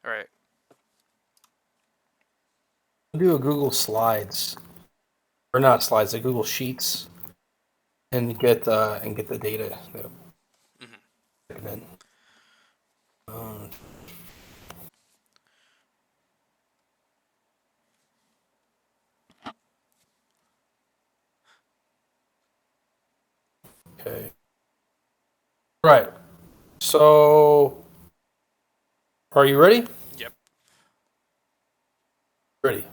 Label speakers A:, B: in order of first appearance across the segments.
A: All right.
B: Do a Google Slides or not slides, a Google Sheets, and get the data.
A: Hmm.
B: And then, uh, okay, right. So, are you ready?
A: Yep.
B: Ready.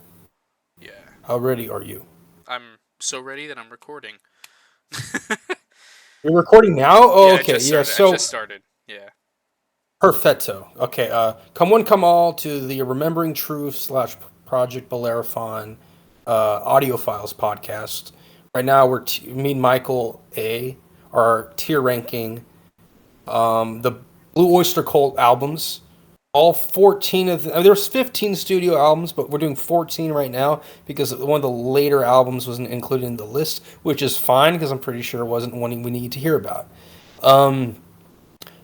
A: Yeah.
B: How ready are you?
A: I'm so ready that I'm recording.
B: You're recording now.
A: Yeah,
B: Oh,
A: I
B: okay.
A: just
B: Yeah.
A: started. I just
B: So,
A: started. Yeah.
B: perfecto. Okay. Come one, come all to the Remembering Truth slash Project Bellerophon audio files podcast. Right now, me and Michael A are tier ranking the Blue Oyster Cult albums. All 14 of them. I mean, there's 15 studio albums, but we're doing 14 right now because one of the later albums wasn't included in the list, which is fine because I'm pretty sure it wasn't one we need to hear about. Um,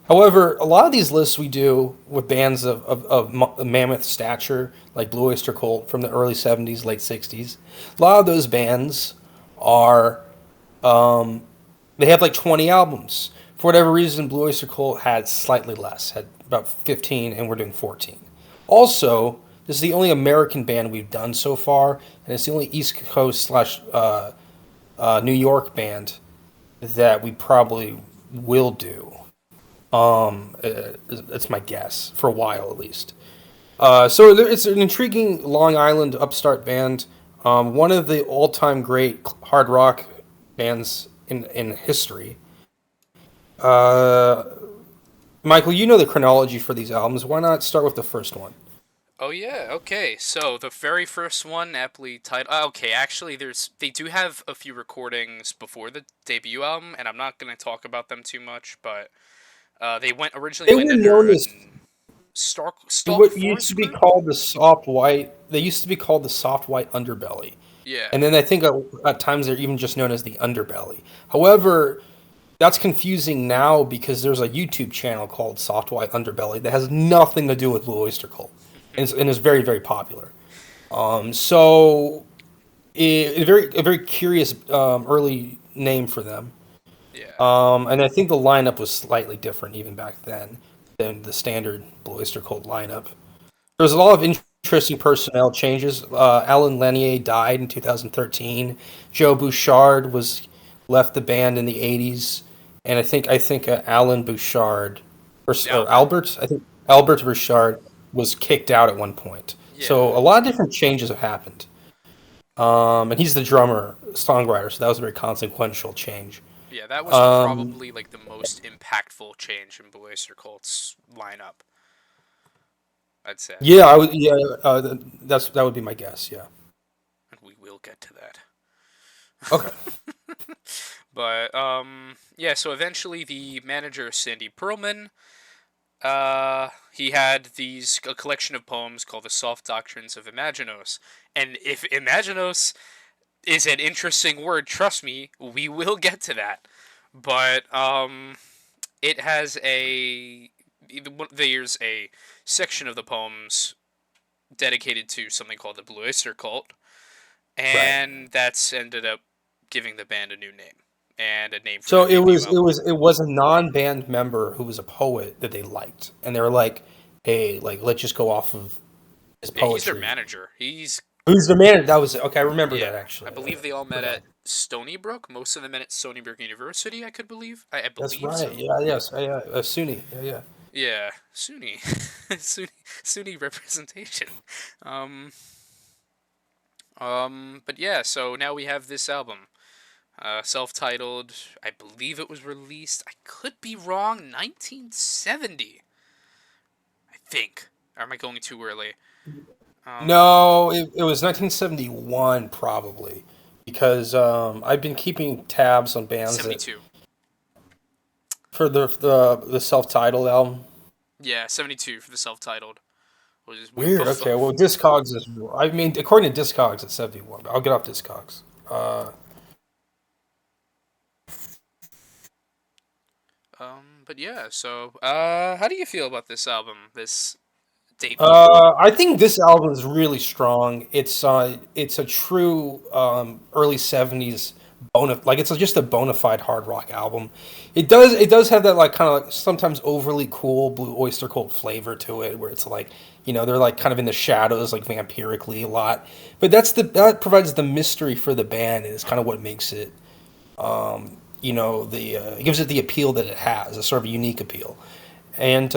B: However, a lot of these lists we do with bands of mammoth stature, like Blue Oyster Cult from the early 70s, late 60s. A lot of those bands are they have like 20 albums. For whatever reason, Blue Oyster Cult had slightly less, had about 15, and we're doing 14. Also, this is the only American band we've done so far, and it's the only East Coast slash New York band that we probably will do. It's my guess for a while at least. So it's an intriguing Long Island upstart band. One of the all-time great hard rock bands in history. Uh, Michael, you know the chronology for these albums. Why not start with the first one?
A: Oh yeah. Okay. So the very first one, aptly titled. Okay, actually, they do have a few recordings before the debut album, and I'm not gonna talk about them too much. But they originally
B: They
A: went
B: were
A: under
B: known as
A: Stalk
B: what used to
A: Forest
B: be
A: Group.
B: called the soft white. They used to be called the soft white underbelly,
A: Yeah.
B: and then I think at times they're even just known as the underbelly. However, that's confusing now because there's a YouTube channel called Soft White Underbelly that has nothing to do with Blue Oyster Cult, and is very very popular. So a very curious early name for them.
A: Yeah.
B: And I think the lineup was slightly different even back then than the standard Blue Oyster Cult lineup. There was a lot of interesting personnel changes. Alan Lanier died in 2013. Joe Bouchard was left the band in the 80s, and I think Alan Bouchard or
A: Albert.
B: Albert I think Albert Bouchard was kicked out at one point.
A: Yeah.
B: So a lot of different changes have happened. And he's the drummer, songwriter, so that was a very consequential change.
A: Yeah, that was
B: Um,
A: probably like the most impactful change in Blue Oyster Cult's lineup, I'd say.
B: yeah, I would. Yeah, that would be my guess. Yeah.
A: And we will get to that.
B: Okay.
A: But yeah, so eventually the manager Sandy Pearlman, he had a collection of poems called the Soft Doctrines of Imaginos. And if Imaginos is an interesting word, trust me, we will get to that. But it has there's a section of the poems dedicated to something called the Blue Oyster Cult,
B: Right.
A: and that's ended up giving the band a new name and a name for
B: So
A: their
B: it
A: debut
B: was
A: album.
B: a non-band member who was a poet that they liked, and they were like, "Hey, like let's just go off of his
A: Yeah, he's their
B: poetry."
A: manager. He's
B: Who's the man? That was okay. I remember that
A: Yeah, I
B: actually.
A: believe they all met
B: Okay,
A: at Stony Brook. Most of them met at Stony Brook University. I could believe. I
B: that's
A: believe
B: right.
A: so.
B: Yeah, yes, yeah, SUNY. Yeah, yeah.
A: Yeah, SUNY, SUNY representation. Um, but yeah, so now we have this album, self-titled. I believe it was released. I could be wrong. 1970, I think. Or am I going too early? Um,
B: No, it was 1971 probably because I've been keeping tabs on bands that
A: 72.
B: for the self-titled album.
A: Yeah, 72 for the self-titled. Was
B: Weird.
A: before.
B: Okay. Well, Discogs is. I mean, according to Discogs, it's 71. But I'll get off Discogs.
A: But yeah, so how do you feel about this album? This staple.
B: I think this album is really strong. It's a true early '70s like just a bona fide hard rock album. It does have that like kind of like sometimes overly cool Blue Oyster Cult flavor to it, where it's like they're like kind of in the shadows like vampirically a lot. But that provides the mystery for the band, and it's kind of what makes it the it gives it the appeal that it has, a sort of unique appeal. And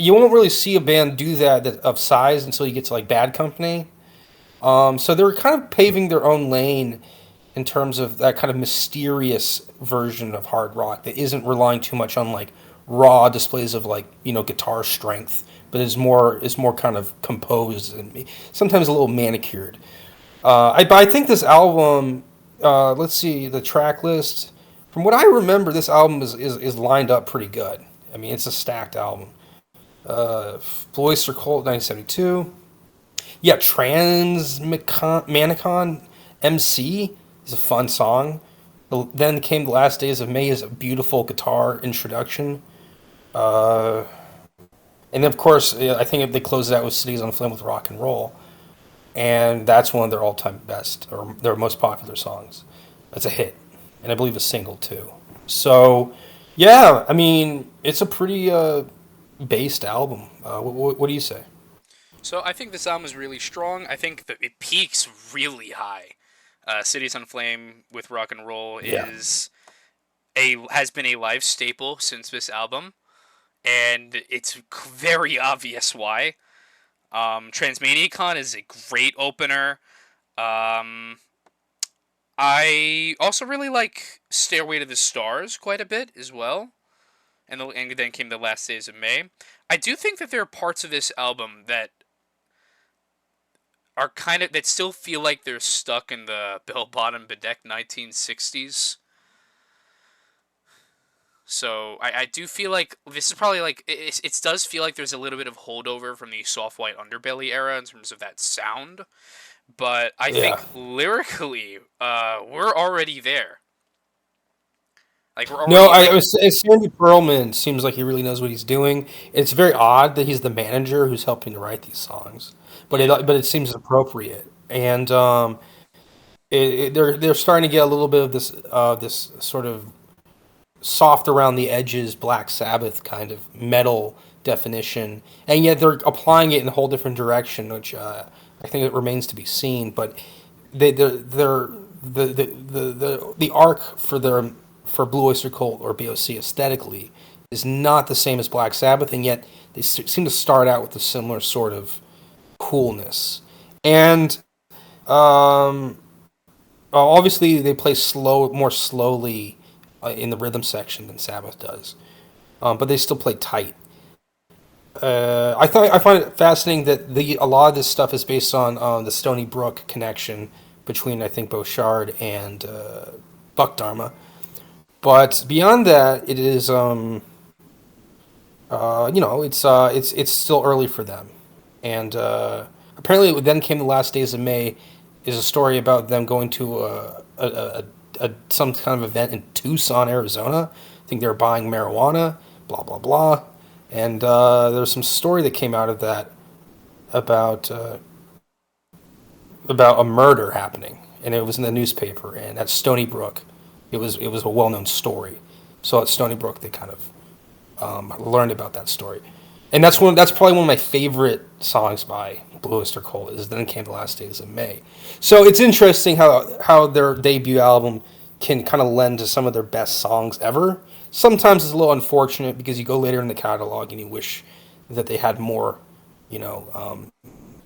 B: you won't really see a band do that of size until you get to like Bad Company. So they're kind of paving their own lane in terms of that kind of mysterious version of hard rock that isn't relying too much on like raw displays of like guitar strength, but is more kind of composed and sometimes a little manicured. But I think this album. Let's see the track list. From what I remember, this album is lined up pretty good. I mean, it's a stacked album. Blue Oyster Cult, 1972. Yeah, Manicon MC is a fun song. Then came The Last Days of May is a beautiful guitar introduction. Uh, and then, of course, I think they closed it out with Cities on Flame with Rock and Roll. And that's one of their all-time best or their most popular songs. It's a hit, and I believe a single too. So, yeah, I mean, it's a pretty based album. What do you say?
A: So I think this album is really strong. I think that it peaks really high. Cities on Flame with Rock and Roll
B: Yeah.
A: is a has been a live staple since this album, and it's very obvious why. Transmaniacon is a great opener. Um, I also really like Stairway to the Stars quite a bit as well, and then came the Last Days of May. I do think that there are parts of this album that are kind of that still feel like they're stuck in the bell bottom bedecked 1960s. So I do feel like this is probably like it does feel like there's a little bit of holdover from the soft white underbelly era in terms of that sound, but I
B: Yeah.
A: think lyrically, we're already there. Like we're
B: No,
A: already like
B: Sandy Pearlman seems like he really knows what he's doing. It's very odd that he's the manager who's helping to write these songs,
A: yeah.
B: but it seems appropriate. And they're starting to get a little bit of this sort of soft around the edges Black Sabbath kind of metal definition, and yet they're applying it in a whole different direction, which I think it remains to be seen. But they're the arc for Blue Oyster Cult or BOC aesthetically is not the same as Black Sabbath, and yet they seem to start out with a similar sort of coolness. And um, obviously they play more slowly in the rhythm section than Sabbath does, but they still play tight. I find it fascinating that a lot of this stuff is based on the Stony Brook connection between I think Beauchard and Buck Dharma. But beyond that, it is it's still early for them, and apparently then came the Last Days of May, is a story about them going to some kind of event in Tucson, Arizona. I think they were buying marijuana, blah blah blah, and there's some story that came out of that about about a murder happening, and it was in the newspaper. And at Stony Brook, it was a well known story. So at Stony Brook, they kind of learned about that story, and that's probably one of my favorite songs by Blue Oyster Cult. Is Then Came the Last Days of May. So it's interesting how their debut album can kind of lend to some of their best songs ever. Sometimes it's a little unfortunate because you go later in the catalog and you wish that they had more, you know,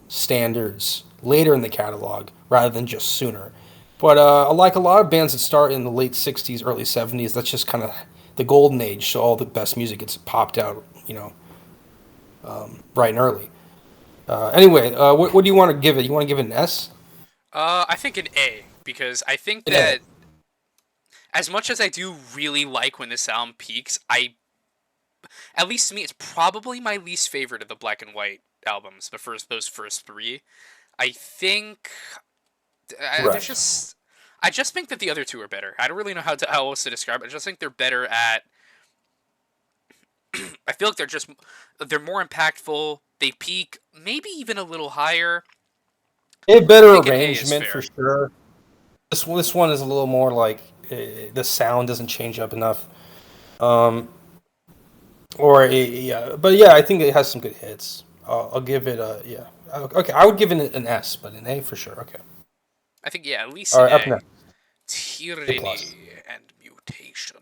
B: standards later in the catalog rather than just sooner. But like a lot of bands that start in the late '60s, early '70s, that's just kind of the golden age. So all the best music gets popped out, bright and early. Anyway, what do you want to give it? You want to give it an S?
A: I think an A because I think
B: An A.
A: that as much as I do really like when this album peaks, I at least to me it's probably my least favorite of the Black and White albums. Those first three, I think there's
B: Right.
A: just I just think that the other two are better. I don't really know how else to describe it. I just think they're better at. I feel like they're more impactful. They peak maybe even a little higher.
B: They have
A: I
B: better
A: think an A is
B: arrangement for
A: fair.
B: sure. This one is a little more like the sound doesn't change up enough. Um, yeah, but yeah, I think it has some good hits. I'll give it a yeah. Okay, I would give it an S, but an A for sure. Okay.
A: I think yeah, at least
B: All
A: an
B: right, up
A: A.
B: next, A plus.
A: Tyranny and Mutation.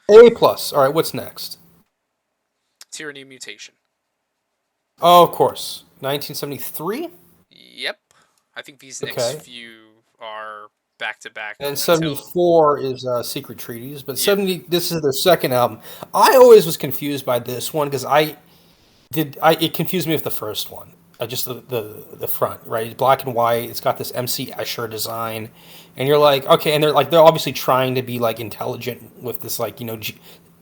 B: A plus. All right, what's next?
A: Tyranny and Mutation.
B: Oh, of course, 1973.
A: Yep. I think these next
B: Okay.
A: few are back to back
B: And
A: until
B: 74 is Secret Treaties, but
A: yeah.
B: 70 this is their second album. I always was confused by this one because I it confused me with the first one. Just the front, right? It's black and white. It's got this MC Escher design, and you're like, okay, and they're obviously trying to be like intelligent with this like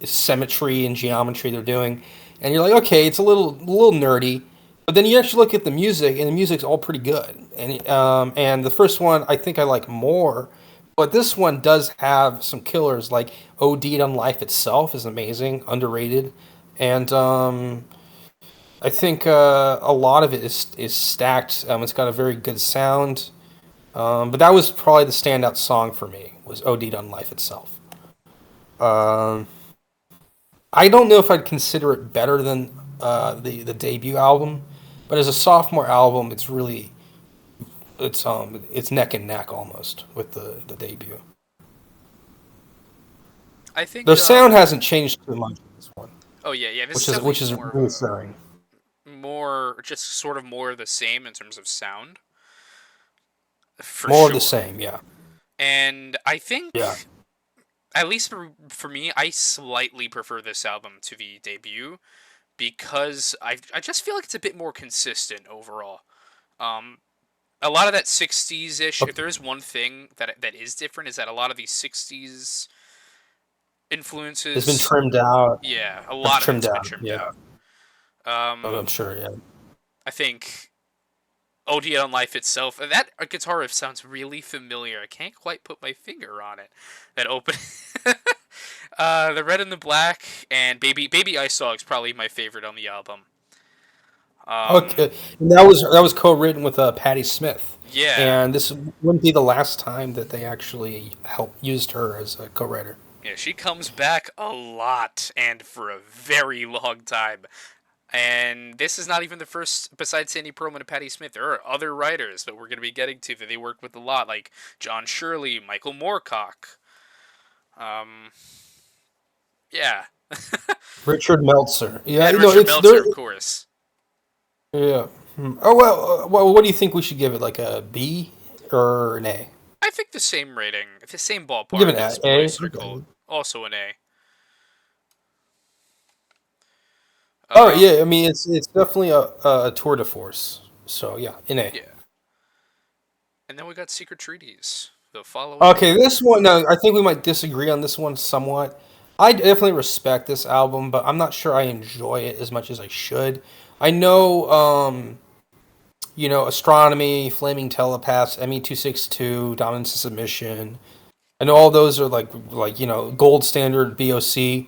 B: symmetry and geometry they're doing, and you're like, okay, it's a little nerdy, but then you actually look at the music, and the music's all pretty good, and the first one I think I like more, but this one does have some killers like OD'd on Life itself is amazing, underrated, and I think a lot of it is stacked. It's got a very good sound, but that was probably the standout song for me. Was OD'd on Life itself. Um, I don't know if I'd consider it better than the debut album, but as a sophomore album, it's neck and neck almost with the debut.
A: I
B: The
A: think
B: sound hasn't changed too much in this one,
A: oh yeah, yeah, this
B: which
A: is
B: is
A: definitely
B: which is
A: more of a
B: reassuring.
A: more just sort of more of the same in terms of sound for
B: More of the
A: sure.
B: same, yeah,
A: And I
B: yeah.
A: think at least for me, I slightly prefer this album to the debut because I just feel like it's a bit more consistent overall. Um, a lot of that 60s ish. If there is one thing that is different, is that a lot of these 60s
B: It's been
A: influences,
B: trimmed out.
A: yeah, a
B: I've
A: lot of
B: trimmed
A: it's been
B: out.
A: trimmed
B: Yeah,
A: out.
B: I'm sure. Yeah.
A: I think OD on Life itself, that guitar riff sounds really familiar. I can't quite put my finger on it. That open, the red and the black, and Baby Ice Dog's probably my favorite on the album. Um,
B: Okay, and that was co-written with Patti Smith,
A: yeah,
B: and this wouldn't be the last time that they actually helped used her as a co-writer.
A: yeah, she comes back a lot and for a very long time. And this is not even the first, besides Sandy Pearlman and Patti Smith, there are other writers that we're going to be getting to that they work with a lot, like John Shirley, Michael Moorcock. Um, yeah.
B: Richard Meltzer. Yeah,
A: And
B: you know
A: Richard
B: it's
A: Meltzer,
B: there.
A: of course.
B: Yeah. Oh well. What do you think we should give it? Like a B or an A?
A: I think the same rating, the same
B: I'll give it
A: ballpark
B: an
A: as
B: A.
A: Oyster
B: Okay.
A: Cult. Also an A.
B: All right. Yeah. I mean, it's definitely a tour de force. So yeah, an A.
A: Yeah. And then we got Secret Treaties, the following
B: Okay,
A: album.
B: this one. No, I think we might disagree on this one somewhat. I definitely respect this album, but I'm not sure I enjoy it as much as I should. I know, Astronomy, Flaming Telepaths, ME262, Dominance and Submission. I know all those are like gold standard BOC,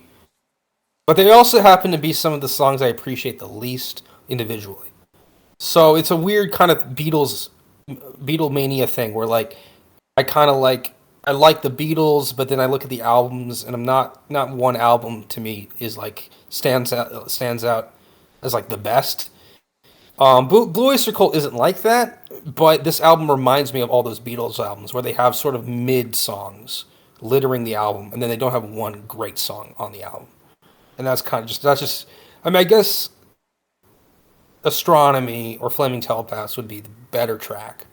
B: but they also happen to be some of the songs I appreciate the least individually. So it's a weird kind of Beatlemania thing where like I kind of I like the Beatles, but then I look at the albums, and I'm not one album to me is like stands out as like the best. Blue Oyster Cult isn't like that, but this album reminds me of all those Beatles albums where they have sort of mid songs littering the album, and then they don't have one great song on the album, and that's just. I mean, I guess Astronomy or Flaming Telepaths would be the better track,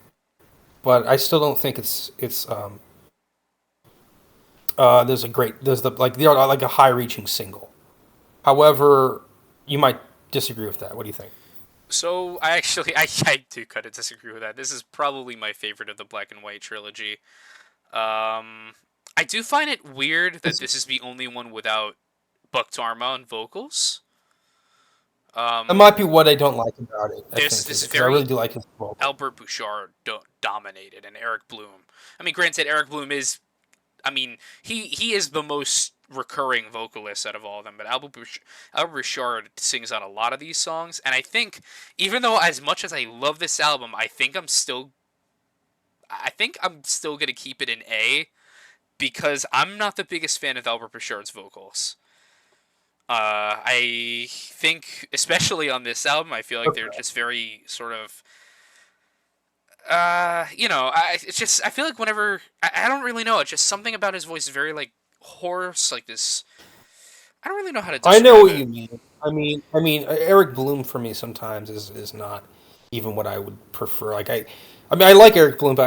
B: but I still don't think it's. There's the like the like a high reaching single. However, you might disagree with that. What do you think?
A: So I actually I do kind of disagree with that. This is probably my favorite of the Black and White trilogy. I do find it weird that
B: It's,
A: this is the only one without Buck Tarma on vocals.
B: that
A: Um,
B: might be what I don't like about it. I
A: there's
B: think
A: this
B: because I really
A: very
B: do like his vocal.
A: Albert Bouchard dominated and Eric Bloom. I mean, granted, Eric Bloom is, I mean, he is the most recurring vocalist out of all of them, but Albert Bouchard sings on a lot of these songs, and I think even though as much as I love this album, I think I'm still gonna keep it in A because I'm not the biggest fan of Albert Bouchard's vocals. I think, especially on this album, I feel like they're
B: Okay.
A: just very sort of it's just I feel like whenever I don't really know, it's just something about his voice is very like hoarse, like this. I don't really know how to
B: I know
A: describe
B: what
A: it.
B: you mean. Eric Bloom for me sometimes is not even what I would prefer. I mean, I like Eric Bloom, but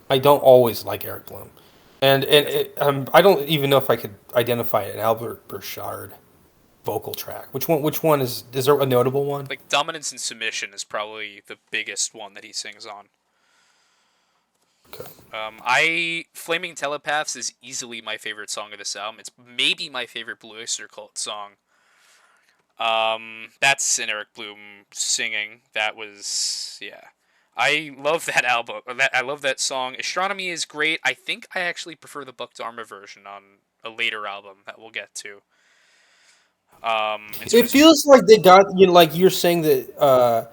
B: I don't always like Eric Bloom, I don't even know if I could identify an Albert Burchard vocal track. Which one is there a notable one?
A: Like Dominance and Submission is probably the biggest one that he sings on.
B: Okay.
A: I Flaming Telepaths is easily my favorite song of this album. It's maybe my favorite Blue Oyster Cult song. That's an Eric Bloom singing. That was yeah. I love that album. I love that song. Astronomy is great. I think I actually prefer the Buck Dharma version on a later album that we'll get to. And so
B: It feels like they got like you're saying that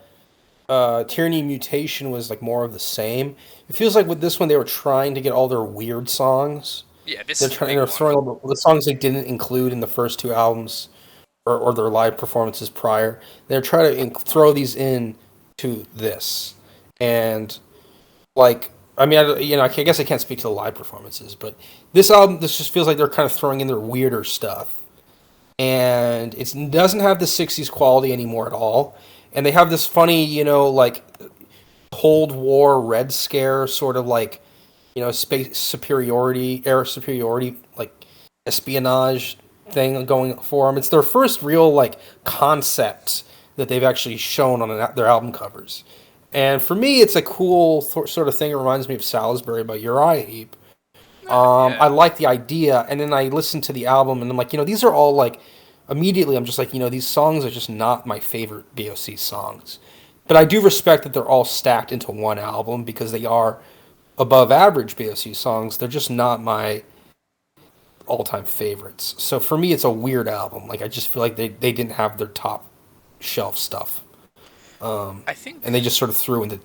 B: Tyranny Mutation was like more of the same. It feels like with this one they were trying to get all their weird songs.
A: yeah, this is a big
B: They're
A: one.
B: throwing all the songs they didn't include in the first two albums or their live performances prior. They're trying to throw these in to this, and like I guess I can't speak to the live performances, but this just feels like they're kind of throwing in their weirder stuff, and it doesn't have the '60s quality anymore at all. And they have this funny, like Cold War Red Scare sort of like, space superiority, air superiority, like espionage thing going for them. It's their first real like concept that they've actually shown on their album covers. And for me, it's a cool sort of thing. It reminds me of Salisbury by Uriah Heep.
A: Yeah,
B: I like the idea, and then I listen to the album, and I'm like, these are all like. Immediately, I'm just like, these songs are just not my favorite BOC songs. But I do respect that they're all stacked into one album because they are above average BOC songs. They're just not my all time favorites. So for me, it's a weird album. Like I just feel like they didn't have their top shelf stuff,
A: I think
B: and they just sort of threw into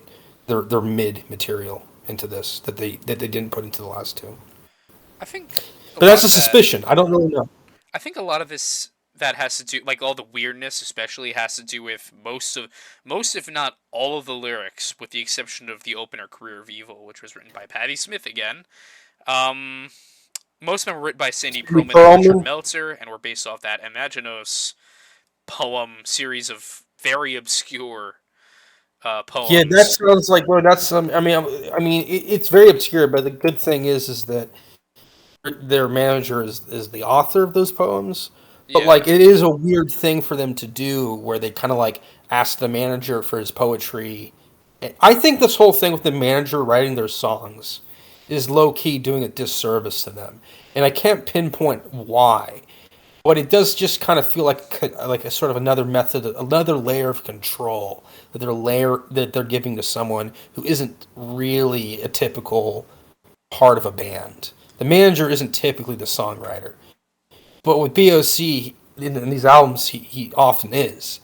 B: their mid material into this that they didn't put into the last two.
A: I think a
B: But
A: lot
B: that's a
A: of that.
B: suspicion. I don't really know.
A: I think a lot of this that has to do like all the weirdness especially has to do with most if not all of the lyrics with the exception of the opener Career of Evil which was written by Patti Smith again. Um Most of them were written by Sandy
B: Cindy
A: Pearlman and Richard
B: Pearlman.
A: Meltzer and were based off that Imaginos poem series of very obscure
B: Yeah, that
A: poems.
B: sounds like well. That's it's very obscure. But the good thing is that their manager is the author of those poems. But
A: Yeah.
B: like, it is a weird thing for them to do, where they kind of like ask the manager for his poetry. I think this whole thing with the manager writing their songs is low key doing a disservice to them, and I can't pinpoint why. But it does just kind of feel like a sort of another method, another layer of control that they're giving to someone who isn't really a typical part of a band. The manager isn't typically the songwriter, but with BOC in these albums, he often is,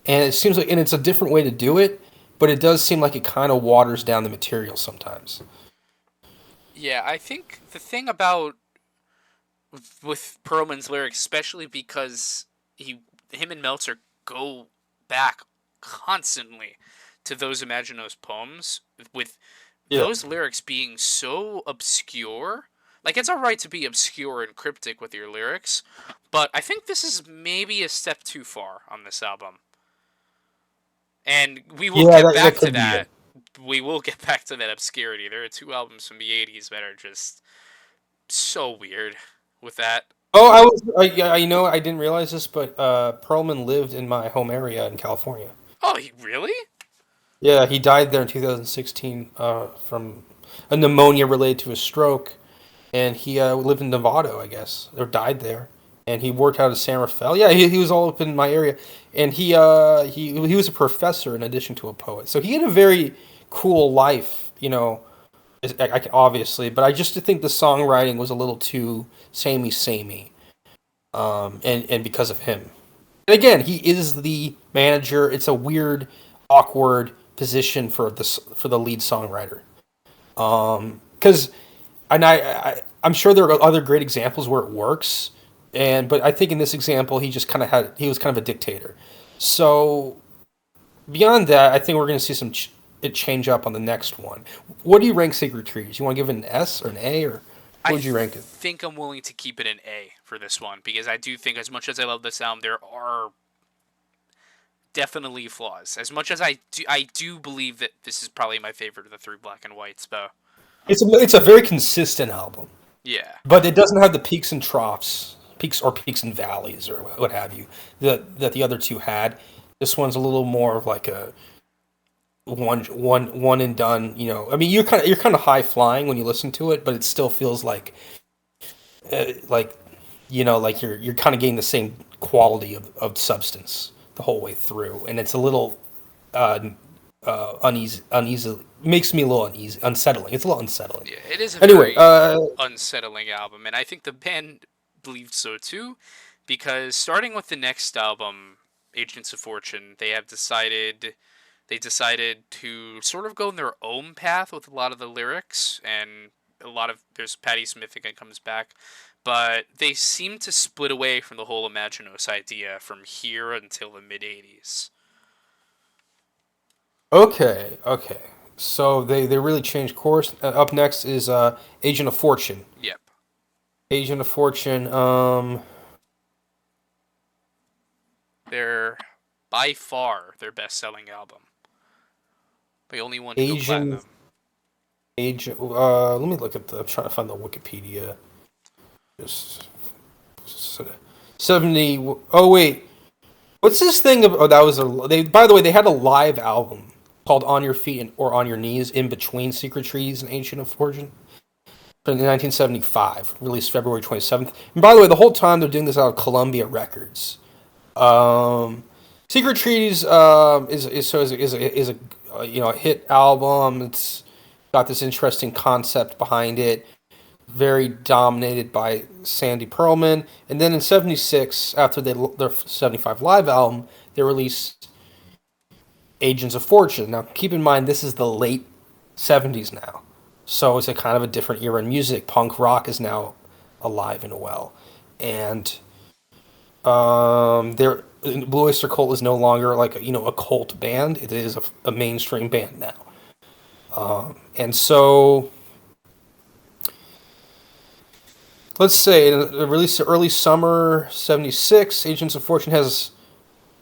B: and it seems like, and it's a different way to do it, but it does seem like it kind of waters down the material sometimes.
A: Yeah, I think the thing about with Perlman's lyrics, especially because him and Meltzer go back constantly to those Imaginos poems, with
B: Yeah,
A: those lyrics being so obscure. Like it's all right to be obscure and cryptic with your lyrics, but I think this is maybe a step too far on this album. And we will
B: yeah,
A: get
B: that
A: back to
B: could be
A: that.
B: it.
A: We will get back to that obscurity. There are two albums from the '80s that are just so weird with that.
B: Oh, I was, yeah, I didn't realize this, but Perlman lived in my home area in California.
A: Oh, he really?
B: Yeah, he died there in 2016 from a pneumonia related to a stroke, and he lived in Novato, I guess, or died there. And he worked out of San Rafael. Yeah, he was all up in my area, and he was a professor in addition to a poet. So he had a very cool life, obviously, but I just think the songwriting was a little too samey, and because of him. And again, he is the manager. It's a weird, awkward position for the lead songwriter. Because I'm sure there are other great examples where it works, but I think in this example he was kind of a dictator. So beyond that, I think we're going to see it change up on the next one. What do you rank Sacred Trees? You want to give it an S or an A, or
A: I
B: what would you rank it?
A: think I'm willing to keep it an A for this one because I do think, as much as I love this album, there are definitely flaws. As much as I do believe that this is probably my favorite of the three black and whites, though.
B: It's a very consistent album,
A: Yeah,
B: but it doesn't have the peaks and troughs, peaks and valleys, or what have you, that the other two had. This one's a little more of like a one and done. I mean, you're kind of high flying when you listen to it, but it still feels like like you're kind of getting the same quality of substance the whole way through, and it's a little uh, uneasy, makes me a little uneasy, unsettling. It's a little unsettling.
A: yeah, it is a
B: Anyway,
A: very unsettling album, and I think the band believed so too, because starting with the next album, Agents of Fortune, they decided to sort of go in their own path with a lot of the lyrics, and there's Patti Smith again comes back, but they seem to split away from the whole Imaginos idea from here until the mid '80s.
B: okay. So they really changed course. Up next is Agent of Fortune.
A: Yep,
B: Agent of Fortune.
A: they're by far their best-selling album. They only one to go
B: Asian
A: platinum.
B: Agent. Let me look at the. I'm trying to find the Wikipedia. Just 70. Oh wait, what's this thing? Oh, that was a. They. By the way, they had a live album called "On Your Feet or On Your Knees" in between Secret Trees and Ancient of Fortune in 1975, released February 27th. And by the way, the whole time they're doing this out of Columbia Records. Um, Secret Trees is a a hit album. It's got this interesting concept behind it, very dominated by Sandy Pearlman. And then in '76, after their '75 live album, they released Agents of Fortune. Now, keep in mind, this is the late '70s now, so it's a kind of a different era in music. Punk rock is now alive and well, and their Blue Oyster Cult is no longer like a cult band. It is a mainstream band now, and so let's say it released early summer '76. Agents of Fortune has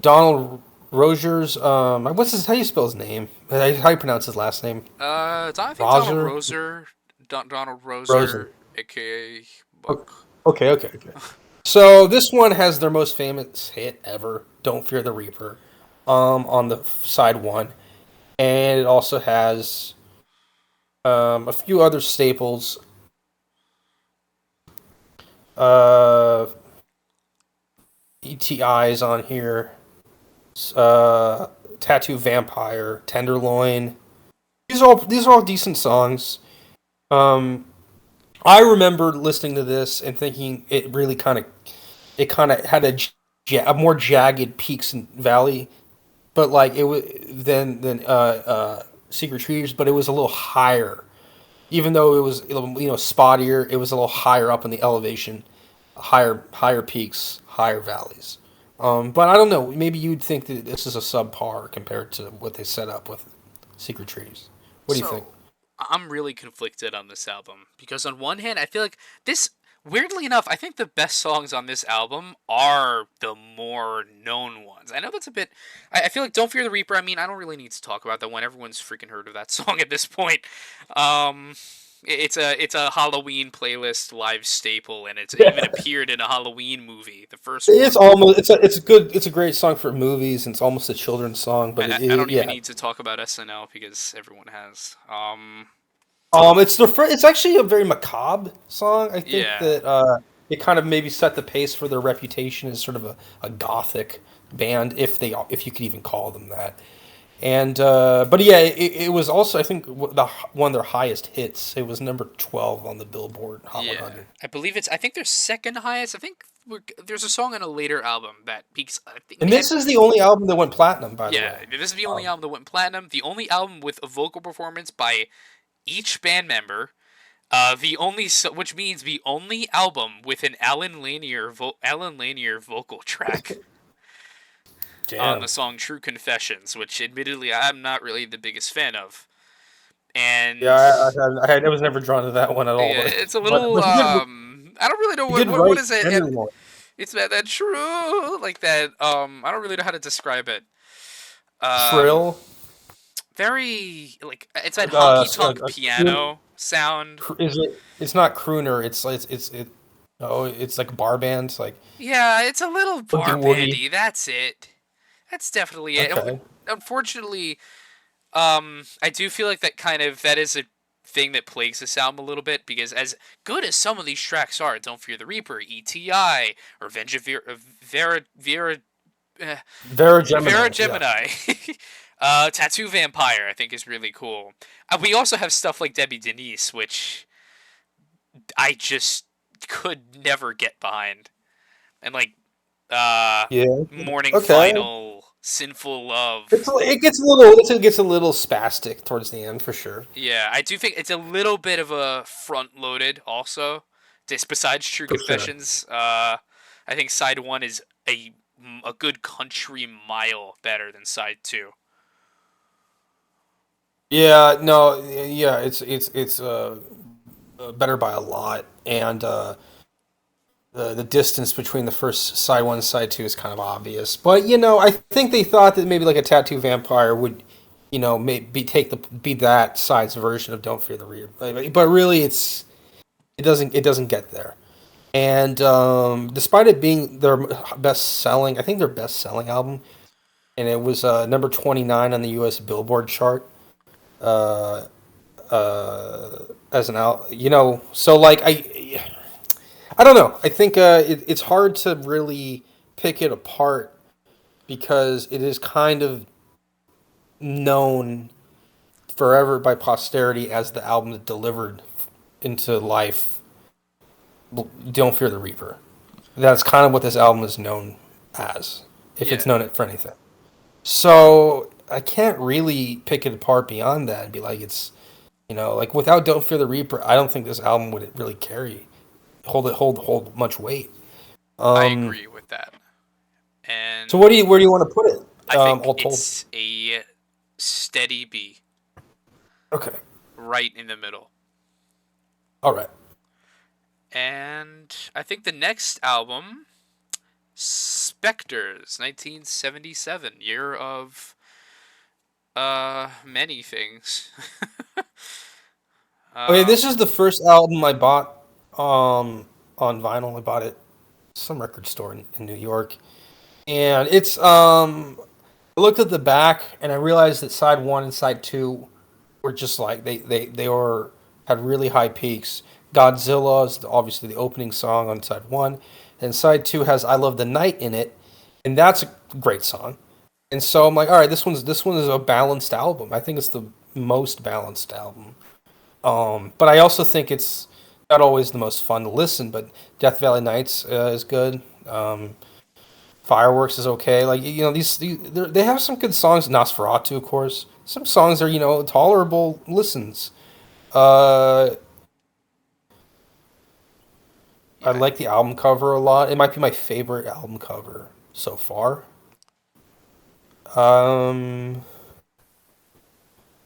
B: Donald Rogers. What's his? How do you spell his name? How do you pronounce his last name?
A: I think
B: Roger.
A: Donald
B: Rosen.
A: Roser, aka
B: O-
A: Buck.
B: Okay. So this one has their most famous hit ever, "Don't Fear the Reaper," on the side one, and it also has a few other staples. Uh, ETI is on here. Tattoo Vampire, Tenderloin. These are all decent songs. Um, I remember listening to this and thinking it kind of had a more jagged peaks and valley, but like it was than Secret Trees, but it was a little higher. Even though it was spottier, it was a little higher up in the elevation, higher peaks, higher valleys. But I don't know. Maybe you'd think that this is a subpar compared to what they set up with Secret Trees. What do you think?
A: So I'm really conflicted on this album because on one hand, I feel like this. Weirdly enough, I think the best songs on this album are the more known ones. I know that's a bit. I feel like "Don't Fear the Reaper." I mean, I don't really need to talk about that one. Everyone's freaking heard of that song at this point. Um, it's a Halloween playlist live staple, and it's even appeared in a Halloween movie, the first one.
B: It's a great song for movies, and it's almost a children's song. But
A: I don't even
B: yeah,
A: need to talk about SNL because everyone has.
B: it's actually a very macabre song. I think
A: Yeah.
B: that it kind of maybe set the pace for their reputation as sort of a gothic band, if you could even call them that. And but yeah, it was also I think one of their highest hits. It was number 12 on the Billboard Hot
A: Yeah,
B: 100.
A: I believe it's. I think their second highest. I think there's a song on a later album that peaks. I think.
B: And this is the only album that went platinum, by the
A: Yeah,
B: way.
A: this is the only
B: Um,
A: album that went platinum. The only album with a vocal performance by each band member. Which means the only album with an Alan Lanier vocal track on the
B: Damn.
A: song "True Confessions," which admittedly I'm not really the biggest fan of.
B: Yeah,
A: And
B: I was never drawn to that one at all,
A: yeah, it's a
B: but
A: little
B: he did
A: I don't really know
B: he did
A: what
B: write
A: is it.
B: Henry one.
A: It's that true like that. I don't really know how to describe it. Um,
B: Shrill.
A: very like it's that
B: Uh,
A: honky tonk
B: croon,
A: piano sound.
B: is it? It's not crooner. It's. Oh, it's like a bar band. Like
A: Yeah, it's a little
B: Oogie
A: bar
B: Woogie.
A: bandy. That's it. That's definitely it.
B: Okay.
A: Unfortunately, I do feel like that is a thing that plagues this album a little bit because as good as some of these tracks are, "Don't Fear the Reaper," "E.T.I.," "Revenge of uh,
B: Vera
A: Vera
B: Gemini. Yeah.
A: Gemini," "Tattoo Vampire," I think is really cool. We also have stuff like "Debbie Denise," which I just could never get behind, and like uh,
B: Yeah.
A: "Morning
B: Okay.
A: Final," "Sinful
B: It's
A: Love."
B: it gets a little spastic towards the end for sure.
A: Yeah, I do think it's a little bit of a front loaded also. Just besides True
B: For sure.
A: Confessions, I think side one is a good country mile better than side two.
B: Yeah. No. Yeah. It's better by a lot, and the distance between the first side one and side two is kind of obvious. But I think they thought that maybe like a tattoo vampire would, maybe take the be that side's version of Don't Fear the Reaper. But really, it doesn't get there. And despite it being their best selling, I think their best selling album, and it was number 29 on the U.S. Billboard chart. Uh, as an out, so like I don't know. I think it's hard to really pick it apart because it is kind of known forever by posterity as the album that delivered into life. Don't Fear the Reaper. That's kind of what this album is known as, if it's
A: Yeah,
B: known it for anything. So I can't really pick it apart beyond that and be like like without Don't Fear the Reaper, I don't think this album would really hold much weight.
A: I
B: Um,
A: agree with that,
B: So
A: and
B: where do you want to put it?
A: I think
B: All told.
A: it's a steady B
B: Okay.
A: right in the middle.
B: All right.
A: And I think the next album, Spectres, 1977, year of many things.
B: Okay, this
A: um,
B: is the first album I bought on vinyl. I bought it at some record store in New York. And it's I looked at the back and I realized that side 1 and side 2 were just like they were had really high peaks. Godzilla is obviously the opening song on side 1, and side 2 has I Love the Night in it, and that's a great song. And so I'm like, all right, this one is a balanced album. I think it's the most balanced album. But I also think it's not always the most fun to listen. But Death Valley Nights is good. Fireworks is okay. Like they have some good songs. Nosferatu, of course. Some songs are tolerable listens. Uh, I
A: yeah,
B: like the album cover a lot. It might be my favorite album cover so far. Um,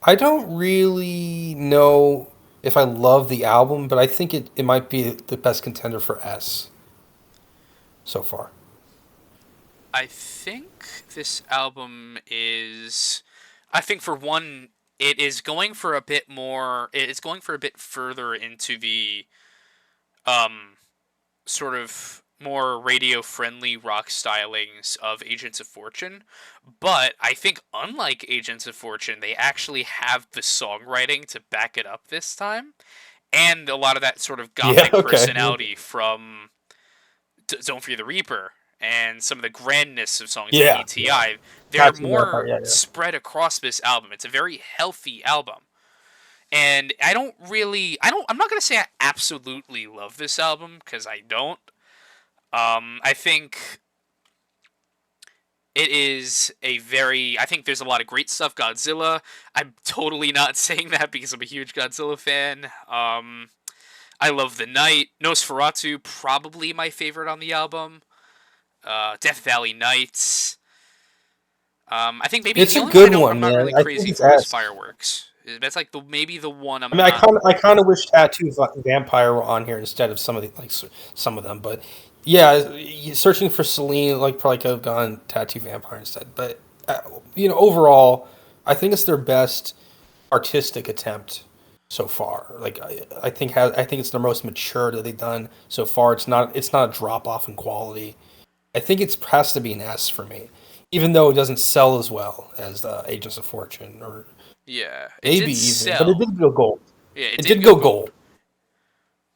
B: I don't really know if I love the album, but I think it might be the best contender for S so far.
A: I think this album is. I think for one, it is going for a bit more. It's going for a bit further into the um sort of more radio friendly rock stylings of Agents of Fortune. But I think, unlike Agents of Fortune, they actually have the songwriting to back it up this time. And a lot of that sort of
B: Yeah.
A: gothic
B: Okay.
A: personality from Don't Fear the Reaper. and some of the grandness of songs like
B: Yeah, yeah.
A: ETI, they're
B: Tattoo Vampire.
A: more
B: Yeah, yeah.
A: spread across this album. It's a very healthy album. And I'm not going to say I absolutely love this album, because I don't. I think I think there's a lot of great stuff. Godzilla, I'm totally not saying that because I'm a huge Godzilla fan. I love The Night. Nosferatu, probably my favorite on the album. Death Valley Nights. I think maybe
B: It's
A: the
B: a
A: only one
B: good
A: I'm
B: one,
A: not
B: man.
A: really
B: I think
A: crazy
B: it's
A: for is
B: S.
A: Fireworks. That's like maybe the one
B: I
A: I'm
B: mean,
A: not.
B: I kind of wish Tattoo Vampire were on here instead of some of the some of them, but yeah, searching for Celine like probably could have gone Tattoo Vampire instead. But uh, overall, I think it's their best artistic attempt so far. Like I think it's the most mature that they've done so far. It's not a drop off in quality. I think it has to be an S for me, even though it doesn't sell as well as Agents of Fortune or
A: Yeah, it
B: maybe
A: did
B: even, but it
A: sell.
B: did go gold.
A: Yeah, it
B: It
A: did
B: did
A: go
B: go
A: gold.
B: gold.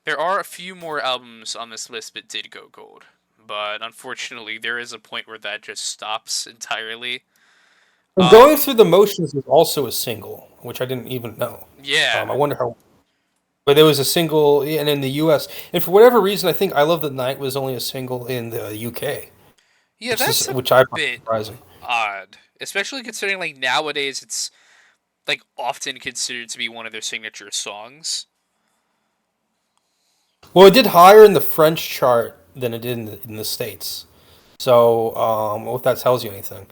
A: There are a few more albums on this list that did go gold, but unfortunately, there is a point where that just stops entirely.
B: And Going
A: Um,
B: Through the Motions was also a single, which I didn't even know.
A: yeah,
B: I wonder how. But there was a single, and in the U.S., and for whatever reason, I think "I Love the Night" was only a single in the UK,
A: yeah, that's a
B: which I find
A: bit
B: surprising.
A: odd, especially considering like nowadays it's like often considered to be one of their signature songs.
B: Well, it did higher in the French chart than it did in the States. So, if that tells you anything.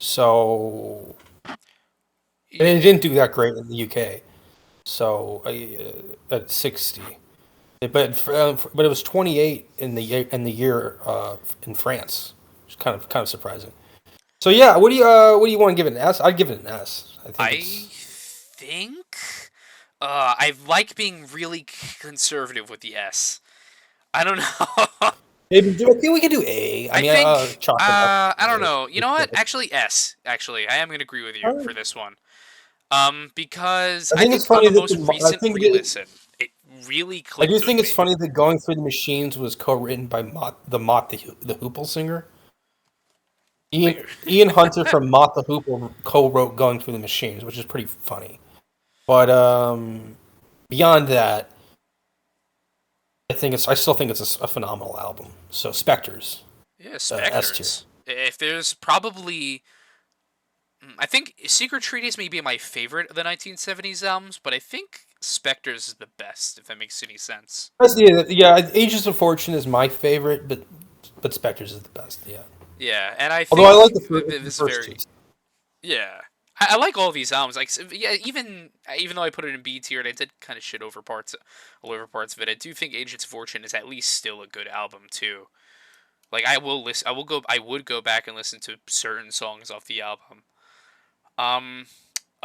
B: So, and it
A: Yeah,
B: didn't do that great in the UK. So, at 60. But it was 28 in the year in France. It's kind of surprising. So yeah, what do you want to give it an S? I'd give it an S. I think
A: I
B: it's
A: think I like being really conservative with the S. I don't know.
B: maybe I think we can do A. I
A: I
B: mean,
A: think
B: chalk it up.
A: I don't know. You know what? Actually, S. Actually, I am gonna agree with you for this one. Because
B: I
A: I
B: think it's
A: think on
B: funny
A: the
B: that
A: most
B: I
A: recent
B: think that
A: re-listen, it really
B: I do
A: clicked
B: think
A: with
B: it's
A: me.
B: funny that Going Through the Machines was co-written by the Hoople singer.
A: Wait,
B: Ian Hunter from Mott the Hoople co-wrote Going Through the Machines, which is pretty funny. But beyond that, I still think it's a phenomenal album. So Spectres,
A: yeah,
B: S tier.
A: Spectres. If there's probably, I think Secret Treaties may be my favorite of the 1970s albums, but I think Spectres is the best. If that makes any sense.
B: Yeah. Ages of Fortune is my favorite, but Spectres is the best. Yeah.
A: Yeah, and I
B: Although I
A: think
B: like the
A: this
B: first two.
A: very yeah. I like all these albums. Like yeah, even though I put it in B tier and I did kind of shit all over parts of it, I do think Agents of Fortune is at least still a good album too. Like I would go back and listen to certain songs off the album. Um,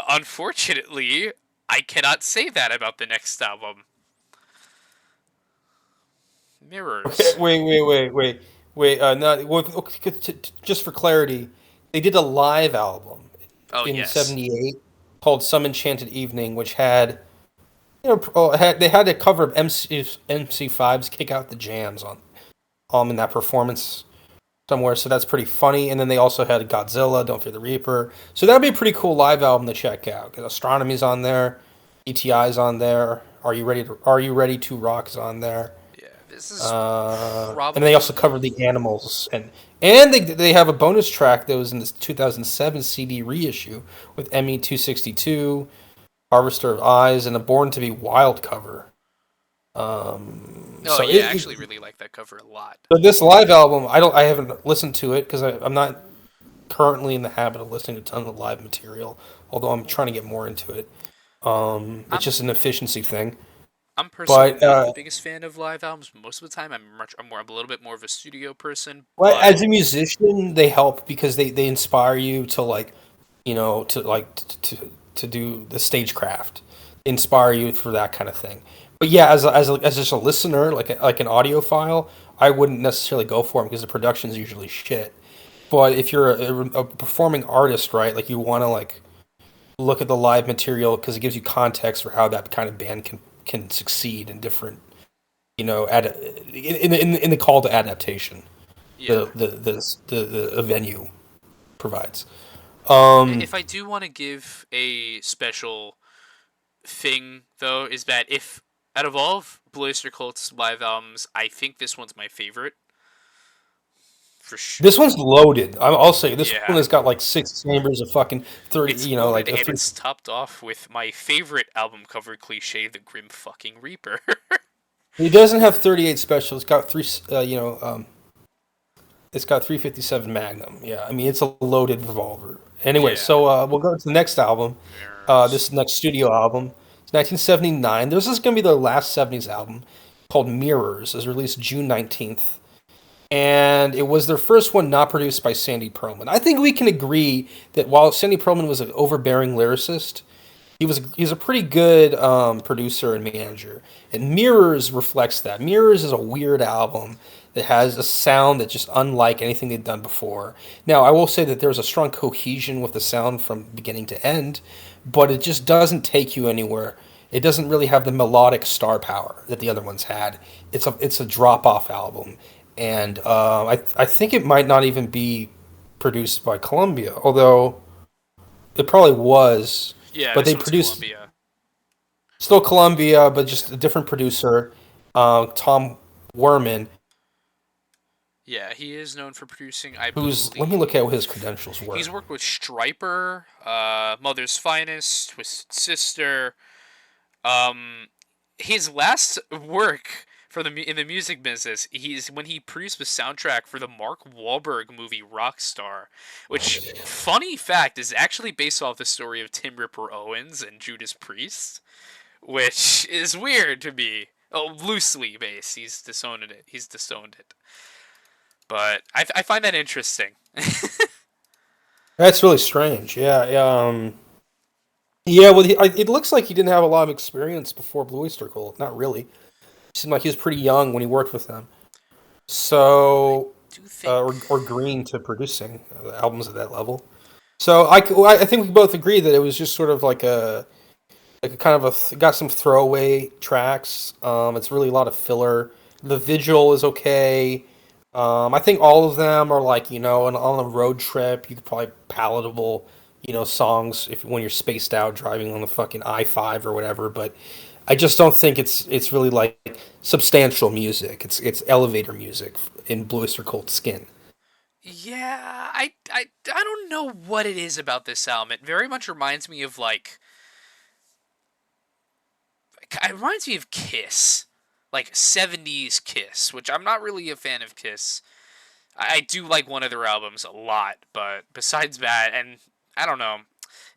A: unfortunately, I cannot say that about the next album,
B: Okay,
A: Mirrors.
B: wait. No, well, okay, just for clarity, they did a live album
A: Oh
B: in
A: yes.
B: '78 called "Some Enchanted Evening," which had they had a cover of MC5's "Kick Out the Jams" on in that performance somewhere, so that's pretty funny. And then they also had Godzilla, Don't Fear the Reaper. So that'd be a pretty cool live album to check out. Because Astronomy's on there, ETI's on there. Are you ready to rock is on there.
A: Yeah, this is
B: And they
A: probably
B: also covered the Animals and they have a bonus track that was in this 2007 CD reissue with ME 262, Harvester of Eyes, and a Born to Be Wild cover.
A: Oh
B: So
A: yeah, I actually really like that cover a lot.
B: but this live album, I haven't listened to it because I'm not currently in the habit of listening to tons of live material. Although I'm trying to get more into it. It's
A: I'm
B: just an efficiency thing.
A: I'm personally
B: But
A: not the biggest fan of live albums. Most of the time, I'm a little bit more of a studio person.
B: well,
A: But
B: as a musician, they help because they inspire you to to do the stagecraft, inspire you for that kind of thing. But yeah, as just a listener, like an audiophile, I wouldn't necessarily go for them because the production is usually shit. But if you're a performing artist, right, like you want to look at the live material because it gives you context for how that kind of band can succeed in different, in the call to adaptation.
A: Yeah.
B: the venue provides. Um,
A: If I do want to give a special thing though, is that if out of all of Blue Oyster Cult's live albums, I think this one's my favorite for sure.
B: this one's loaded. I'll say this one
A: Yeah,
B: has got like six chambers of fucking 30.
A: it's loaded
B: Like a
A: and
B: three.
A: it's topped off with my favorite album cover cliche, the Grim fucking Reaper.
B: It doesn't have 38 special. It's got three. It's got 357 Magnum. Yeah, I mean it's a loaded revolver. Anyway,
A: Yeah,
B: so we'll go to the next album.
A: mirrors.
B: This next studio album. It's 1979. This is going to be the last 70s album called Mirrors. It was released June 19th. And it was their first one not produced by Sandy Pearlman. I think we can agree that while Sandy Pearlman was an overbearing lyricist, he's a pretty good producer and manager. And Mirrors reflects that. Mirrors is a weird album that has a sound that's just unlike anything they've done before. Now, I will say that there's a strong cohesion with the sound from beginning to end, but it just doesn't take you anywhere. It doesn't really have the melodic star power that the other ones had. It's a drop off album, and I think it might not even be produced by Columbia, although it probably was.
A: Yeah,
B: But
A: this
B: they
A: one's
B: produced
A: Columbia.
B: still Columbia, but just a different producer, Tom Werman,
A: Yeah, he is known for producing, I
B: who's let me look
A: believe.
B: at what his credentials were.
A: He's worked with Striper, Mother's Finest, Twisted Sister. Um, his last work for in the music business, he's when he produced the soundtrack for the Mark Wahlberg movie Rockstar, which funny fact is actually based off the story of Tim Ripper Owens and Judas Priest, which is weird to me. Oh, loosely based. He's disowned it. He's disowned it. But I find that interesting.
B: That's really strange. Yeah, yeah. Yeah, well, it looks like he didn't have a lot of experience before Blue Oyster Cult. Not really. It seemed like he was pretty young when he worked with them.
A: I
B: So,
A: do think.
B: or green to producing albums at that level. So I think we both agree that it was just sort of like a kind of got some throwaway tracks. It's really a lot of filler. The visual is okay. I think all of them are like on a road trip. You could probably palatable, songs if when you're spaced out driving on the fucking I-5 or whatever. But I just don't think it's really like substantial music. It's elevator music in Blue Oyster Cult skin.
A: Yeah, I don't know what it is about this album. It very much reminds me of like it reminds me of Kiss, like 70s Kiss, which I'm not really a fan of Kiss. I do like one of their albums a lot, but besides that, and I don't know,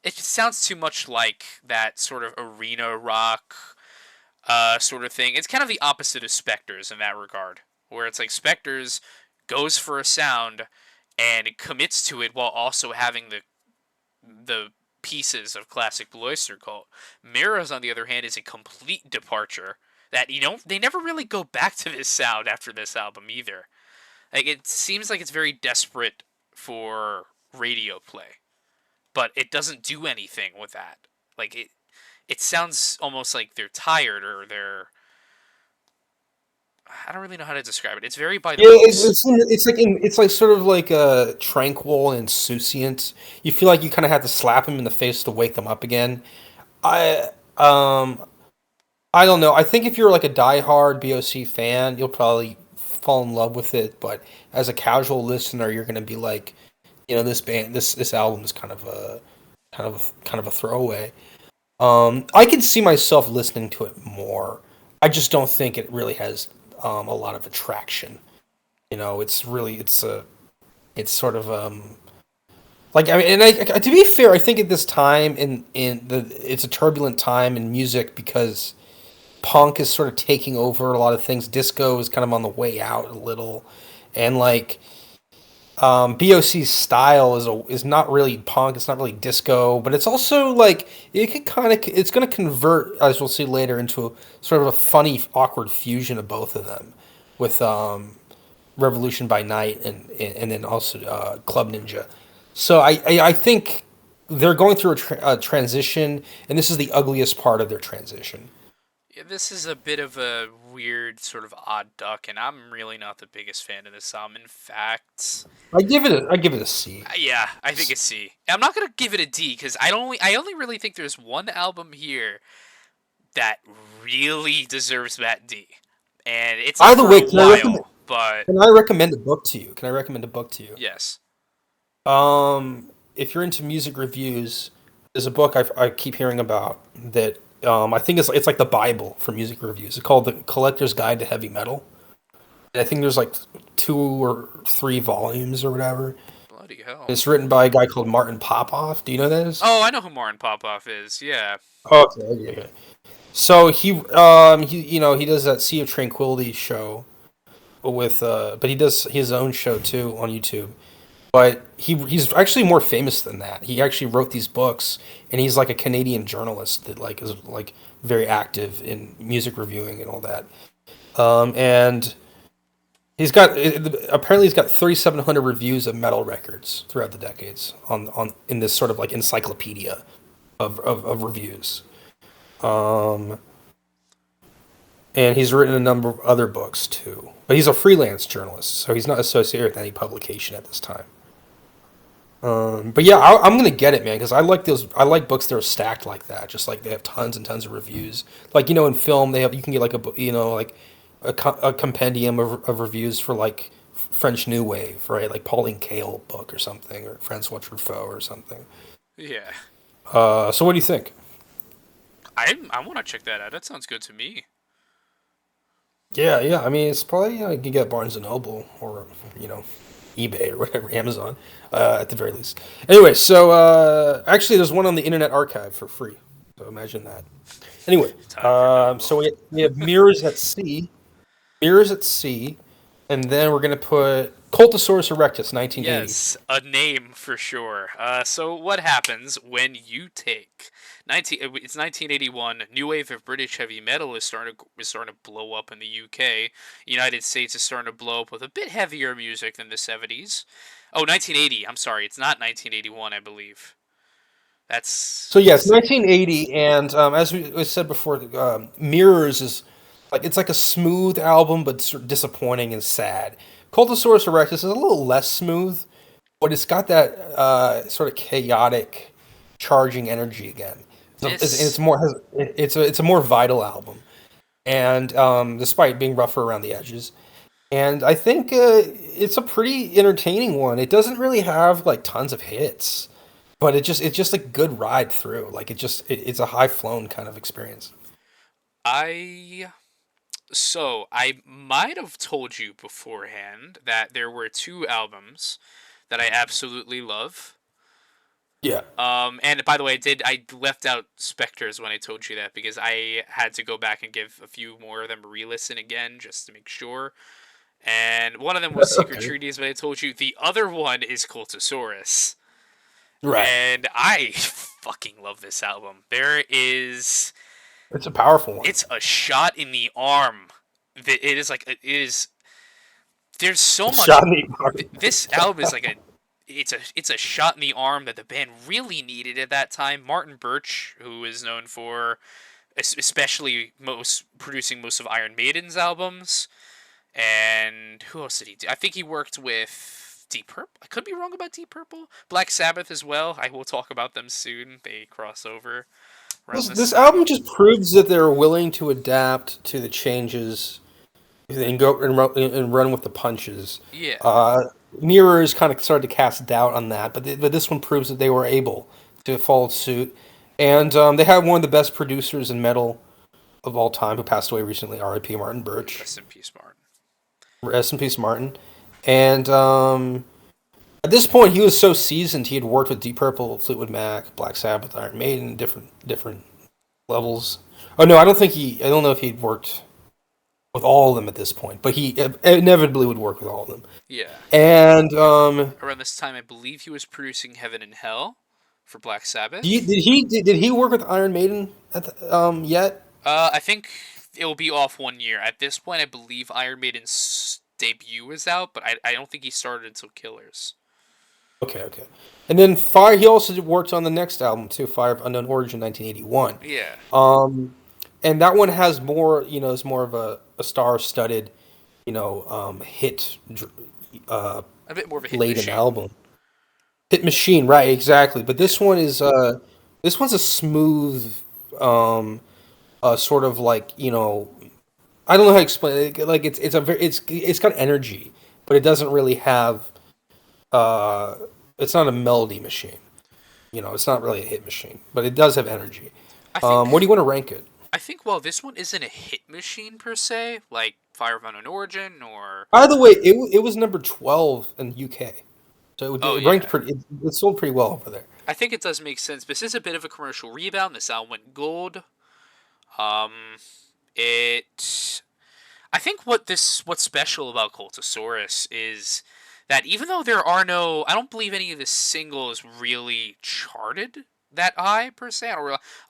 A: it just sounds too much like that sort of arena rock sort of thing. It's kind of the opposite of Spectres in that regard, where it's like Spectres goes for a sound and it commits to it while also having the pieces of classic Blue Oyster Cult. Mirrors, on the other hand, is a complete departure. That they never really go back to this sound after this album either. Like it seems like it's very desperate for radio play, but it doesn't do anything with that. Like it sounds almost like they're tired or they're I don't really know how to describe it. It's very by the
B: Yeah,
A: books.
B: it's like sort of like tranquil and insouciant. You feel like you kind of have to slap him in the face to wake them up again. I um I don't know. I think if you're like a diehard BOC fan, you'll probably fall in love with it. But as a casual listener, you're gonna be like, this album is kind of a throwaway. I can see myself listening to it more. I just don't think it really has a lot of attraction. It's sort of like I mean, and to be fair, I think at this time it's a turbulent time in music because punk is sort of taking over a lot of things. Disco is kind of on the way out a little, and like BOC's style is not really punk. It's not really disco, but it's also like it's going to convert, as we'll see later, into sort of a funny, awkward fusion of both of them with Revolution by Night and then also Club Ninja. So I think they're going through a transition, and this is the ugliest part of their transition.
A: Yeah, this is a bit of a weird sort of odd duck, and I'm really not the biggest fan of this album. In fact,
B: I give it a C.
A: yeah, I think it's C. I'm not gonna give it a D because I only really think there's one album here that really deserves that D, and it's up
B: By the
A: for
B: way,
A: a while. But
B: can I recommend a book to you? Can I recommend a book to you?
A: yes,
B: If you're into music reviews, there's a book I keep hearing about that I think it's like the Bible for music reviews. It's called The Collector's Guide to Heavy Metal. And I think there's like 2 or 3 volumes or whatever.
A: bloody hell.
B: It's written by a guy called Martin Popoff. Do you know who that is?
A: Oh, I know who Martin Popoff is. Yeah.
B: Okay, yeah. So he he does that Sea of Tranquility show with but he does his own show too on YouTube. But he's actually more famous than that. He actually wrote these books, and he's like a Canadian journalist that like is like very active in music reviewing and all that. And apparently he's got 3,700 reviews of metal records throughout the decades on in this sort of like encyclopedia of reviews. Um, and he's written a number of other books too. But he's a freelance journalist, so he's not associated with any publication at this time. But yeah, I'm gonna get it, man, because I like those. I like books that are stacked like that. Just like they have tons and tons of reviews. Like in film, they have you can get like a like a compendium of reviews for like French New Wave, right? Like Pauline Kael book or something, or Francois Truffaut or something.
A: Yeah.
B: So what do you think?
A: I want to check that out. That sounds good to me.
B: Yeah, yeah. I mean, it's probably you can get Barnes and Noble or you know eBay or whatever, Amazon, at the very least. Anyway, so actually, there's one on the Internet Archive for free. So imagine that. Anyway,
A: Time for
B: so
A: Noble.
B: we have Mirrors at Sea, and then we're gonna put Cultosaurus erectus, 1980.
A: Yes, a name for sure. So what happens when you take 19? It's 1981. New wave of British heavy metal is starting to blow up in the UK. United States is starting to blow up with a bit heavier music than the 70s. Oh, 1980. I'm sorry, it's not 1981. I believe
B: So yes,
A: that's
B: 1980, and as we said before, Mirrors is like it's like a smooth album, but sort of disappointing and sad. Cultosaurus erectus is a little less smooth, but it's got that sort of chaotic, charging energy again. It's
A: this.
B: more it's a more vital album, and despite being rougher around the edges, and I think it's a pretty entertaining one. It doesn't really have like tons of hits, but it's just a good ride through. Like it's a high flown kind of experience.
A: I I might have told you beforehand that there were two albums that I absolutely love.
B: Yeah.
A: And by the way, I left out Spectres when I told you that because I had to go back and give a few more of them a re-listen again just to make sure. And one of them was Secret
B: Okay.
A: Treaties, but I told you the other one is Cultosaurus,
B: Right.
A: and I fucking love this album.
B: It's a powerful one.
A: It's a shot in the arm. It is like it is. There's so much.
B: Shot in the arm.
A: This album is like a it's a shot in the arm that the band really needed at that time. Martin Birch, who is known for especially most producing most of Iron Maiden's albums, and who else did he do? I think he worked with Deep Purple. I could be wrong about Deep Purple. Black Sabbath as well. I will talk about them soon. They cross over around this
B: This
A: time.
B: album just proves that they're willing to adapt to the changes and go and run with the punches.
A: Yeah.
B: Uh, Mirrors kind of started to cast doubt on that, but this one proves that they were able to follow suit. And they have one of the best producers in metal of all time who passed away recently, R.I.P. Martin Birch.
A: Rest in peace, Martin.
B: Rest in peace, Martin. And at this point, he was so seasoned. He had worked with Deep Purple, Fleetwood Mac, Black Sabbath, Iron Maiden, different levels. Oh no, I don't think he. I don't know if he'd worked with all of them at this point, but he inevitably would work with all of them.
A: Yeah.
B: And
A: Around this time, I believe he was producing Heaven and Hell for Black Sabbath.
B: did he work with Iron Maiden yet?
A: I think it will be off 1 year. At this point, I believe Iron Maiden's debut is out, but I don't think he started until Killers.
B: Okay, okay. And then Fire. He also worked on the next album too, Fire of Unknown Origin, 1981.
A: Yeah.
B: Um, and that one has more, is more of a star-studded, hit uh,
A: A bit more of a hit
B: laden
A: machine.
B: album. Hit machine, right? Exactly. But
A: Yeah.
B: this one's a smooth, um, sort of like I don't know how to explain it. Like it's got energy, but it doesn't really have. Uh, it's not a melody machine. It's not really a hit machine, but it does have energy.
A: I think
B: What do you want to rank it?
A: I think while this one isn't a hit machine per se, like Fire of Unknown Origin or
B: By the way, it was number 12 in the UK, so
A: oh
B: it ranked
A: yeah.
B: pretty. It sold pretty well over there.
A: I think it does make sense. This is a bit of a commercial rebound. This album went gold. Um, it. I think what's special about Cultosaurus is that even though there are no, I don't believe any of the singles really charted that high per se.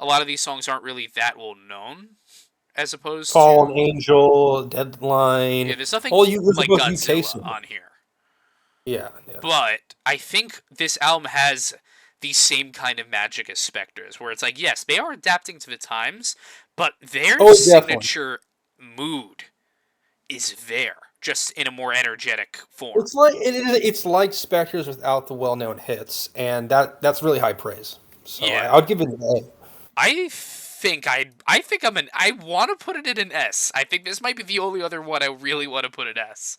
A: A lot of these songs aren't really that well known, as opposed
B: Fallen
A: to
B: Angel,
A: yeah.
B: Deadline.
A: There's nothing
B: All you there's
A: like
B: both UK
A: Godzilla
B: singles.
A: on here,
B: Yeah, yeah.
A: but I think this album has the same kind of magic as Spectres, where it's like yes, they are adapting to the times, but their
B: Oh, definitely.
A: signature mood is there, just in a more energetic form.
B: It's like Spectres without the well-known hits, and that's really high praise. So
A: Yeah,
B: I would give it an A.
A: I think I want to put it in an S. I think this might be the only other one I really want to put an S.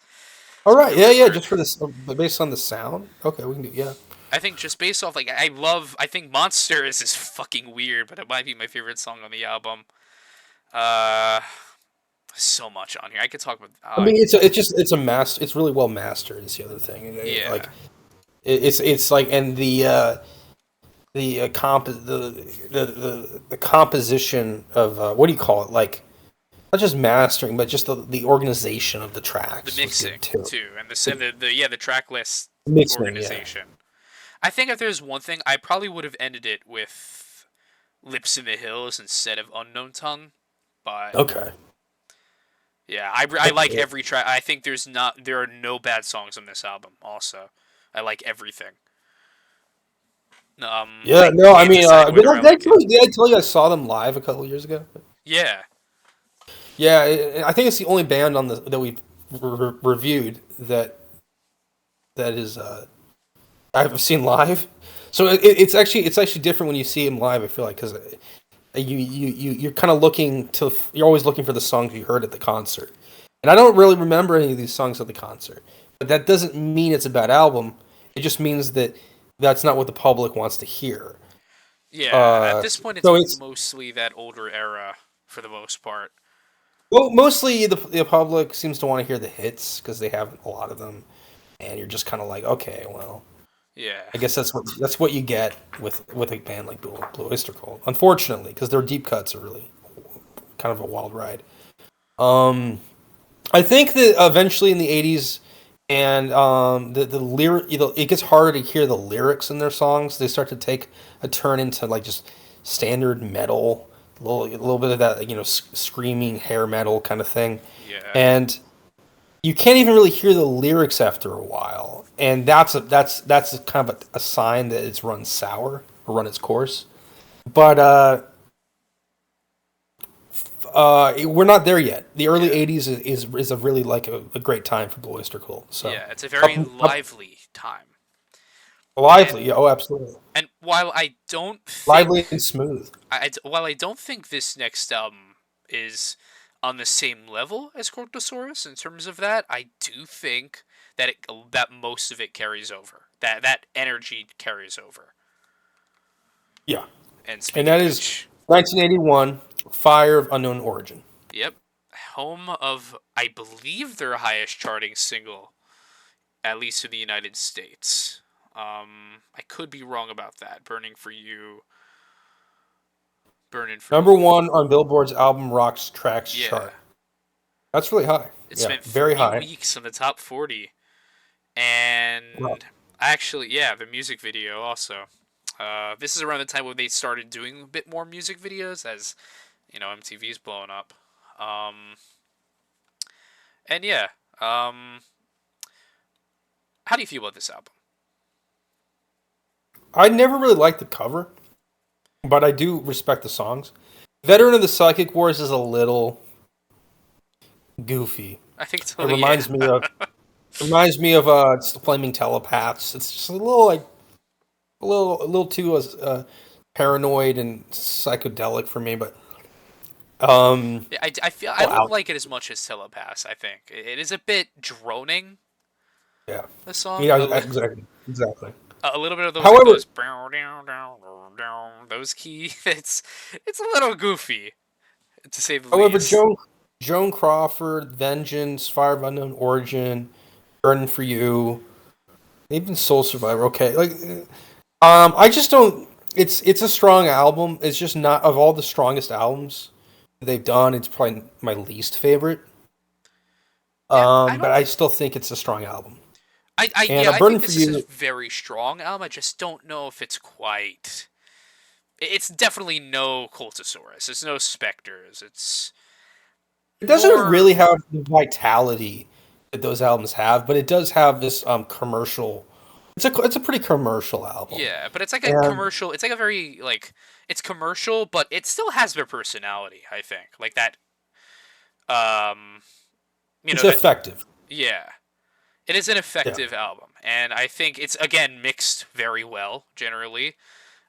B: All right, yeah, yeah.
A: For
B: Just for this, based on the sound. Okay, we can do. Yeah.
A: I think just based off like I think Monster is fucking weird, but it might be my favorite song on the album. Uh, so much on here. I could talk about.
B: I mean, it's a master. It's really well mastered. Is the other thing.
A: Yeah,
B: Like it's like and the composition of what do you call it? Like not just mastering, but just the organization of the
A: the
B: tracks was
A: mixing
B: good too.
A: too, and the track list
B: Mixing, yeah.
A: organization. I think if there's one thing, I probably would have ended it with "Lips in the Hills" instead of "Unknown Tongue," but
B: Okay.
A: yeah, I like
B: Okay.
A: every track. I think there are no bad songs on this album. Also, I like everything.
B: Yeah,
A: I
B: no, I
A: can't
B: mean,
A: decide whether I like it.
B: did I tell you I saw them live a couple of years ago?
A: Yeah,
B: Yeah, I think it's the only band on the that we've reviewed that is I've seen live. So it's actually different when you see him live. I feel like because you're kind of you're always looking for the songs you heard at the concert, and I don't really remember any of these songs at the concert. But that doesn't mean it's a bad album. It just means that that's not what the public wants to hear.
A: yeah. At
B: Uh,
A: this point, it's
B: so it's
A: mostly that older era for the most part.
B: well, mostly the public seems to want to hear the hits because they have a lot of them, and you're just kind of like, okay, well,
A: Yeah,
B: I guess that's what you get with a band like Blue Oyster Cult. Unfortunately, because their deep cuts are really kind of a wild ride. Um, I think that eventually in the '80s, and the lyric, it gets harder to hear the lyrics in their songs. They start to take a turn into like just standard metal, a little bit of that screaming hair metal kind of thing,
A: yeah,
B: and you can't even really hear the lyrics after a while, and that's a kind of a sign that it's run sour or run its course. But we're not there yet. The early
A: yeah,
B: '80s is a really like a great time for Blue Oyster Cult. So
A: yeah. It's a
B: up
A: very
B: up
A: lively time,
B: lively,
A: and
B: yeah, oh absolutely,
A: while I don't think
B: lively and smooth.
A: while I don't think this next album is on the same level as Cortosaurus in terms of that, I do think that most of it carries over. That energy carries over.
B: Yeah,
A: And
B: and
A: speaking
B: that
A: of
B: is
A: which,
B: 1981, Fire of Unknown Origin.
A: yep, home of I believe their highest charting single, at least in the United States. I could be wrong about that. Burning for You, Burning for
B: Number
A: Me.
B: one on Billboard's Album Rocks Tracks
A: Yeah,
B: chart. That's really high.
A: it
B: Yeah,
A: spent
B: very
A: three
B: high.
A: weeks in the top 40.
B: Wow.
A: And actually, yeah, the music video also. This is around the time when they started doing a bit more music videos, as MTV's blowing up. Um, and yeah, um, how do you feel about this album?
B: I never really liked the cover, but I do respect the songs. Veteran of the Psychic Wars is a little goofy.
A: I think it's
B: It
A: yeah.
B: reminds me of Flaming Telepaths. It's just a little like a little too paranoid and psychedelic for me, but um,
A: Yeah, I feel I
B: oh,
A: don't
B: out.
A: like it as much as Telepass. I think it is a bit droning.
B: Yeah,
A: The song
B: yeah, exactly, exactly.
A: a little bit of those like
B: However,
A: those those key. It's a little goofy to say the
B: however,
A: least.
B: Joan Crawford, Vengeance, Fire of Unknown Origin, Burning for You, even Soul Survivor. Okay, like I just don't. It's a strong album. It's just not of all the strongest albums they've done. It's probably my least favorite.
A: Yeah, I
B: But
A: don't.
B: I still think it's a strong album. And
A: Yeah,
B: a
A: I
B: Burden
A: think
B: for
A: this is a
B: You.
A: very strong album. I just don't know if it's quite. It's definitely no Cultosaurus. It's no Spectres. It's
B: It doesn't
A: more.
B: really have the vitality that those albums have, but it does have this commercial. It's a pretty commercial album,
A: Yeah, but it's like a
B: and
A: commercial. It's like a very like it's commercial, but it still has their personality. I think like that. Um,
B: it's
A: that.
B: effective.
A: Yeah, it is an
B: Yeah,
A: effective album, and I think it's again mixed very well generally.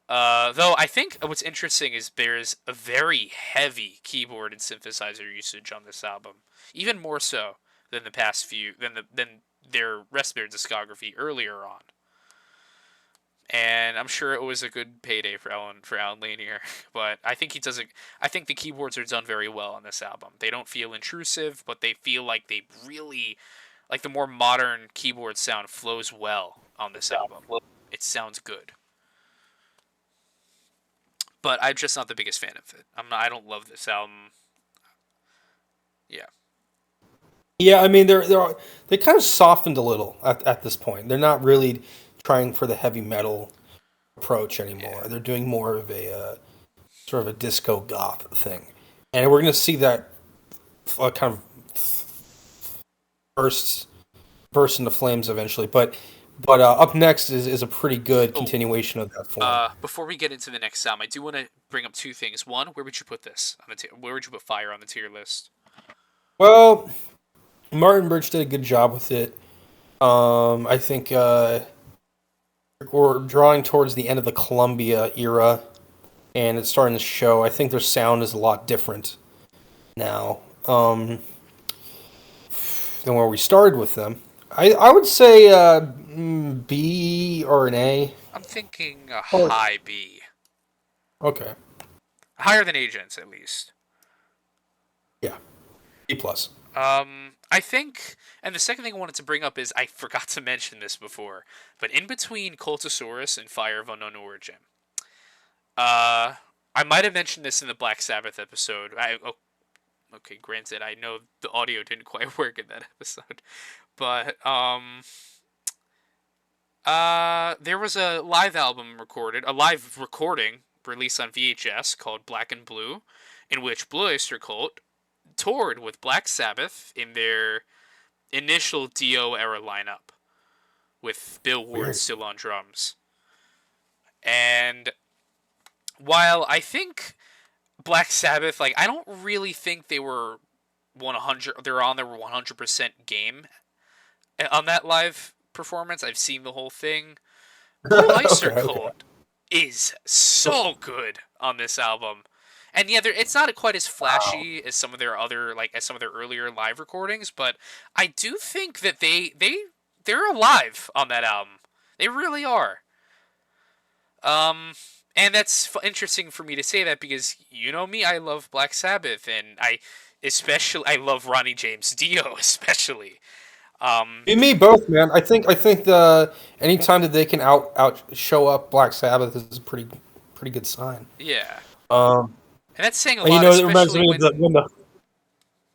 A: Though I think what's interesting is there's a very heavy keyboard and synthesizer usage on this album, even more so than the past few than their rest of their discography earlier on. And I'm sure it was a good payday for Alan Lanier, but I think he does it. I think the keyboards are done very well on this album. They don't feel intrusive, but they feel like they really like the more modern keyboard sound flows well on this album. It sounds good. But I'm just not the biggest fan of it. I don't love this album. Yeah.
B: yeah. I mean, they kind of softened a little at this point. They're not really trying for the heavy metal approach anymore.
A: Yeah.
B: They're doing more of a sort of a disco goth thing, and we're going to see that kind of burst burst into flames eventually. But up next is a pretty good
A: Oh,
B: continuation of that form.
A: before we get into the next album, I do want to bring up two things. One, where would you put this on the where would you put Fire on the tier list?
B: Well, Martin Birch did a good job with it. I think we're drawing towards the end of the Columbia era, and it's starting to show. I think their sound is a lot different now than where we started with them. I would say B or an A.
A: I'm thinking a
B: Oh,
A: high B,
B: okay,
A: higher than Agents at least.
B: yeah, B plus.
A: I think, and the second thing I wanted to bring up is I forgot to mention this before, but in between Cultosaurus and Fire of Unknown Origin, uh, I might have mentioned this in the Black Sabbath episode. Okay, granted, I know the audio didn't quite work in that episode, but there was a live recording released on VHS called Black and Blue, in which Blue Oyster Cult toured with Black Sabbath in their initial Dio era lineup, with Bill Ward
B: Weird.
A: still on drums. And while I think Black Sabbath, like I don't really think they were 100. They're on their 100% game on that live performance. I've seen the whole thing. Blue Oyster
B: Okay, okay.
A: Cult is so good on this album. And yeah, it's not quite as
B: Wow.
A: flashy as some of their other as some of their earlier live recordings, but I do think that they're alive on that album. They really are. Um, and that's interesting for me to say that because you know me, I love Black Sabbath, and I love Ronnie James Dio especially. Um,
B: Me both, man. I think the anytime that they can out show up Black Sabbath is a pretty good sign.
A: yeah,
B: Um,
A: and that's saying a
B: and,
A: lot,
B: it reminds
A: especially
B: me of
A: when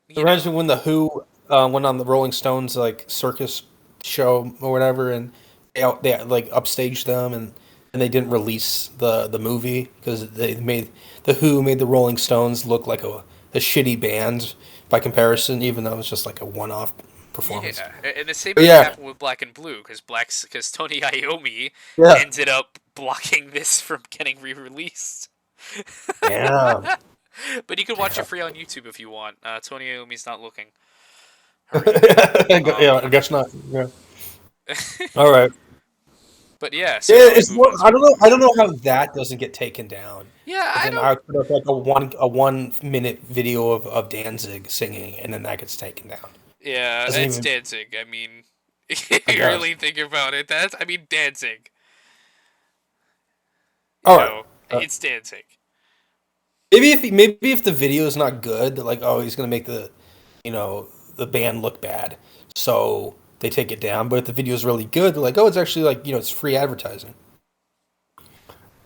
B: it
A: you
B: reminds me
A: know.
B: when the Who went on the Rolling Stones like circus show or whatever, and they like upstaged them, and they didn't release the movie because they made the Who made the Rolling Stones look like a shitty band by comparison, even though it was just like a one off performance.
A: Yeah, and the same
B: But
A: thing
B: yeah,
A: happened with Black and Blue because Tony Iommi
B: yeah,
A: ended up blocking this from getting re-released.
B: yeah.
A: But you can watch it
B: Yeah.
A: free on YouTube if you want. Tony Iommi's not looking. Hooray.
B: Yeah,
A: Um,
B: I guess not. Yeah. All right.
A: but yeah, so
B: Yeah,
A: now we
B: it's
A: move
B: more,
A: on to
B: I don't know.
A: album
B: I don't know
A: reviews.
B: how that doesn't get taken down.
A: Yeah,
B: But
A: I
B: then
A: don't.
B: I put up like a 1 minute video of Danzig singing, and then that gets taken down.
A: Yeah,
B: Doesn't
A: it's
B: even.
A: Danzig. I mean, if
B: I
A: you
B: guess.
A: really think about it, I mean, Danzig.
B: All right. Uh,
A: It's Danzig.
B: maybe if the video is not good, they're like, oh, he's gonna make you know, the band look bad, so they take it down. But if the video is really good, they're like, oh, it's actually like it's free advertising.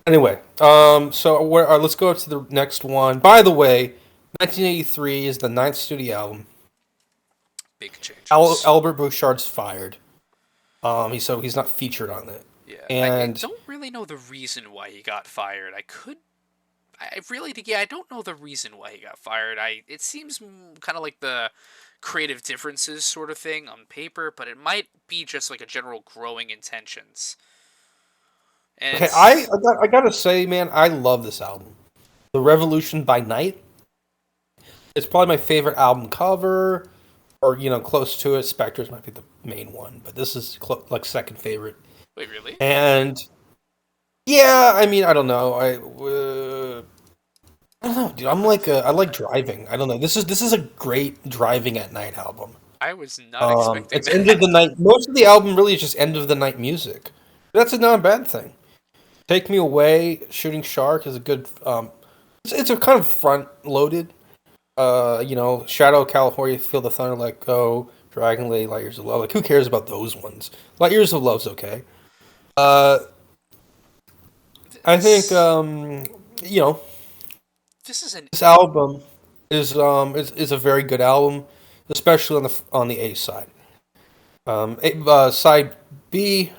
B: Anyway, so let's go to the next one. By the way, 1983 is the ninth studio album.
A: Big changes.
B: Albert Bouchard's fired. He's not featured on it,
A: Yeah, I
B: and
A: don't really know the reason why he got fired. I really think, yeah, I don't know the reason why he got fired. It seems kind of like the creative differences sort of thing on paper, but it might be just like a general growing intentions. And
B: okay,
A: it's
B: I gotta say, man, I love this album. The Revolution by Night. It's probably my favorite album cover, or close to it. Spectres might be the main one, but this is like second favorite.
A: wait, really?
B: And yeah, I mean, I don't know. I don't know, dude. I like driving. I don't know. This is a great driving at night album.
A: I was not expecting
B: It's end of the
A: that.
B: night. Most of the album really is just end of the night music. That's a not a bad thing. Take Me Away, Shooting Shark is a good. It's a kind of front loaded. Shadow of California, Feel the Thunder, Let Go, Dragon Lady, Light Years of Love. Like, who cares about those ones? Light Years of Love's okay. Uh, I think
A: this
B: you know
A: this is an
B: this album is a very good album, especially on the A side. Side B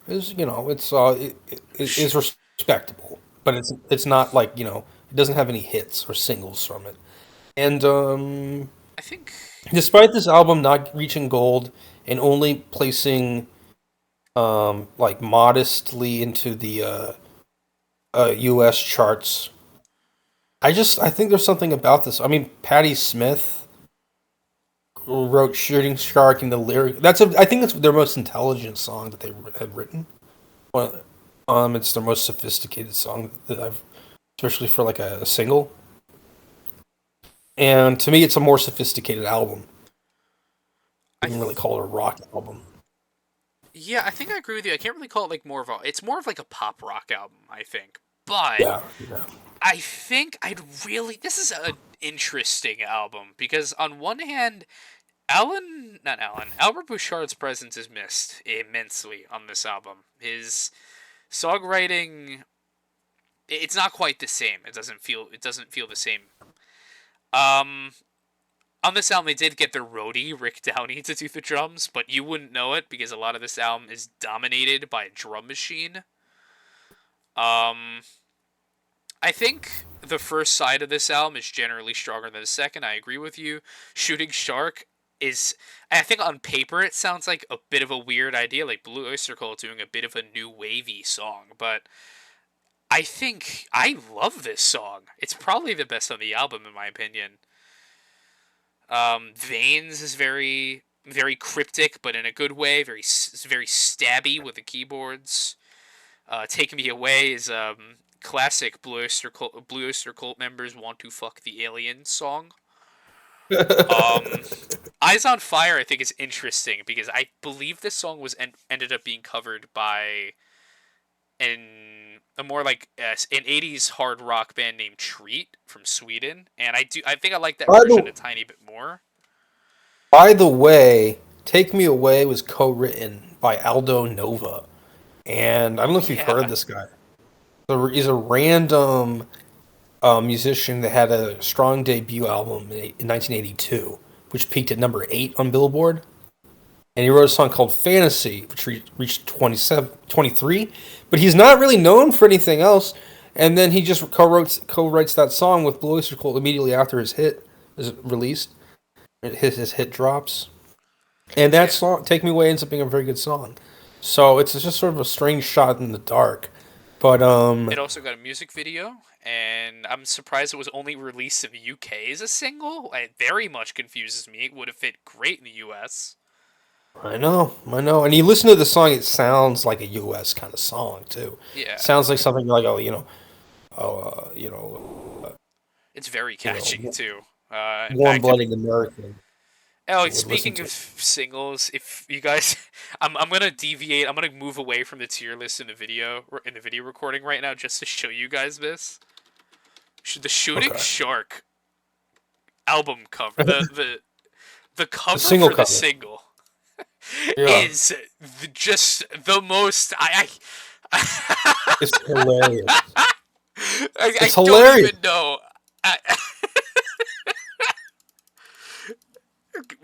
B: is it is
A: sh-
B: respectable, but it's not like it doesn't have any hits or singles from it. And
A: I think
B: despite this album not reaching gold and only placing like modestly into the U.S. charts, I think there's something about this. I mean, Patti Smith who wrote "Shooting Shark" and the lyric. I think that's their most intelligent song that they have written. Well, it's their most sophisticated song that I've, especially for like a single. And to me, it's a more sophisticated album.
A: I
B: You can really call it a rock album.
A: yeah, I think I agree with you. I can't really call it like more of a it's more of like a pop rock album, I think. But
B: Yeah, yeah.
A: I think this is an interesting album because on one hand, Albert Bouchard's presence is missed immensely on this album. His songwriting, it's not quite the same. It doesn't feel the same. Um, on this album, they did get their roadie Rick Downey to do the drums, but you wouldn't know it because a lot of this album is dominated by a drum machine. Um, I think the first side of this album is generally stronger than the second. I agree with you. Shooting Shark is, I think on paper it sounds like a bit of a weird idea, like Blue Oyster Cult doing a bit of a new wavy song, but I think I love this song. It's probably the best on the album in my opinion. Veins is very cryptic, but in a good way. Very stabby with the keyboards. Take Me Away is classic Blue Oyster Cult members want to fuck the alien song. Um, Eyes on Fire I think is interesting because I believe this song ended up being covered by a more like an 80s hard rock band named Treat from Sweden, and I think I like that
B: By
A: version
B: the
A: a tiny bit more.
B: by the way, "Take Me Away" was co-written by Aldo Nova, and I don't know if you've heard of
A: Yeah.
B: this guy. He's a random musician that had a strong debut album in 1982, which peaked at number 8 on Billboard. And he wrote a song called Fantasy, which reached 27, 23. But he's not really known for anything else. And then he just co-writes that song with Blue Oyster Cult immediately after his hit is released. His hit drops. And that
A: Yeah.
B: song, Take Me Away, ends up being a very good song. So it's just sort of a strange shot in the dark. But
A: It also got a music video, and I'm surprised it was only released in the UK as a single. It very much confuses me. It would have fit great in the US.
B: I know. And you listen to the song, it sounds like a U.S. kind of song too.
A: Yeah,
B: Sounds like something like, oh,
A: it's very catchy too. In fact, if
B: warm-blooded American
A: oh,
B: would listen
A: speaking
B: to
A: of
B: it.
A: singles, if you guys, I'm gonna deviate. I'm gonna move away from the tier list in the video recording right now just to show you guys this. The Shooting
B: Okay.
A: Shark album cover, the
B: The
A: cover
B: single
A: for the
B: cover.
A: single
B: Yeah.
A: is just the most.
B: It's hilarious.
A: I
B: It's
A: don't
B: hilarious.
A: even know. I,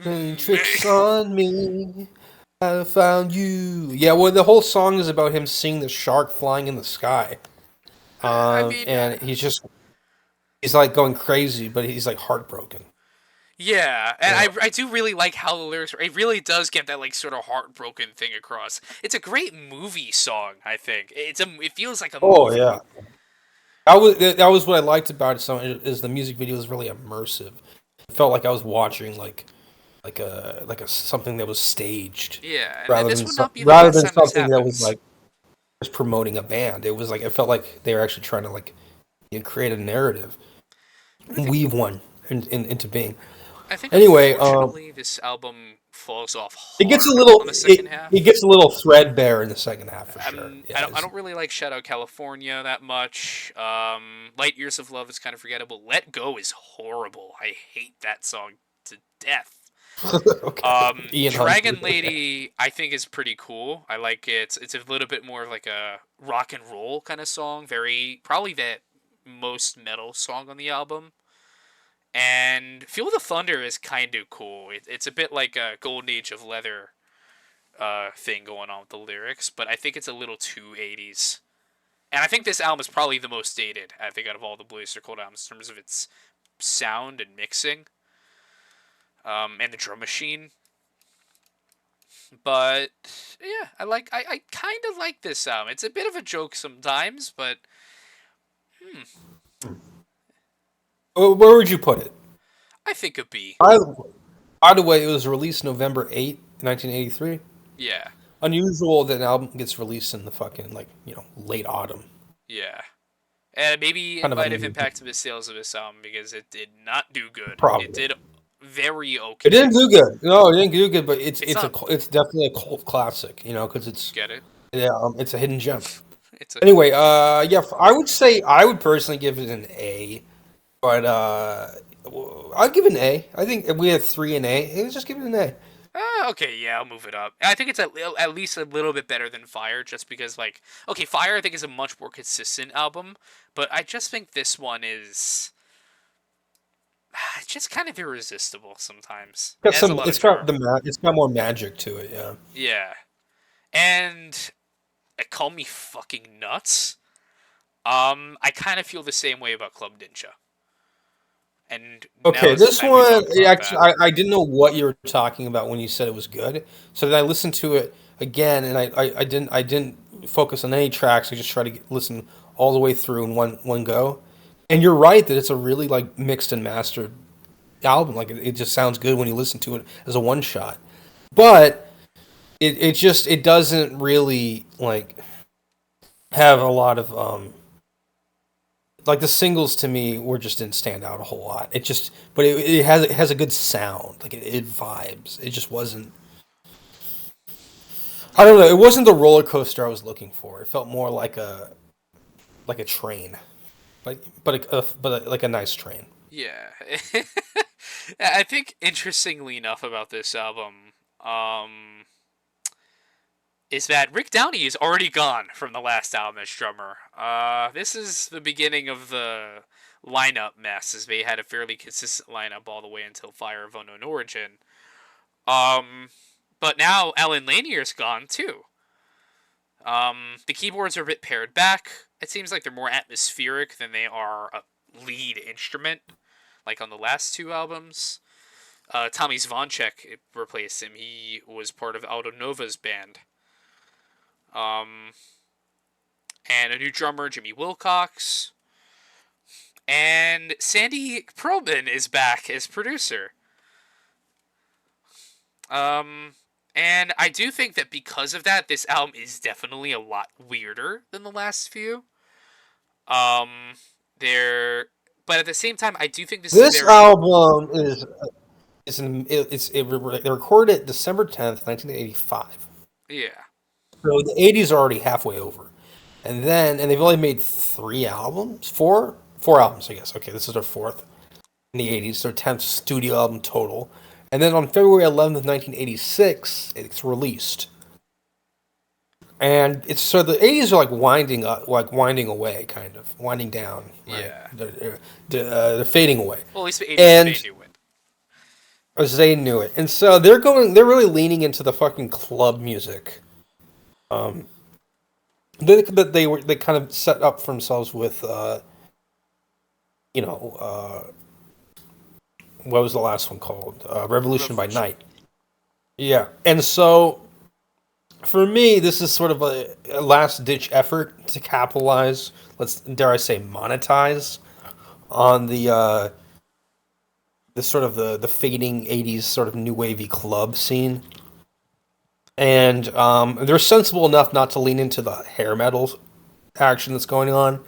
B: Playing tricks on me. I found you. Yeah, well, the whole song is about him seeing the shark flying in the sky.
A: I mean,
B: And he's like going crazy, but he's like heartbroken.
A: yeah, and
B: You know?
A: I do really like how the lyrics. It really does get that like sort of heartbroken thing across. It's a great movie song. I think it feels like a
B: Oh
A: movie.
B: yeah, that was what I liked about it. So is the music video is really immersive. It felt like I was watching like a something that was staged
A: Yeah, and this would not be the
B: rather
A: last
B: than
A: time this
B: something that was
A: happens.
B: like just promoting a band. It was like it felt like they were actually trying to like create a narrative
A: I
B: and
A: think
B: weave one into being.
A: I think
B: Anyway,
A: unfortunately this album falls off
B: it gets a
A: hard
B: little
A: on the second
B: it
A: half.
B: gets a little threadbare in the second half for sure. Yeah,
A: I don't really like Shout Out California that much. Light Years of Love is kind of forgettable. Let Go is horrible. I hate that song to death.
B: okay. Ian Hunter.
A: Dragon Lady, I think is pretty cool. I like it. It's a little bit more of like a rock and roll kind of song. Very probably the most metal song on the album. And Feel the Thunder is kind of cool. It's a bit like a Golden Age of Leather thing going on with the lyrics, but I think it's a little too 80s. And I think this album is probably the most dated, I think, out of all the Blue Oyster Cult albums in terms of its sound and mixing, and the drum machine. But yeah, I kind of like this album. It's a bit of a joke sometimes, but
B: Where would you put it?
A: I think a B.
B: By, by the way, it was released November 8th, 1983.
A: Yeah,
B: Unusual that an album gets released in the fucking like late autumn.
A: yeah. And maybe it
B: Kind of
A: might have
B: unusual.
A: impacted the sales of this album because it did not do good. It
B: Probably.
A: did very
B: It
A: okay.
B: didn't do good. No, it didn't do good, but
A: It's not
B: it's definitely a cult classic, because
A: get it.
B: it's a hidden gem.
A: It's a
B: Anyway, yeah, I would say I would personally give it an A, but I'll give it an A. I think if we had three and A, let's just give it an A.
A: okay. Yeah, I'll move it up. I think it's at least a little bit better than Fire, just because okay, Fire I think is a much more consistent album, but I just think this one is just kind of irresistible sometimes. It has a lot of charm.
B: It's got more magic to it. Yeah.
A: Yeah, and Call Me Fucking Nuts. I kind of feel the same way about Club Ninja. And now
B: Okay,
A: is the
B: this
A: time we
B: one
A: talk about
B: actually,
A: that.
B: I didn't know what you were talking about when you said it was good. So then I listened to it again, and I didn't focus on any tracks. I just tried to listen all the way through in one go. And you're right that it's a really like mixed and mastered album. Like it just sounds good when you listen to it as a one shot. But it doesn't really like have a lot of like the singles to me were just didn't stand out a whole lot. But it has a good sound. Like it vibes. It just wasn't. I don't know. It wasn't the roller coaster I was looking for. It felt more like a train, like a nice train.
A: Yeah. I think interestingly enough about this album, um, is that Rick Downey is already gone from the last album as drummer. This is the beginning of the lineup mess, as they had a fairly consistent lineup all the way until Fire of Unknown Origin. Um, but now Alan Lanier's gone too. The keyboards are a bit pared back. It seems like they're more atmospheric than they are a lead instrument, like on the last two albums. Tommy Zvonchek replaced him. He was part of Aldo Nova's band. Um, and a new drummer, Jimmy Wilcox, and Sandy Pearlman is back as producer. Um, and I do think that because of that, this album is definitely a lot weirder than the last few. Um, there, but at the same time, I do think this is
B: This
A: very
B: album they recorded it December 10th, 1985.
A: yeah,
B: So the 80s are already halfway over. And they've only made four albums, I guess. Okay, this is their fourth in the 80s, their 10th studio album total. And then on February 11th, 1986, it's released. And it's so the 80s are like winding up, like winding away, kind of winding down, right?
A: yeah.
B: They're fading away,
A: Well, at least the '80s they
B: and
A: knew it.
B: as they knew it, and so they're really leaning into the fucking club music. Um, they kind of set up for themselves with you know what was the last one called? Revolution by
A: Revolution.
B: Night. Yeah, and so for me, this is sort of a last ditch effort to capitalize. Let's dare I say monetize on the sort of the fading '80s sort of new wavy club scene, and they're sensible enough not to lean into the hair metal action that's going on,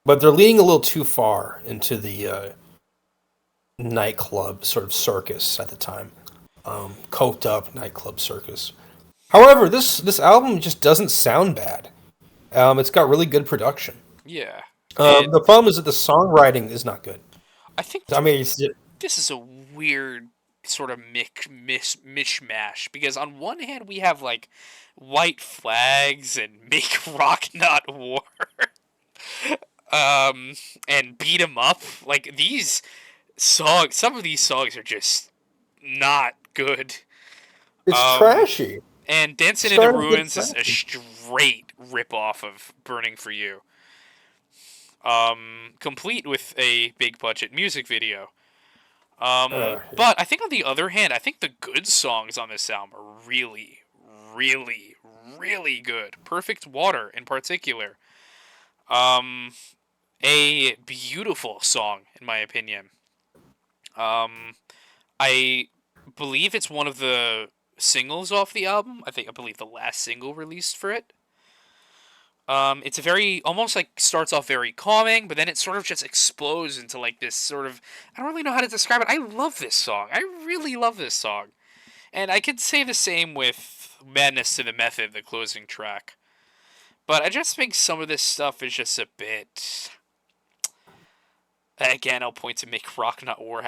B: but they're leaning a little too far into the nightclub sort of circus at the time, coked up nightclub circus. However, this album just doesn't sound bad. It's got really good production.
A: Yeah, and
B: The problem is that the songwriting is not good.
A: I think
B: I mean,
A: this is a weird sort of mishmash because on one hand we have like white flags and make rock not war, um, and beat 'em up. Like these songs, some of these songs are just not good.
B: it's
A: Um,
B: trashy.
A: and
B: It's
A: Dancing in the
B: starting to get
A: Ruins is a
B: trashy.
A: straight rip off of Burning for You. Complete with a big budget music video.
B: Yeah.
A: But I think on the other hand, I think the good songs on this album are really, really, really good. Perfect Water in particular. Um, a beautiful song in my opinion. Um, I believe it's one of the singles off the album. I believe the last single released for it. It's a very almost like starts off very calming, but then it sort of just explodes into like this sort of I don't really know how to describe it. I love this song. I really love this song, and I could say the same with Madness to the Method, the closing track. But I just think some of this stuff is just a bit. Again, I'll point to Make Rock Not War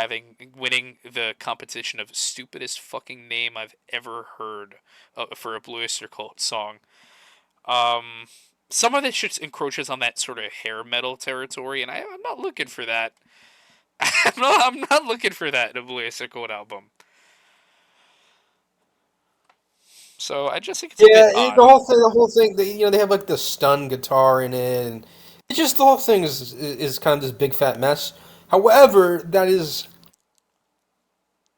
A: winning the competition of stupidest fucking name I've ever heard for a Blue Oyster Cult song. Um, some of this just encroaches on that sort of hair metal territory, and I'm not looking for that. I'm not looking for that in a Blue Oyster Cult album. So I just think it's a bit
B: Yeah,
A: odd.
B: the whole thing. They have like the stun guitar in it, and it's just the whole thing is kind of this big fat mess. However, that is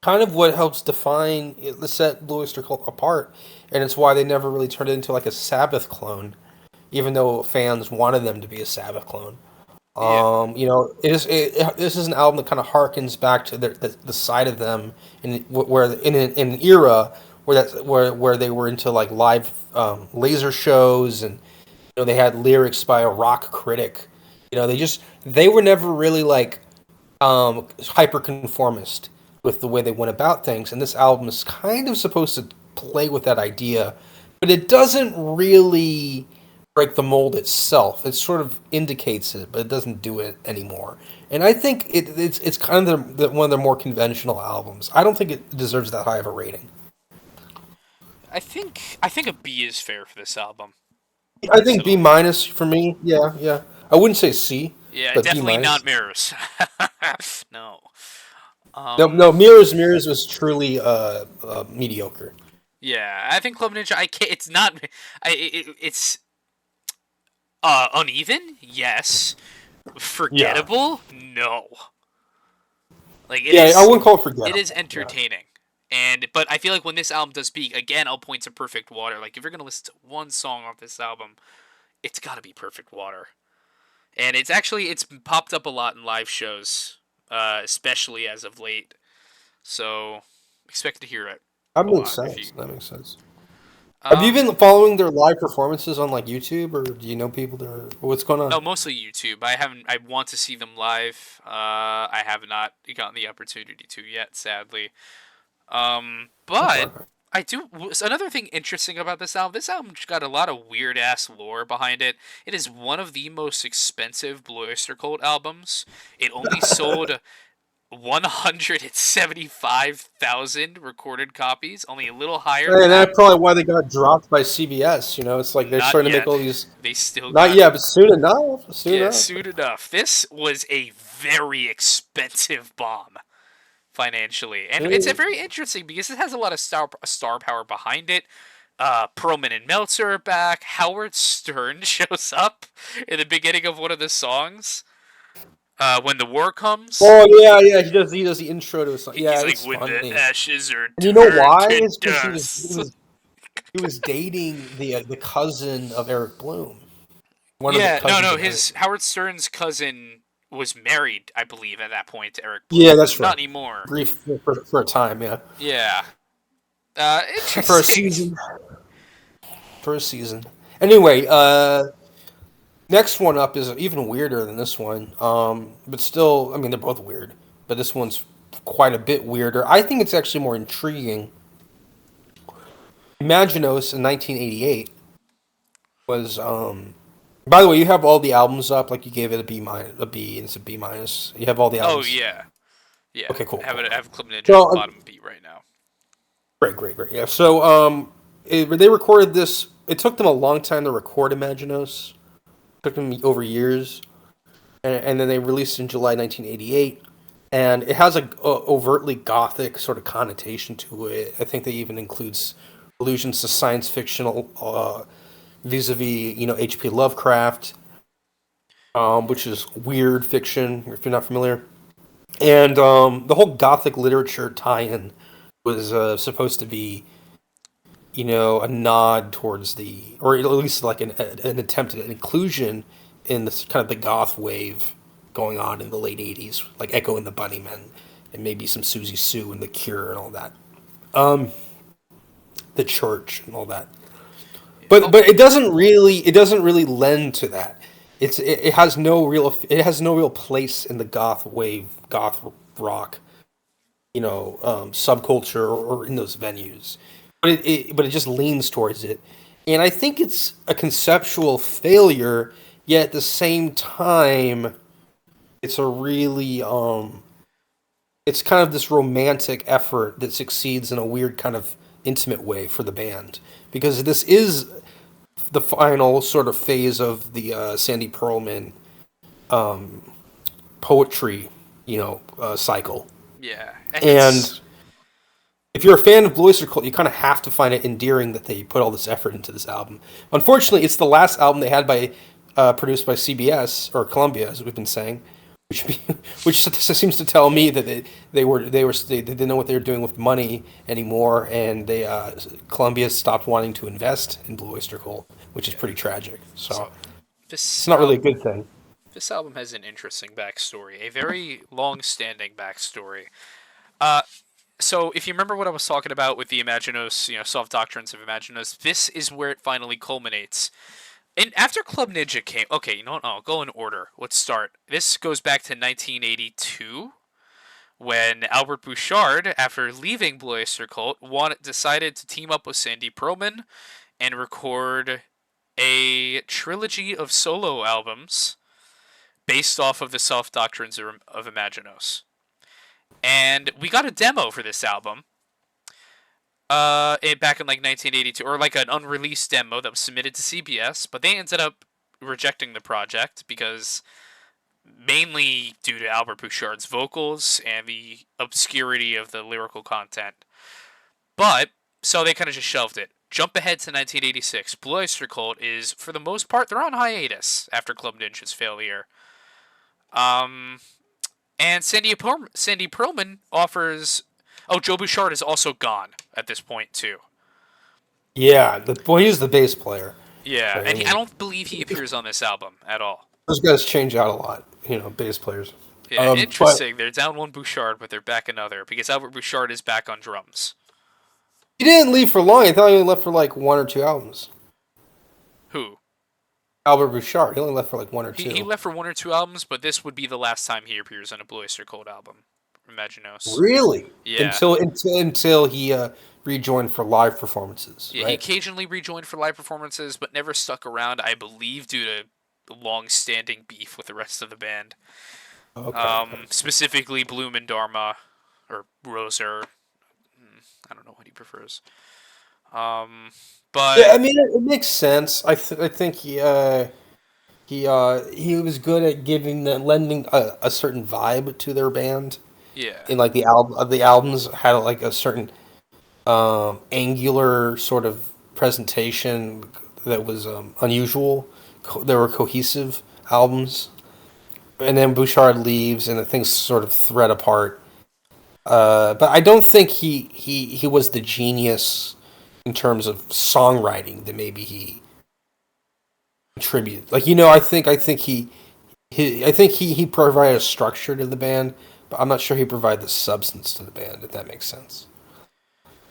B: kind of what helps define the set Blue Oyster Cult apart, and it's why they never really turned it into like a Sabbath clone, even though fans wanted them to be a Sabbath clone.
A: Yeah,
B: This is an album that kind of harkens back to the side of them in an era where they were into like live laser shows, and they had lyrics by a rock critic. They were never really like hyper conformist with the way they went about things, and this album is kind of supposed to play with that idea, but it doesn't really break the mold itself. It sort of indicates it, but it doesn't do it anymore. And I think it's kind of one of their more conventional albums. I don't think it deserves that high of a rating.
A: I think a B is fair for this album.
B: I think B
A: Personally,
B: minus for me. Yeah, yeah. I wouldn't say C,
A: yeah,
B: but B
A: definitely not
B: minus.
A: Mirrors. No.
B: No,
A: Um,
B: no. Mirrors was truly mediocre.
A: yeah, I think Club Ninja. I can't. It's not. It's uneven. Yes.
B: Yeah.
A: Forgettable. No. Like it
B: Yeah, I
A: is.
B: wouldn't call it
A: It is
B: forgettable. Yeah.
A: entertaining. But I feel like when this album does peak again, I'll point to Perfect Water. Like if you're gonna listen to one song off this album, it's got to be Perfect Water. And it's popped up a lot in live shows, especially as of late. So expect to hear it
B: That
A: a
B: makes
A: lot if
B: sense.
A: you.
B: That makes sense. Have you
A: Um,
B: been following their live performances on like YouTube, or do you know people that are? What's going on?
A: oh, mostly YouTube. I haven't. I want to see them live. I have not gotten the opportunity to yet, sadly.
B: Okay,
A: But
B: okay.
A: I do. Another thing interesting about this album. This album got a lot of weird ass lore behind it. It is one of the most expensive Blue Oyster Cult albums. It only sold 175,000 recorded copies, only a little higher than
B: And
A: that.
B: that's probably why they got dropped by CBS. You know, it's like they're
A: Not
B: starting to make
A: yet.
B: all these.
A: They still
B: Not
A: got.
B: yet, but soon enough. Soon
A: Yeah,
B: enough.
A: soon enough. This was a very expensive bomb financially, and it's a
B: Mm.
A: very interesting because it has a lot of star power behind it. Perlman and Meltzer are back. Howard Stern shows up in the beginning of one of the songs. When the war comes,
B: Oh yeah, yeah. He does the intro to a song. Yeah,
A: he's like,
B: it's
A: "When the
B: funny.
A: ashes are
B: And you know
A: turned
B: why?
A: to
B: It's because he was he
A: dust."
B: was he was dating the cousin of Eric Bloom, one of the
A: Yeah, no,
B: cousins
A: no.
B: of Eric.
A: His Howard Stern's cousin was married, I believe, at that point to Eric
B: Yeah,
A: Bloom.
B: that's
A: Not
B: right.
A: anymore.
B: Brief for a time, yeah,
A: Yeah.
B: for a
A: Interesting.
B: season. For a season. Anyway, next one up is even weirder than this one. But still, I mean, they're both weird, but this one's quite a bit weirder. I think it's actually more intriguing. Imaginos in 1988 was. By the way, you have all the albums up. Like you gave it a B minus, a B, and it's a B minus. You have all the
A: Oh
B: albums.
A: yeah, yeah.
B: Okay, cool, cool.
A: I have Club Ninja at the
B: So,
A: bottom beat right now.
B: great, great, great. Yeah. So, they recorded this. It took them a long time to record Imaginos. It took them over years, and then they released it in July 1988. And it has a overtly gothic sort of connotation to it. I think they even includes allusions to science fictional, vis-a-vis H.P. Lovecraft, which is weird fiction if you're not familiar. And the whole gothic literature tie-in was supposed to be a nod towards or at least like an attempt at inclusion in this kind of the goth wave going on in the late 80s, like Echo and the Bunnymen, and maybe some Susie Sue and The Cure and all that. The Church and all that. But
A: Oh,
B: it doesn't really lend to that. It has no real place in the goth wave, goth rock, subculture or in those venues. But it just leans towards it, and I think it's a conceptual failure. Yet at the same time, it's a really it's kind of this romantic effort that succeeds in a weird kind of intimate way for the band because this is the final sort of phase of the Sandy Pearlman poetry, cycle.
A: yeah.
B: And if you're a fan of Blue Oyster Cult, you kind of have to find it endearing that they put all this effort into this album. Unfortunately, it's the last album they had produced by CBS or Columbia, as we've been saying, which which seems to tell me that they didn't know what they were doing with money anymore, and Columbia stopped wanting to invest in Blue Oyster Cult, which is
A: Yeah.
B: pretty tragic.
A: So
B: So it's
A: this
B: not really a
A: album
B: good thing.
A: this album has an interesting backstory, a very long-standing backstory. Uh, so if you remember what I was talking about with the Imaginos, soft doctrines of Imaginos, this is where it finally culminates. And after Club Ninja came, okay, you know what? I'll go in order. Let's start. This goes back to 1982 when Albert Bouchard, after leaving Blue Oyster Cult, decided to team up with Sandy Pearlman and record a trilogy of solo albums based off of the Self Doctrines of Imaginos. And we got a demo for this album. Back in like 1982, or like an unreleased demo that was submitted to CBS, but they ended up rejecting the project because mainly due to Albert Bouchard's vocals and the obscurity of the lyrical content. But so they kind of just shelved it. Jump ahead to 1986. Blue Oyster Cult is, for the most part, they're on hiatus after Club Ninja's failure. Um, and Sandy Pearlman offers. Oh, Joe Bouchard is also gone at this point too.
B: Yeah, he's the bass player.
A: Yeah,
B: Right? I
A: and I
B: mean,
A: don't believe he appears on this album at all.
B: those guys change out a lot. Bass players.
A: Yeah,
B: But
A: interesting. They're down one Bouchard, but they're back another because Albert Bouchard is back on drums.
B: he didn't leave for long. I thought he only left for like one or two albums.
A: Who?
B: Albert Bouchard. He only left for like one or
A: He
B: two.
A: left for one or two albums, but this would be the last time he appears on a Blue Oyster Cult album. Imaginos.
B: Really?
A: Yeah.
B: Until he rejoined for live performances,
A: Yeah, he
B: right?
A: occasionally rejoined for live performances, but never stuck around, I believe, due to long-standing beef with the rest of the band.
B: Okay.
A: Specifically Bloom and Dharma, or Roser. I don't know what he prefers. Um,
B: Yeah,
A: but
B: I mean it makes sense. I think he was good at giving lending a certain vibe to their band.
A: yeah,
B: In like the albums had like a certain angular sort of presentation that was unusual. They were cohesive albums, and then Bouchard leaves, and the things sort of thread apart. But I don't think he was the genius in terms of songwriting that maybe he contributed. Like I think he provided a structure to the band, but I'm not sure he provided the substance to the band. If that makes sense.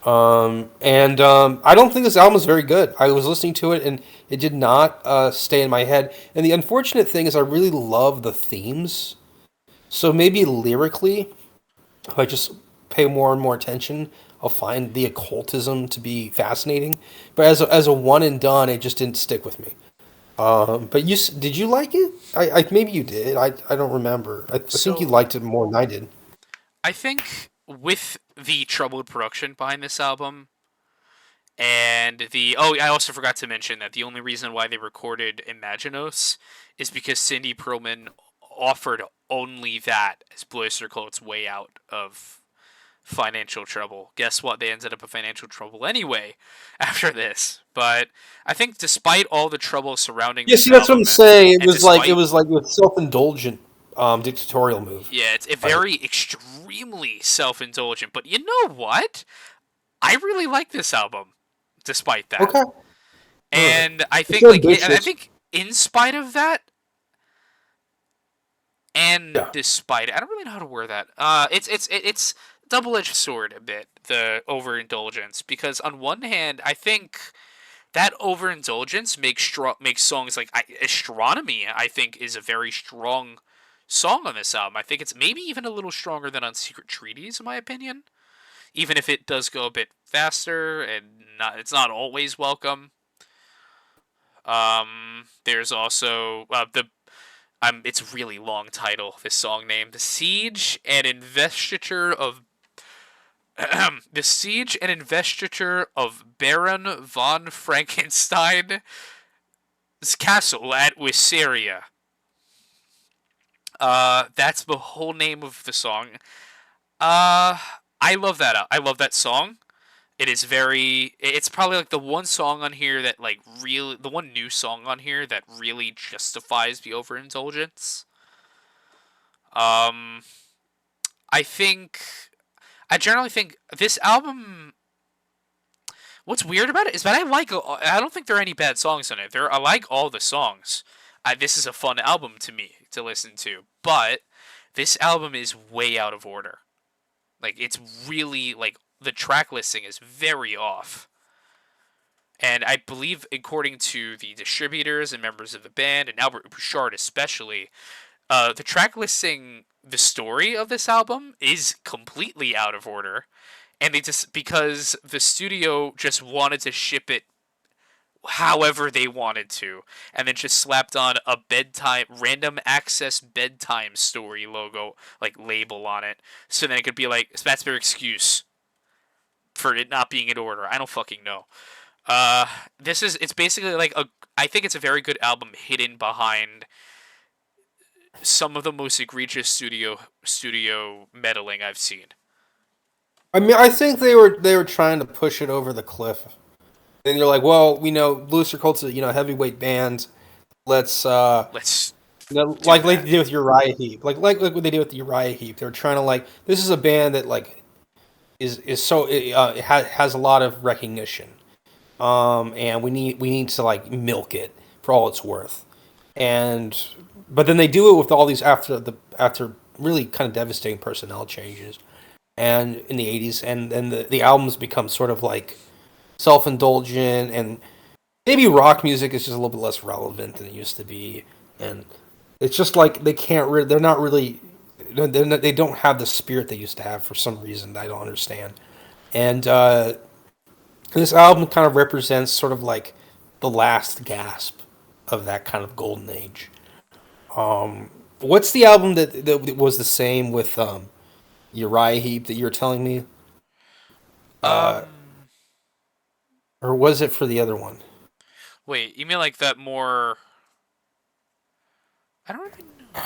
B: And I don't think this album is very good. I was listening to it and it did not stay in my head. And the unfortunate thing is, I really love the themes. So maybe lyrically, if I just pay more and more attention, I'll find the occultism to be fascinating. But as a one and done, it just didn't stick with me. But did you like it? Maybe you did. I don't remember. I think you
A: so
B: liked it more than I did.
A: I think with the troubled production behind this album, and I also forgot to mention that the only reason why they recorded Imaginos is because Cindy Pearlman offered only that as Blue Oyster Cult's way out of financial trouble. Guess what? They ended up in financial trouble anyway after this. But I think despite all the trouble surrounding
B: Yeah,
A: this
B: see, that's what I'm
A: album,
B: saying.
A: and
B: It
A: despite
B: was like a self-indulgent dictatorial move.
A: yeah, it's a
B: Right.
A: very extremely self-indulgent. But you know what? I really like this album, despite that.
B: Okay. All right.
A: And I
B: It's
A: think I
B: ambitious.
A: think in spite of that, and
B: Yeah.
A: despite it, I don't really know how to word that. It's double-edged sword a bit, the overindulgence, because on one hand, I think that overindulgence makes songs like Astronomy. I think is a very strong song on this album. I think it's maybe even a little stronger than on Secret Treaties, in my opinion. Even if it does go a bit faster and it's not always welcome. There's also it's a really long title. This song name, "The Siege and Investiture of The Siege and Investiture of Baron von Frankenstein's castle at Wisseria." That's the whole name of the song. I love that. I love that song. It is very. It's probably like the one song on here that like really, the one new song on here that really justifies the overindulgence. Um, I think. I generally think this album. What's weird about it is that I like. I don't think there are any bad songs on it. I like all the songs. This is a fun album to me to listen to, but this album is way out of order. Like it's really like the track listing is very off. And I believe, according to the distributors and members of the band, and Albert Bouchard especially, the track listing, the story of this album is completely out of order. And they just, because the studio just wanted to ship it however they wanted to, and then just slapped on a bedtime, random access bedtime story logo, like label on it. So then it could be like, that's their excuse for it not being in order. I don't fucking know. It's basically like I think it's a very good album hidden behind some of the most egregious studio meddling I've seen.
B: I mean, I think they were trying to push it over the cliff. And you're like, well, we know Looser Cult's a heavyweight band. Let's
A: Let's do
B: like they
A: that.
B: did with Uriah Heep, like what they did with the Uriah Heep. They were trying to like this is a band that like is so has a lot of recognition. and we need to like milk it for all it's worth. And but then they do it with all these after really kind of devastating personnel changes, and in the '80s, and then the albums become sort of like self indulgent, and maybe rock music is just a little bit less relevant than it used to be, and it's just like they're not really they don't have the spirit they used to have for some reason that I don't understand. And this album kind of represents sort of like the last gasp of that kind of golden age. What's the album that was the same with Uriah Heep that you were telling me,
A: Um,
B: or was it for the other one?
A: wait, you mean like that more? I don't even know.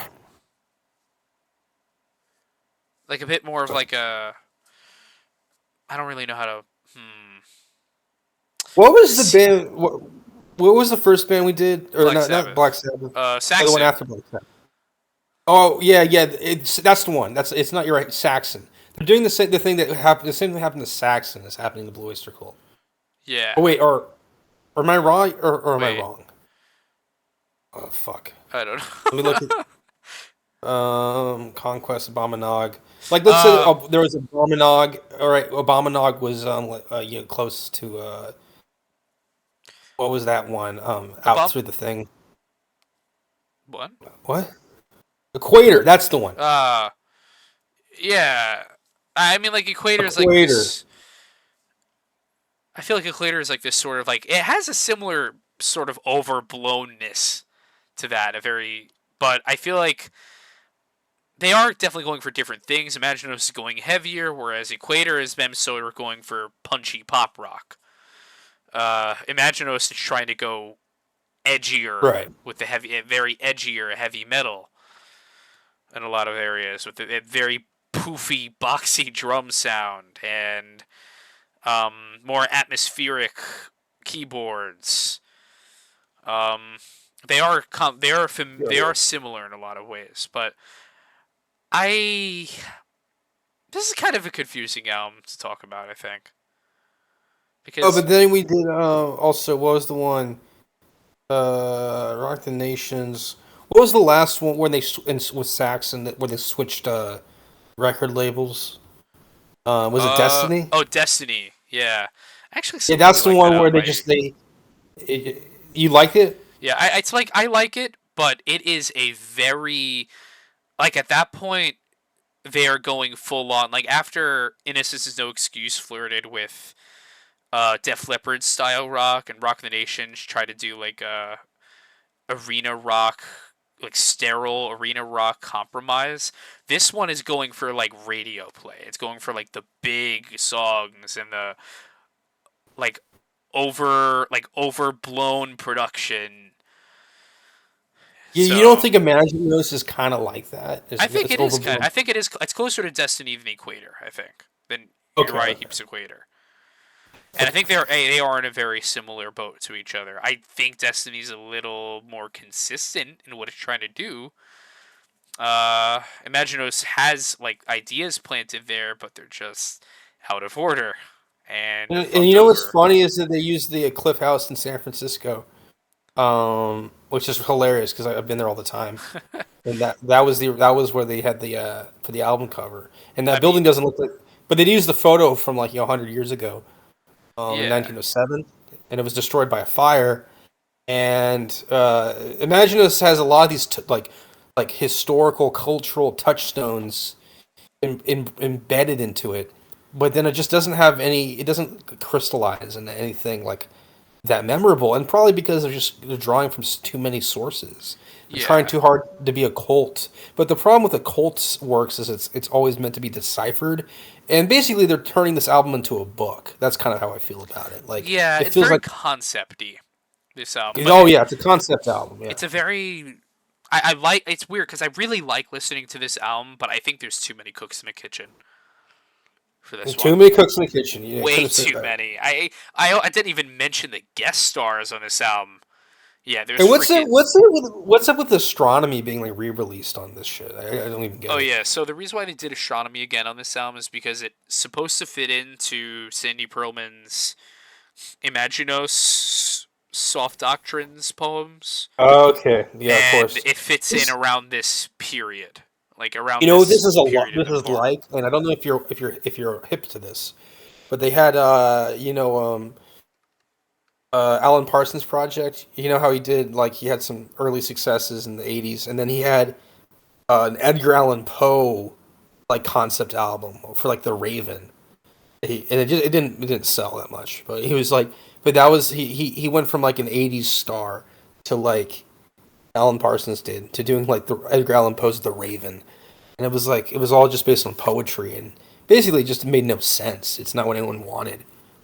A: Like a bit more of like a. I don't really know how to. Hmm.
B: What was the
A: S-
B: band? What was the first band we did? Or
A: Black
B: not Black
A: Sabbath.
B: Sabbath? Oh, the one
A: Saxon.
B: after Black Sabbath. Oh yeah. That's the one. It's not. You're right. Saxon. They're doing the thing that happened. The same thing happened to Saxon is happening to Blue Oyster Cult.
A: Yeah.
B: Oh wait, or am I wrong? Or am I
A: Wait.
B: wrong? Oh fuck.
A: I don't
B: Let me look
A: know.
B: at Conquest Abominog. Like let's say
A: uh,
B: there was Abominog. All right, Abominog was close to what was that one? Out
A: Abom.
B: through the thing.
A: What?
B: What? Equator. That's the one.
A: Yeah. I mean, like Equator is like
B: Equator.
A: this. I feel like Equator is like this sort of like it has a similar sort of overblownness to that. A very, but I feel like they are definitely going for different things. Imaginos is going heavier, whereas Equator is them sort of going for punchy pop rock. Imaginos is trying to go edgier
B: Right.
A: with the heavy, very edgier heavy metal in a lot of areas with the very poofy, boxy drum sound and more atmospheric keyboards. Um, they
B: Yeah.
A: are similar in a lot of ways, but I this is kind of a confusing album to talk about. I think
B: Oh,
A: because
B: but then we did also what was the one? Rock the Nations. What was the last one when with Saxon where they switched record labels? Was it Destiny?
A: oh, Destiny, yeah, I actually
B: Yeah,
A: still really
B: that's the
A: like that
B: one where
A: album.
B: they just you liked it?
A: Yeah, it's like I like it, but it is a very like at that point they are going full on like after Innocence is No Excuse flirted with Def Leppard style rock and Rock the Nations try to do like arena rock, like sterile arena rock compromise. This one is going for like radio play. It's going for like the big songs and the like overblown production.
B: You don't
A: So
B: think Imagine This is kind of like that?
A: I think
B: It's
A: it is kind.
B: overblown.
A: I think it is. It's closer to Destiny than Equator. I think than
B: Okay,
A: Uriah
B: okay,
A: Heep's Equator. And I think
B: okay.
A: they are in a very similar boat to each other. I think Destiny's a little more consistent in what it's trying to do. Imaginos has like ideas planted there, but they're just out of order and
B: And
A: fucked
B: you know what's
A: over.
B: funny is that they used the Cliff House in San Francisco, which is hilarious because I've been there all the time. And that was where they had the for the album cover. And
A: I
B: that building
A: mean,
B: doesn't look like, but they used the photo from like 100 years ago, in
A: yeah,
B: 1907, and it was destroyed by a fire. And Imaginus has a lot of these like historical cultural touchstones embedded into it, but then it just doesn't have any. It doesn't crystallize into anything like that memorable, and probably because they're drawing from too many sources. They're trying
A: yeah,
B: too hard to be a cult. But the problem with the cult's works is it's always meant to be deciphered, and basically they're turning this album into a book. That's kind of how I feel about it. Like
A: yeah.
B: it
A: It's
B: feels
A: very
B: like,
A: concepty this album, but
B: oh yeah, it's a concept album. Yeah,
A: it's a very I like. It's weird because I really like listening to this album, but I think there's too many cooks in the kitchen for this
B: and too
A: one.
B: many cooks in the kitchen. You could
A: Way
B: have said
A: too
B: better.
A: many. I didn't even mention the guest stars on this album. Yeah, there's
B: And what's it?
A: freaking.
B: What's up with astronomy being like re-released on this shit? I don't even get
A: Oh
B: it.
A: yeah, so the reason why they did astronomy again on this album is because it's supposed to fit into Sandy Pearlman's Imaginos Soft Doctrines poems,
B: Okay, yeah, of
A: and
B: course.
A: it fits in
B: This,
A: around this period, like
B: you
A: around
B: know, what this
A: this
B: is a lot.
A: period in
B: This
A: the
B: is
A: book.
B: like, and I don't know if you're hip to this, but they had Alan Parsons Project. You know how he did like he had some early successes in the '80s, and then he had an Edgar Allan Poe like concept album for like The Raven. And it didn't sell that much, but he was like, but that was he went from like an '80s star to like Alan Parsons did to doing like the Edgar Allan Poe's The Raven, and it was all just based on poetry and basically just made no sense. It's not what anyone wanted.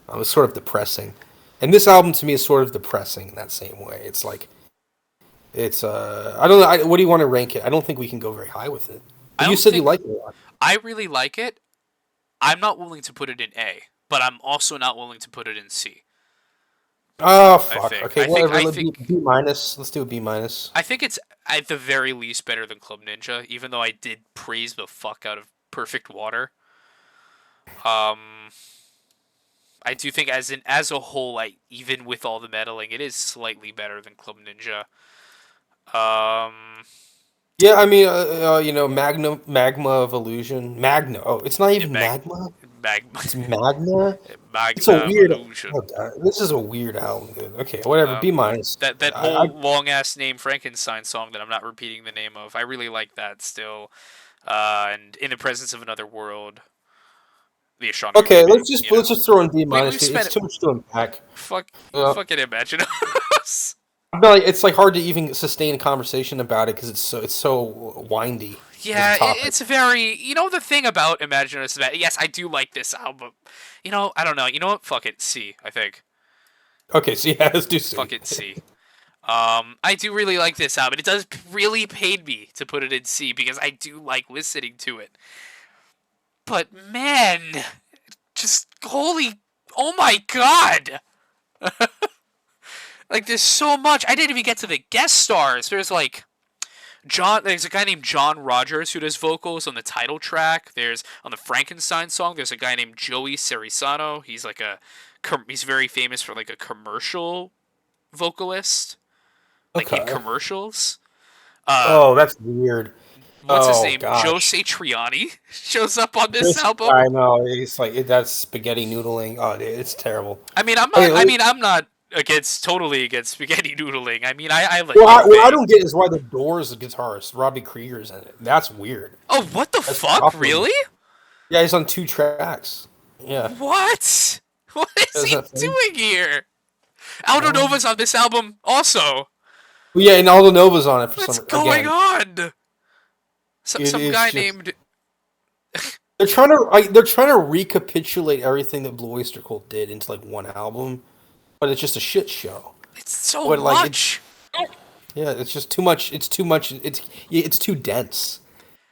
B: It was sort of depressing, and this album to me is sort of depressing in that same way. It's like it's I don't know. What do you want to rank it? I don't think we can go very high with it.
A: I
B: But you
A: don't
B: said you
A: think
B: like it a lot.
A: I really like it. I'm not willing to put it in A, but I'm also not willing to put it in C.
B: Oh
A: I
B: fuck.
A: think.
B: Okay,
A: I think.
B: whatever.
A: I
B: Let B,
A: think.
B: B minus. Let's do a B minus.
A: I think it's at the very least better than Club Ninja, even though I did praise the fuck out of Perfect Water. Um, I do think as a whole, like even with all the meddling, it is slightly better than Club Ninja. Um,
B: Yeah, I mean, magma of illusion, magna. Oh, it's not even
A: Mag,
B: magma.
A: Magma,
B: It's magna. It's a
A: Magna
B: weird.
A: Evolution.
B: Oh, God, this is a weird album, dude. Okay, whatever. B minus.
A: That
B: I
A: whole long ass name Frankenstein song that I'm not repeating the name of. I really like that still. And in the presence of another world, the astronomy
B: okay.
A: movie.
B: Let's just throw in B minus,
A: We
B: dude.
A: spent
B: It's too much to unpack.
A: fuck
B: Uh,
A: fucking imagine us.
B: no, it's like hard to even sustain a conversation about it because it's so windy as a
A: Yeah,
B: topic.
A: it's very. The thing about Imagine Us is that yes, I do like this album. I don't know. You know what? Fuck it. C. I think.
B: Okay, so yeah, let's do
A: Fuck
B: C.
A: it. C. I do really like this album. It does really pain me to put it in C because I do like listening to it. But man, just holy, oh my god! Like there's so much. I didn't even get to the guest stars. There's like John. There's a guy named John Rogers who does vocals on the title track. There's on the Frankenstein song. There's a guy named Joey Cerisano. He's like he's very famous for like a commercial vocalist, like in
B: Okay.
A: commercials. Uh,
B: Oh, that's weird.
A: what's his
B: Oh
A: name? Joe
B: gosh.
A: Satriani shows up on this
B: This
A: album.
B: I know it's like that's spaghetti noodling. Oh, dude, it's terrible.
A: I mean, I'm not.
B: Okay,
A: I mean, I'm not totally against spaghetti noodling. I mean, I like
B: well,
A: it
B: what I
A: vague.
B: don't get is why the Doors guitarist Robbie Krieger's in it. That's weird.
A: Oh, what the
B: That's
A: fuck?
B: awkward.
A: Really?
B: Yeah, he's on 2 tracks. Yeah,
A: What? What is
B: is
A: he
B: that thing?
A: doing here? Aldo
B: Um,
A: Nova's on this album also.
B: well, yeah, and Aldo Nova's on it for
A: What's
B: some.
A: going
B: Again,
A: on?
B: it
A: Some
B: is
A: guy
B: just
A: named.
B: they're trying to recapitulate everything that Blue Oyster Cult did into like one album, but it's just a shit show.
A: It's so
B: But like it's
A: much.
B: yeah, it's just too much. It's too much. It's too dense.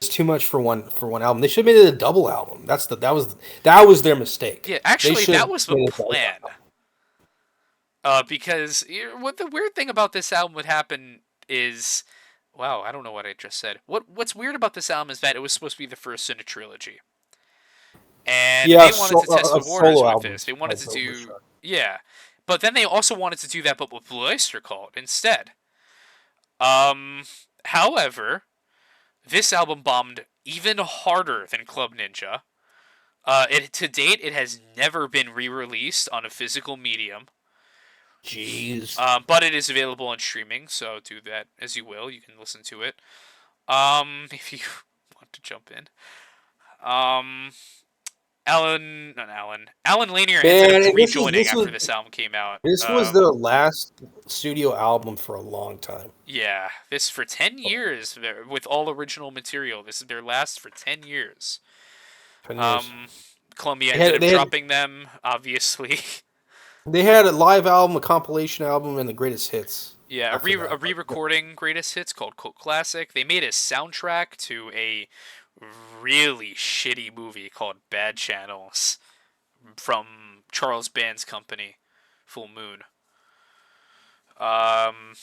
B: It's too much for one album. They should have made it a double album. That was their mistake.
A: Yeah,
B: They
A: actually,
B: should have
A: that was the
B: made it a double
A: plan.
B: album.
A: Because what the weird thing about this album would happen is, wow, I don't know what I just said. What's weird about this album is that it was supposed to be the first in a trilogy, and
B: Yeah,
A: they wanted to test
B: a
A: the waters
B: solo
A: with
B: album
A: this. They wanted
B: has
A: to do,
B: overshot.
A: yeah, but then they also wanted to do that, but with Blue Oyster Cult instead. Um, however, this album bombed even harder than Club Ninja. To date, it has never been re-released on a physical medium.
B: Jeez.
A: But it is available on streaming, so do that as you will. You can listen to it. If you want to jump in. Um, Alan Lanier ended up
B: Man, this was
A: rejoining
B: this
A: after
B: was
A: this album came out.
B: this was their last studio album for a long time.
A: Yeah, this for 10 years with all original material. This is their last for 10 years.
B: 10 years.
A: Um, Columbia
B: They
A: ended
B: had
A: up
B: they had
A: dropping them, obviously.
B: they had a live album, a compilation album, and the greatest hits
A: Yeah,
B: after
A: a
B: that. But
A: re-recording greatest hits called Cult Classic. They made a soundtrack to a really shitty movie called Bad Channels from Charles Band's company, Full Moon. Um,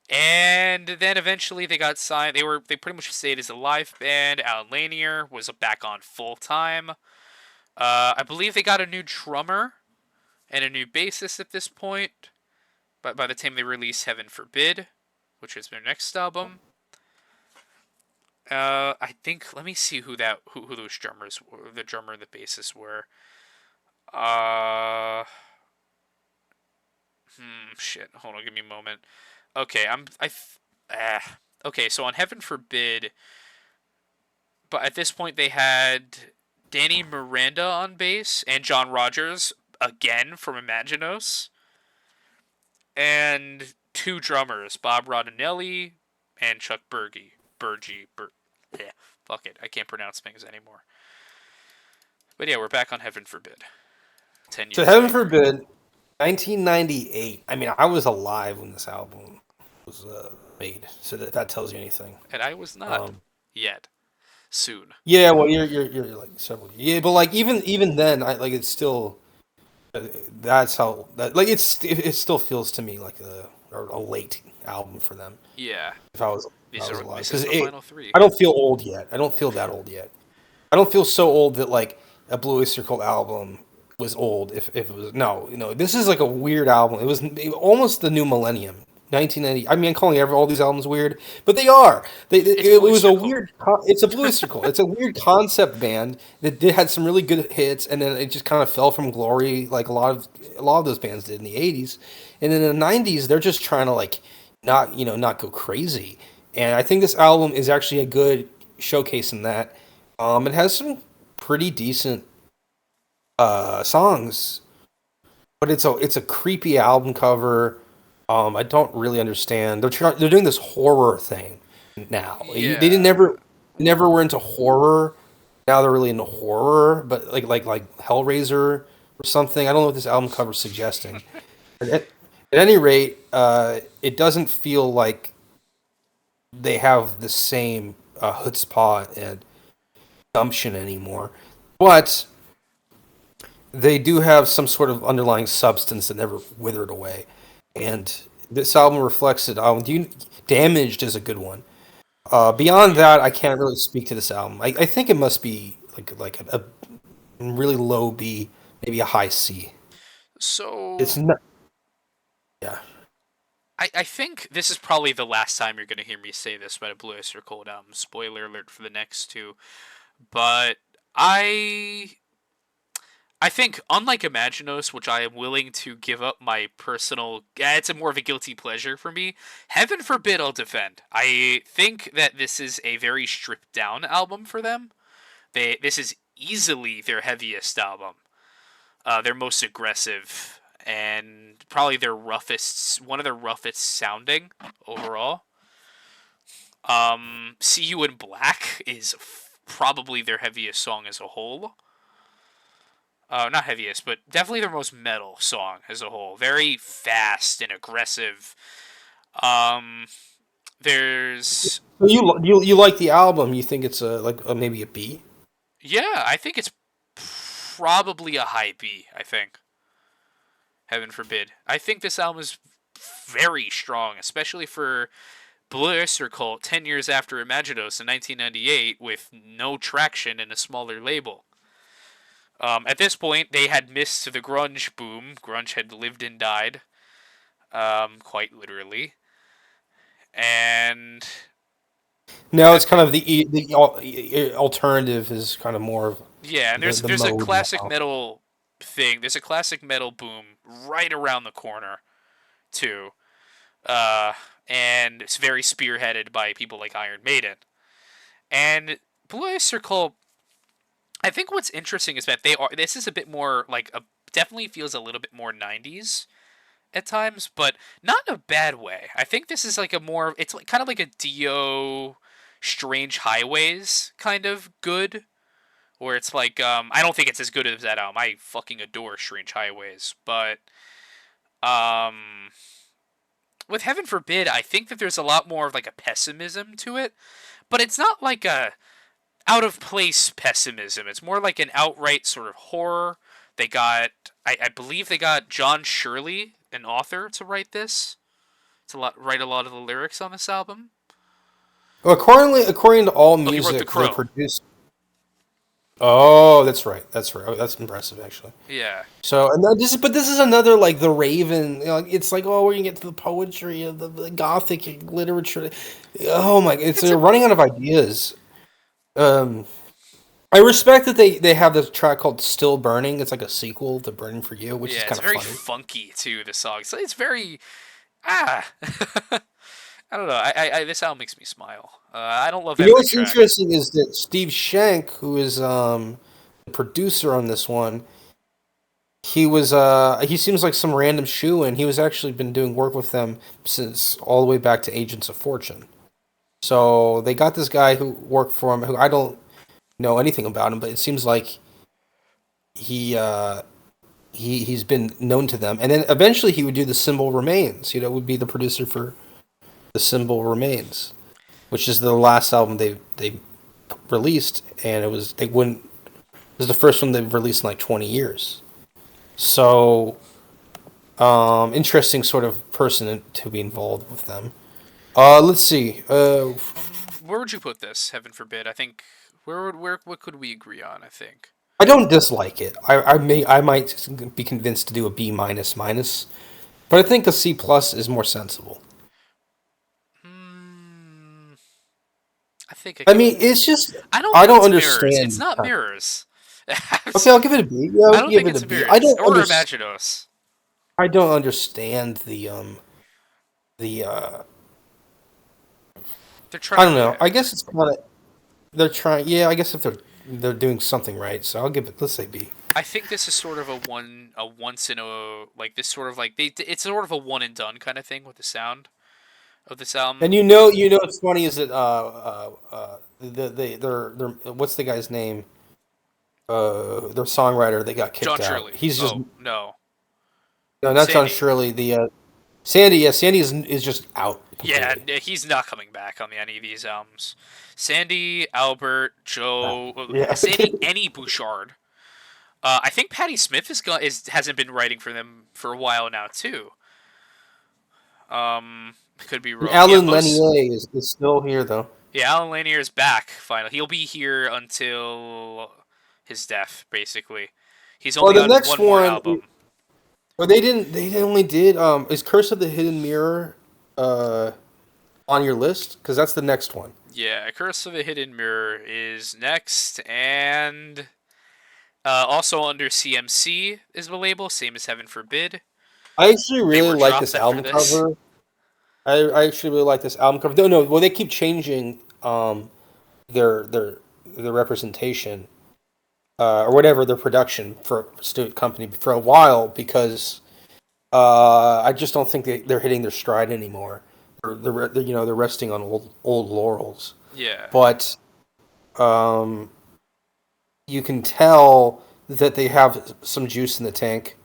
A: and then eventually they got signed. They pretty much stayed as a live band. Alan Lanier was back on full time. I believe they got a new drummer and a new bassist at this point. But by the time they release Heaven Forbid, which is their next album, I think let me see who those drummers were. The drummer and the bassist were. Uh, shit. Hold on, give me a moment. Okay, okay, so on Heaven Forbid, but at this point they had Danny Miranda on bass and John Rogers again from Imaginos, and two drummers, Bob Rodinelli and Chuck yeah, fuck it, I can't pronounce things anymore. But yeah, we're back on Heaven Forbid. Ten
B: So
A: years
B: heaven
A: later,
B: forbid, 1998. I mean, I was alive when this album was made, so that tells you anything.
A: and I was not
B: Um,
A: yet. Soon.
B: yeah, well, you're like several. Yeah, but like even then, I like it's still that's how that like it still feels to me like a late album for them.
A: Yeah,
B: If I was if I
A: these
B: was
A: are
B: alive,
A: this is
B: because
A: the
B: it
A: final three.
B: I don't feel old yet. I don't feel that old yet. I don't feel so old that like a Blue Oyster Cult album was old. If it was no, this is like a weird album. It was almost the new millennium, 1990. I mean, I'm calling all these albums weird, but they are.
A: It's
B: It
A: Blue
B: was a
A: Oyster Cult.
B: weird. It's a Blue Oyster Cult. It's a weird concept band that had some really good hits, and then it just kind of fell from glory, like a lot of those bands did in the 80s, and then in the 90s they're just trying to like not go crazy. And I think this album is actually a good showcase in that. It has some pretty decent songs, but it's a creepy album cover. I don't really understand. They're doing this horror thing now. They didn't
A: Yeah.
B: never were into horror. Now they're really into horror, but like Hellraiser or something. I don't know what this album cover is suggesting. At any rate, it doesn't feel like they have the same chutzpah and gumption anymore. But they do have some sort of underlying substance that never withered away. And this album reflects it. Damaged is a good one. Beyond
A: Yeah.
B: that, I can't really speak to this album. I think it must be like a really low B, maybe a high C. It's
A: So
B: not. Yeah.
A: I think this is probably the last time you're gonna hear me say this about a Blue Oyster Cult album. Spoiler alert for the next two. But I I think unlike Imaginos, which I am willing to give up my personal, it's a more of a guilty pleasure for me. Heaven forbid I'll defend. I think that this is a very stripped down album for them. This is easily their heaviest album, their most aggressive, and probably their roughest, one of their roughest sounding overall. See You in Black is probably their heaviest song as a whole. Not heaviest, but definitely their most metal song as a whole. Very fast and aggressive. Um, there's
B: So you like the album? You think it's maybe a B?
A: yeah, I think it's probably a high B. I think. Heaven forbid. I think this album is very strong, especially for Blue Oyster Cult 10 years after Imaginos in 1998 with no traction and a smaller label. At this point, they had missed the grunge boom. Grunge had lived and died, quite literally. And
B: No,
A: at
B: it's kind of the alternative is kind of more of
A: yeah, and
B: the
A: there's a
B: mode
A: classic
B: now.
A: metal thing. There's a classic metal boom right around the corner too, uh, and it's very spearheaded by people like Iron Maiden and Blue Oyster Cult. I think what's interesting is that they are. This is a bit more like a definitely feels a little bit more '90s at times, but not in a bad way. I think this is like a more. It's like, kind of like a Dio, Strange Highways kind of good, where it's like I don't think it's as good as that album. I fucking adore Strange Highways, but um with Heaven Forbid, I think that there's a lot more of like a pessimism to it, but it's not like a out of place pessimism. It's more like an outright sort of horror. They got, I believe they got John Shirley, an author, to write this. Write a lot of the lyrics on this album.
B: Well, according to All
A: Oh, he wrote The
B: Music, they
A: Crow.
B: produced. Oh, that's right. That's right. Oh, that's impressive, actually.
A: Yeah,
B: So, and then but this is another like the Raven. It's like, oh, we're gonna get to the poetry of the Gothic literature. Oh my, it's
A: it's
B: they're
A: a
B: running out of ideas. Um, I respect that they have this track called "Still Burning." It's like a sequel to "Burning for You," which is
A: yeah, it's
B: kind of
A: very
B: funny.
A: funky too. The song, so it's very ah. I don't know. This album makes me smile. I don't love
B: You know
A: every
B: what's
A: track.
B: interesting is that Steve Shank, who is the producer on this one, he seems like some random shoe in. He was actually been doing work with them since all the way back to Agents of Fortune. So they got this guy who worked for him, who I don't know anything about him, but it seems like he uh, he's been known to them. And then eventually he would do the Symbol Remains. Would be the producer for the Symbol Remains, which is the last album they released, and they wouldn't. It was the first one they've released in like 20 years. So interesting sort of person to be involved with them. Let's see.
A: Where would you put this? Heaven forbid. I think where what could we agree on? I think.
B: I don't dislike it. I might be convinced to do a B minus minus, but I think a C plus is more sensible.
A: Hmm. I think I
B: I
A: give.
B: mean, it's just
A: I don't
B: I
A: think
B: don't
A: it's mirrors. It's
B: understand.
A: not mirrors.
B: Okay, I'll give it a B. Yeah,
A: I
B: I'll
A: don't
B: give
A: think
B: it a
A: it's
B: B. I
A: mirrors
B: don't
A: or
B: under,
A: Imaginos.
B: I don't understand the
A: They're trying
B: I
A: to.
B: don't know.
A: Yeah.
B: I guess it's kind of they're trying. Yeah, I guess if they're doing something right, so I'll give it. Let's say B.
A: I think this is sort of a once in a like this sort of like it's sort of a one and done kind of thing with the sound of this album.
B: And what's funny is that their what's the guy's name? Their songwriter they got
A: John
B: kicked out.
A: Shirley.
B: He's just
A: Oh no,
B: no, not John
A: Sandy.
B: Shirley. The Sandy, yeah, Sandy is just out
A: Yeah,
B: completely.
A: he's not coming back on any of these albums. Sandy, Albert, Joe,
B: Yeah,
A: Sandy, any Bouchard. I think Patti Smith hasn't been writing for them for a while now too. Could be wrong. Yeah,
B: Alan
A: most.
B: Lanier is still here though.
A: Yeah, Alan Lanier is back finally. He'll be here until his death, basically. He's
B: Well,
A: only
B: the
A: on
B: next
A: one more
B: one,
A: album.
B: well, they only did is Curse of the Hidden Mirror uh on your list because that's the next one.
A: Yeah, Curse of the Hidden Mirror is next, and also under CMC is the label, same as Heaven Forbid.
B: I actually
A: They
B: really
A: were
B: like
A: dropped
B: this
A: after
B: album
A: this.
B: cover. I actually really like this album cover. No, no, well they keep changing their their their representation or whatever their production for student company for a while because I just don't think they're hitting their stride anymore. They're resting on old laurels.
A: Yeah.
B: But um, you can tell that they have some juice in the tank.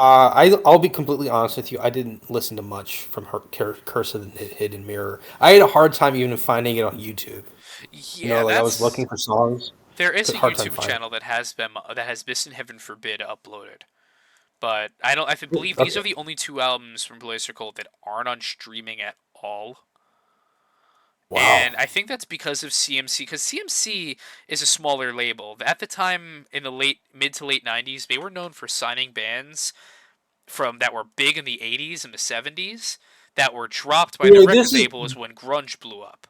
B: I'll be completely honest with you. I didn't listen to much from her Curse of the Hidden Mirror. I had a hard time even finding it on YouTube.
A: Yeah,
B: Like I was looking for songs,
A: there is a
B: hard time
A: YouTube
B: finding.
A: channel that has Missing Heaven Forbid uploaded. But I don't. I believe these
B: Okay.
A: are the only two albums from Blazer Cult that aren't on streaming at all.
B: Wow.
A: And I think that's because of CMC, because CMC is a smaller label. At the time, in the mid to late '90s, they were known for signing bands from that were big in the '80s and the '70s that were dropped by
B: You
A: the
B: know,
A: record labels when grunge blew up.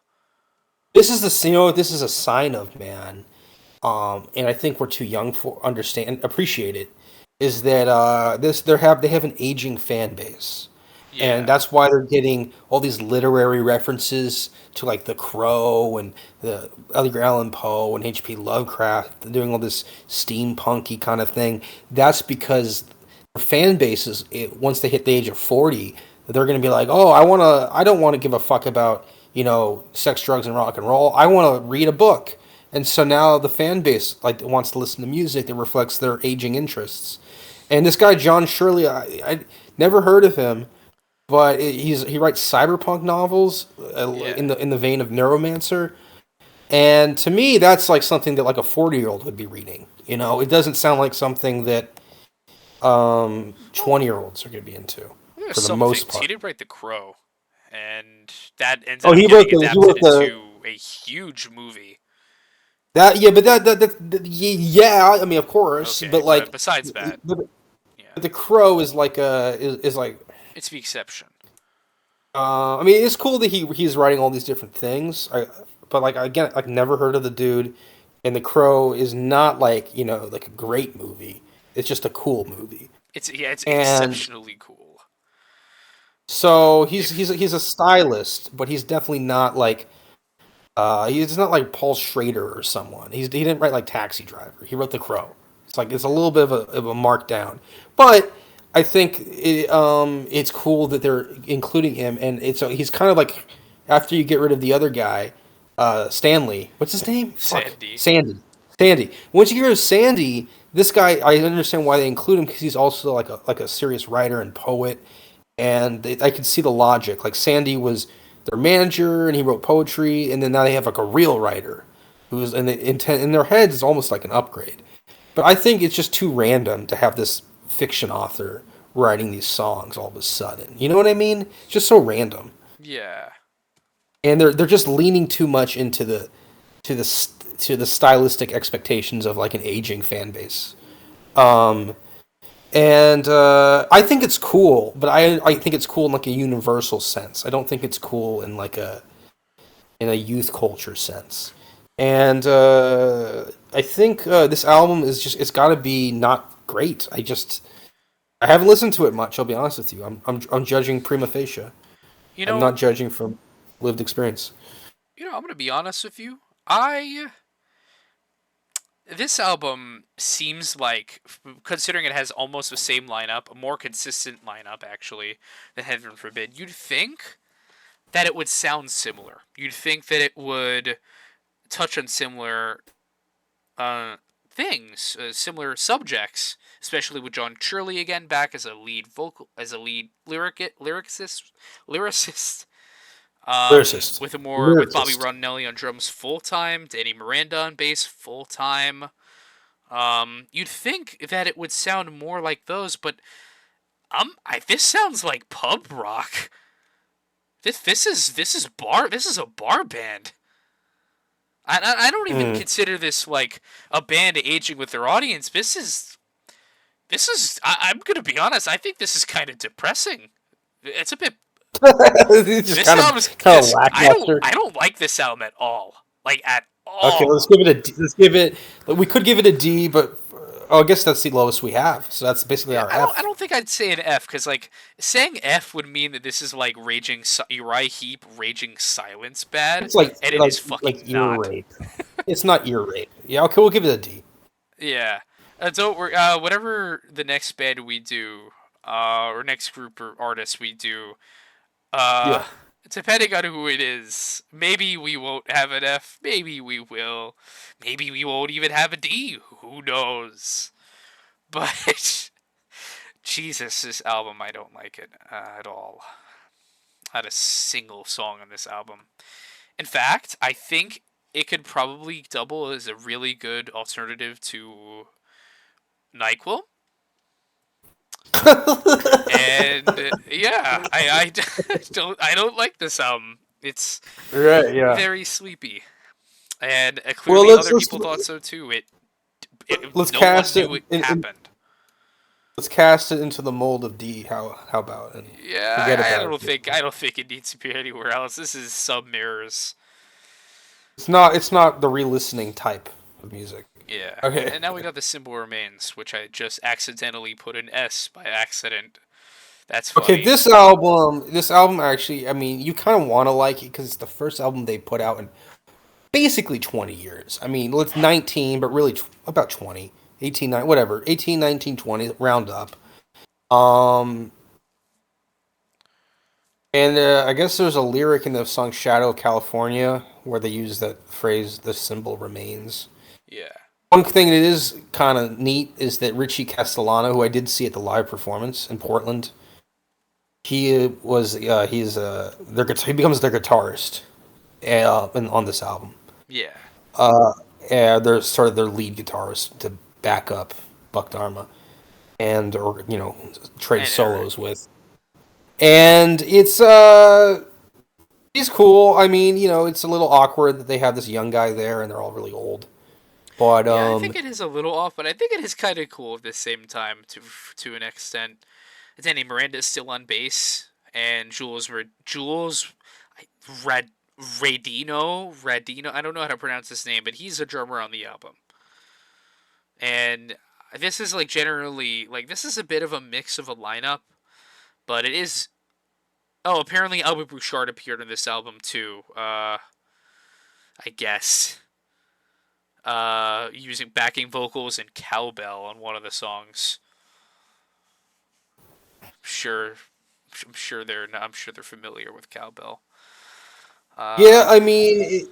B: this is a sign of man. And I think we're too young for understand appreciate it. Is that they have an aging fan base, and
A: Yeah,
B: that's why they're getting all these literary references to like The Crow and the Edgar Allan Poe and H.P. Lovecraft. They're doing all this steampunky kind of thing. That's because their fan bases, once they hit the age of 40, they're going to be like, oh, I don't want to give a fuck about sex, drugs, and rock and roll. I want to read a book. And so now the fan base like wants to listen to music that reflects their aging interests. And this guy John Shirley, I never heard of him, but he writes cyberpunk novels
A: yeah.
B: in the vein of Neuromancer. And to me, that's like something that like a 40-year-old would be reading. It doesn't sound like something that 20-year-olds are going to be into
A: There's
B: for the
A: some
B: most
A: things. He
B: part.
A: did write The Crow, and that ended
B: Oh,
A: up
B: he
A: getting
B: wrote the he
A: adapted
B: wrote the
A: into a huge movie.
B: but yeah. I mean, of course,
A: Okay,
B: but
A: but
B: like,
A: besides that,
B: but,
A: yeah,
B: but the Crow is like is like.
A: it's the exception.
B: I mean, it's cool that he's writing all these different things. But like again, like never heard of the dude, and The Crow is not like like a great movie. It's just a cool movie,
A: It's
B: and
A: exceptionally cool.
B: so he's
A: If
B: he's a stylist, but he's definitely not like he's not like Paul Schrader or someone. He didn't write like Taxi Driver. He wrote The Crow. It's a little bit of a markdown, but I think it's cool that they're including him, and he's kind of like after you get rid of the other guy, Stanley. What's his name? Fuck,
A: Sandy,
B: Sandy. Sandy. Once you get rid of Sandy, this guy I understand why they include him because he's also like a serious writer and poet, and I could see the logic. Like Sandy was their manager, and he wrote poetry, and then now they have like a real writer, who's in their heads is almost like an upgrade. But I think it's just too random to have this fiction author writing these songs all of a sudden. You know what I mean? It's just so random,
A: yeah.
B: and they're just leaning too much into to the to the stylistic expectations of like an aging fan base. Um, And I think it's cool, but I think it's cool in like a universal sense. I don't think it's cool in like a youth culture sense. And I think this album is just it's got to be not great. I haven't listened to it much. I'll be honest with you. I'm judging prima facie.
A: You
B: I'm
A: know,
B: not judging from lived experience.
A: I'm gonna be honest with you. I This album seems like, considering it has almost the same lineup, a more consistent lineup actually than Heaven Forbid. You'd think that it would sound similar. You'd think that it would touch on similar uh, things, similar subjects, especially with John Shirley again back as a lead lyricist.
B: Lyricist,
A: With Bobby
B: lyricist.
A: Rondinelli on drums full time, Danny Miranda on bass full time. You'd think that it would sound more like those, but this sounds like pub rock. This is a bar band. I don't even
B: Mm.
A: consider this like a band aging with their audience. I'm gonna be honest. I think this is kind of depressing. It's a bit.
B: It's just
A: This album's
B: kind of
A: this.
B: lackluster.
A: I don't like this album at all. Like at
B: Okay, let's
A: all.
B: give it a D. Let's give it. We could give it a D, but I guess that's the lowest we have. So that's basically
A: Yeah,
B: our
A: I
B: F.
A: don't think I'd say an F because like saying F would mean that this is like Uriah Heep raging silence bad,
B: It's like
A: and it is fucking
B: ear
A: not.
B: rape. It's not ear rape. Yeah, okay, we'll give it a D.
A: Yeah. So we're whatever the next band we do, or next group or artist we do, uh,
B: Yeah.
A: depending on who it is, maybe we won't have an F. Maybe we will. Maybe we won't even have a D. Who knows? But Jesus, this album, I don't like it at all. Not a single song on this album. In fact, I think it could probably double as a really good alternative to NyQuil. And yeah, I don't like this album. It's
B: Right. Yeah.
A: very sleepy, and
B: Well,
A: clearly other people thought so too.
B: let's
A: No one
B: cast it
A: knew it
B: in
A: happened.
B: let's cast it into the mold of D. How about and forget
A: Yeah,
B: about it.
A: I don't think it needs to be anywhere else. This is Sub Mirrors.
B: It's not the re-listening type of music.
A: Yeah,
B: Okay.
A: and now we got the Symbol Remains, which I just accidentally put an S by accident. That's
B: Okay,
A: funny.
B: this album actually, I mean, you kind of want to like it because it's the first album they put out in basically 20 years. I mean, it's 19, but really about 20, 18, whatever, 18, 19, 20, round up. Um, and I guess there's a lyric in the song Shadow of California where they use that phrase, the symbol remains.
A: Yeah,
B: One thing that is kind of neat is that Richie Castellano, who I did see at the live performance in Portland, he becomes their guitarist on this album.
A: yeah,
B: And they're sort of their lead guitarist to back up Buck Dharma and or trade
A: and Eric.
B: solos with. And he's cool. I mean, it's a little awkward that they have this young guy there and they're all really old. But
A: Yeah, I think it is a little off, but I think it is kind of cool at the same time to an extent. Danny Miranda is still on bass, and Jules Rad Radino. I don't know how to pronounce his name, but he's a drummer on the album. And this is like generally like this is a bit of a mix of a lineup, but it is. Oh, apparently Albert Bouchard appeared on this album too. I guess. Using backing vocals and cowbell on one of the songs. Sure, I'm sure they're familiar with cowbell.
B: yeah,
A: Uh,
B: I mean,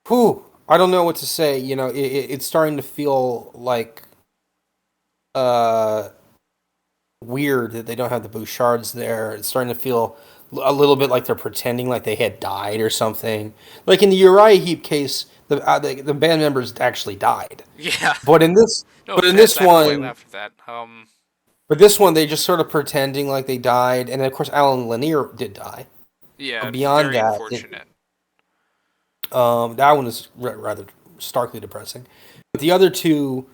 B: whew, I don't know what to say. It's starting to feel like uh weird that they don't have the Bouchards there. It's starting to feel a little bit like they're pretending like they had died or something. Like in the Uriah Heep case, the band members actually died.
A: yeah.
B: But in this,
A: No
B: but in
A: offense.
B: this
A: I don't know why I
B: one,
A: laughed at that.
B: but this one they just sort of pretending like they died, and then of course Alan Lanier did die.
A: Yeah,
B: But beyond
A: very
B: that,
A: unfortunate.
B: that one is rather starkly depressing. But the other two,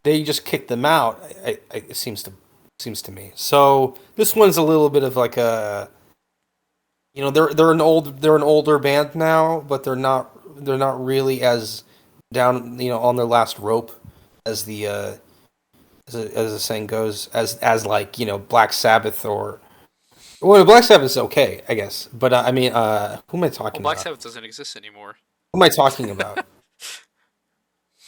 B: they just kicked them out. It seems to me. So this one's a little bit of like a, they're an older band now, but they're not really as down, on their last rope as the saying goes, as like, Black Sabbath or, well, Black Sabbath is okay, I guess, but I mean, who am I
A: Well,
B: talking
A: Black
B: about?
A: Sabbath doesn't exist anymore.
B: Who am I talking about?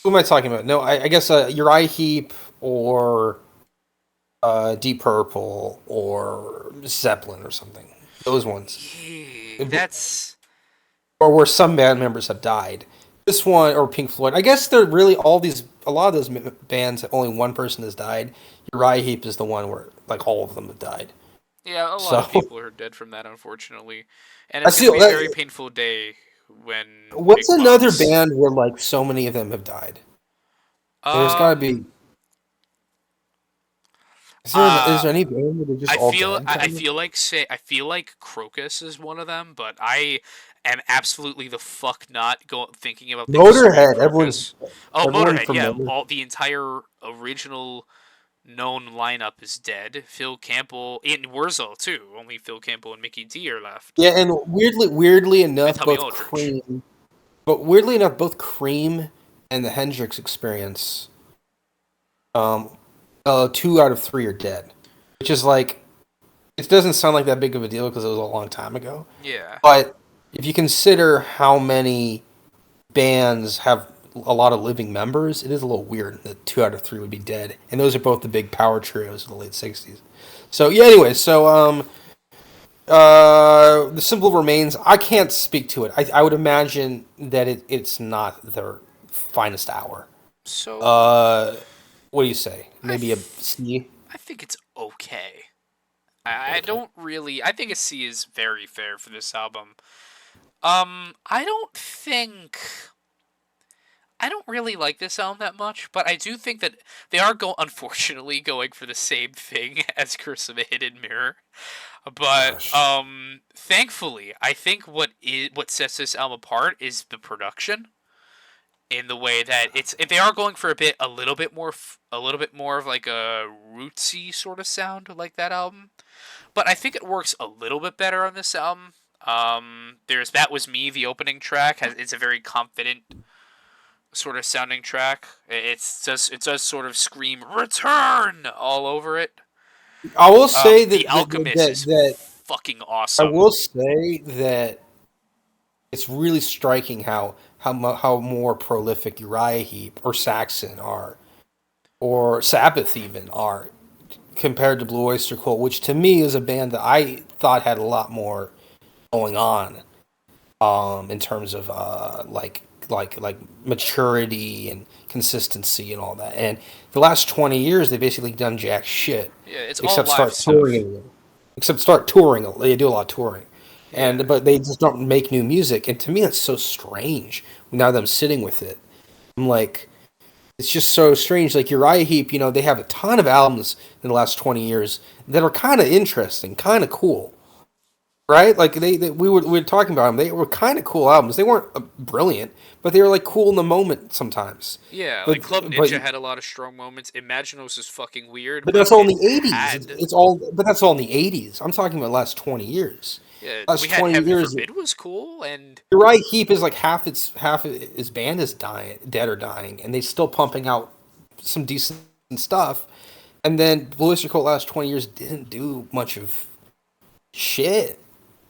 B: Who am I talking about? No, I guess Uriah Heep or Deep Purple or Zeppelin or something. Those ones.
A: Yeah, that's
B: Or where some band members have died. This one, or Pink Floyd. I guess they're really a lot of those bands, only one person has died. Uriah Heep is the one where like all of them have died.
A: yeah. A lot
B: So
A: of people are dead from that, unfortunately, and
B: I
A: it's
B: see.
A: gonna be a very painful day when
B: What's
A: Big
B: another
A: Mom's.
B: band where like so many of them have died? There's got to
A: Um.
B: be. Is
A: Uh.
B: there any band where they're just all dead?
A: I
B: Kind of?
A: feel like I feel like Crocus is one of them, but I am absolutely the fuck not thinking about things scream
B: Motorhead. Everyone's
A: Crocus. Oh,
B: everyone
A: Motorhead,
B: from
A: yeah,
B: Motorhead.
A: all the entire original known lineup is dead. Phil Campbell and Wurzel too. Only Phil Campbell and Mickey D are left,
B: Yeah, and weirdly
A: and
B: enough,
A: Tommy Aldridge.
B: Both Cream and the Hendrix Experience, um, 2 out of 3 are dead, which is like it doesn't sound like that big of a deal because it was a long time ago.
A: Yeah,
B: But if you consider how many bands have a lot of living members, it is a little weird that 2 out of 3 would be dead, and those are both the big power trios of the late '60s. So yeah, anyway, the Simple Remains. I can't speak to it. I would imagine that it's not their finest hour.
A: so
B: Uh, what do you say?
A: I
B: Maybe a C.
A: I think it's okay. I
B: Okay.
A: don't really. I think a C is very fair for this album. I don't think I don't really like this album that much, but I do think that they are unfortunately going for the same thing as Curse of a Hidden Mirror. But
B: Gosh.
A: thankfully, I think what sets this album apart is the production in the way that it's if they are going for a little bit more of like a rootsy sort of sound like that album. But I think it works a little bit better on this album. There's That Was Me, the opening track it's a very confident sort of sounding track. It does sort of scream "Return" all over it.
B: I will say
A: The Alchemist is
B: that
A: fucking
B: I
A: awesome.
B: will say that it's really striking how more prolific Uriah Heep or Saxon are, or Sabbath even are, compared to Blue Oyster Cult, which to me is a band that I thought had a lot more going on, in terms of like maturity and consistency and all that. And the last 20 years, they've basically done jack shit,
A: Yeah, it's all
B: except
A: live
B: start
A: stuff.
B: touring. Except start touring. They do a lot of touring,
A: Yeah.
B: and but they just don't make new music. And to me, that's so strange. Now that I'm sitting with it, I'm like, it's just so strange. Like Uriah Heep, they have a ton of albums in the last 20 years that are kind of interesting, kind of cool. right? Like we were talking about them. They were kind of cool albums. They weren't brilliant, but they were like cool in the moment sometimes.
A: Yeah, like
B: But
A: Club
B: but
A: Ninja had a lot of strong moments. Imaginos is fucking weird,
B: but
A: but
B: that's all in
A: it
B: the '80s.
A: had.
B: It's all but that's all in the '80s. I'm talking about the last 20 years.
A: Yeah, we
B: Last
A: had
B: 20
A: Heaven
B: years.
A: Forbid was cool, and
B: Uriah Heep is like half of his band is dying, dead or dying, and they're still pumping out some decent stuff. And then Blue Oyster Cult last 20 years didn't do much of shit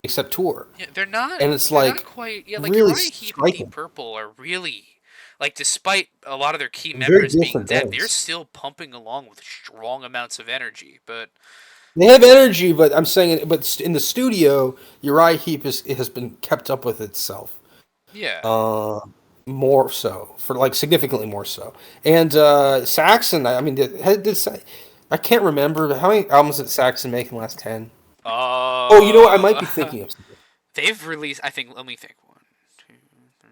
B: except tour,
A: yeah, they're not
B: and it's
A: they're not
B: like
A: quite. Yeah, like
B: really
A: Uriah Heep and Deep
B: striking.
A: Purple are really like, despite a lot of their key
B: Very
A: members being
B: different
A: dead, they're
B: bands.
A: still pumping along with strong amounts of energy. But
B: They have energy, but I'm saying, but in the studio, Uriah Heep has been kept up with itself.
A: yeah,
B: Uh, More so for like significantly more so. And Saxon, I mean, I can't remember how many albums did Saxon make in the last 10. Oh, you know what? I might be thinking of something.
A: they've released. I think. Let me think. One, two, three.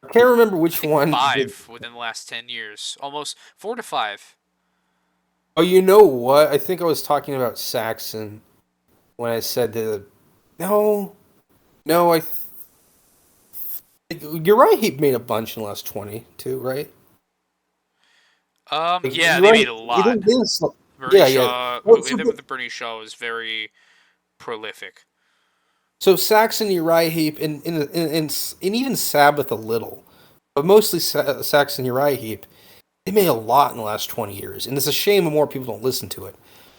B: I can't remember
A: I
B: which
A: think
B: one did.
A: five within the last 10 years. Almost 4 to 5.
B: Oh, you know what? I think I was talking about Saxon when I said the. No, no, you're right. He made a bunch in the last 20 too, right? Like,
A: Yeah,
B: you're
A: they
B: right.
A: made a
B: It
A: lot.
B: didn't, didn't,
A: Bernie
B: yeah, yeah.
A: Shaw,
B: Well,
A: who him with the Bernie Shaw was very prolific.
B: so Saxon, Uriah Heep, and even Sabbath a little, but mostly Saxon, Uriah Heep. They made a lot in the last 20 years, and it's a shame more people don't listen to it.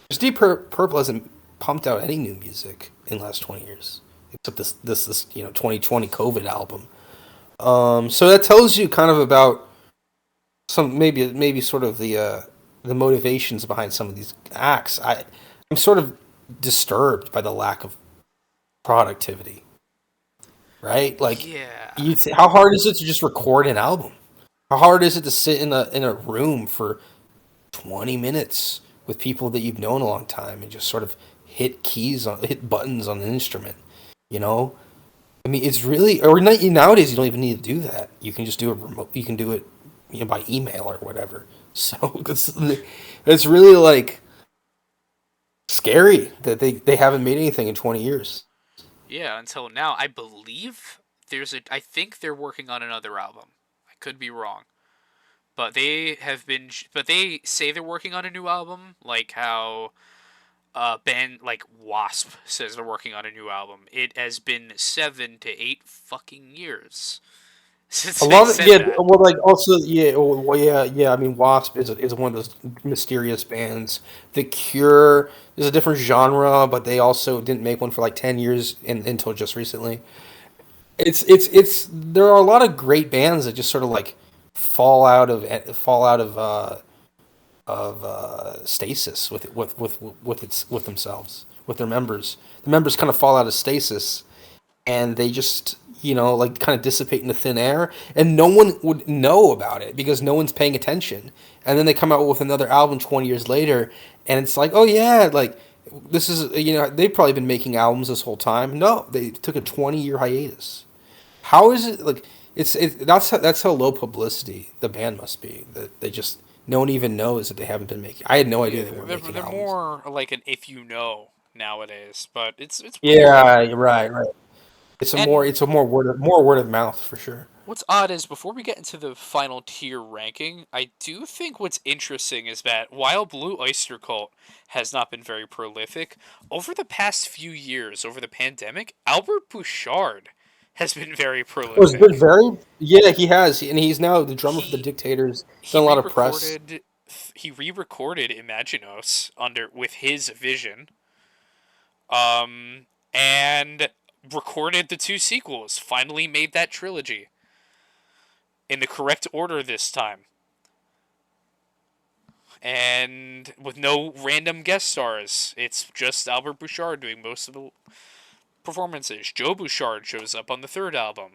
B: Because Purple hasn't pumped out any new music in the last 20 years, except this 2020 COVID album. So that tells you kind of about some maybe sort of the motivations behind some of these acts. I'm sort of disturbed by the lack of productivity, right? Like,
A: Yeah.
B: how hard is it to just record an album? How hard is it to sit in a room for 20 minutes with people that you've known a long time and just sort of hit buttons on an instrument, you know? I mean, it's really, or nowadays you don't even need to do that. You can just do it remote. You can do it, by email or whatever. So it's really like scary that they haven't made anything in 20 years.
A: Yeah, until now. I believe I think they're working on another album. I could be wrong. But they say they're working on a new album, like how band like Wasp says they're working on a new album. It has been 7 to 8 fucking years
B: A
A: since they
B: lot of
A: said
B: yeah,
A: that.
B: well, like also well, yeah, yeah. I mean, Wasp is one of those mysterious bands. The Cure is a different genre, but they also didn't make one for like 10 years until just recently. It's there are a lot of great bands that just sort of like fall out of stasis with themselves, with their members. The members kind of fall out of stasis, and they just like kind of dissipate into thin air, and no one would know about it because no one's paying attention. And then they come out with another album 20 years later, and it's like, oh yeah, like this is they've probably been making albums this whole time. No, they took a 20-year hiatus. How is it like that's how low publicity the band must be, that they just no one even knows that they haven't been making. I had no idea
A: Yeah,
B: they weren't making
A: they're
B: albums.
A: more like an if you know nowadays, but it's weird.
B: Yeah, right, right.
A: And
B: It's a more word of mouth for sure.
A: what's odd is before we get into the final tier ranking, I do think what's interesting is that while Blue Oyster Cult has not been very prolific, over the past few years, over the pandemic, Albert Bouchard has been very
B: Oh, it's been
A: prolific.
B: very yeah, he has, and he's now the drummer for the
A: He
B: Dictators.
A: he
B: Done a lot of press.
A: re-recorded he re-recorded Imaginos under with his vision, um, and recorded the two sequels. Finally made that trilogy in the correct order this time, and with no random guest stars. It's just Albert Bouchard doing most of the performances. Joe Bouchard shows up on the third album,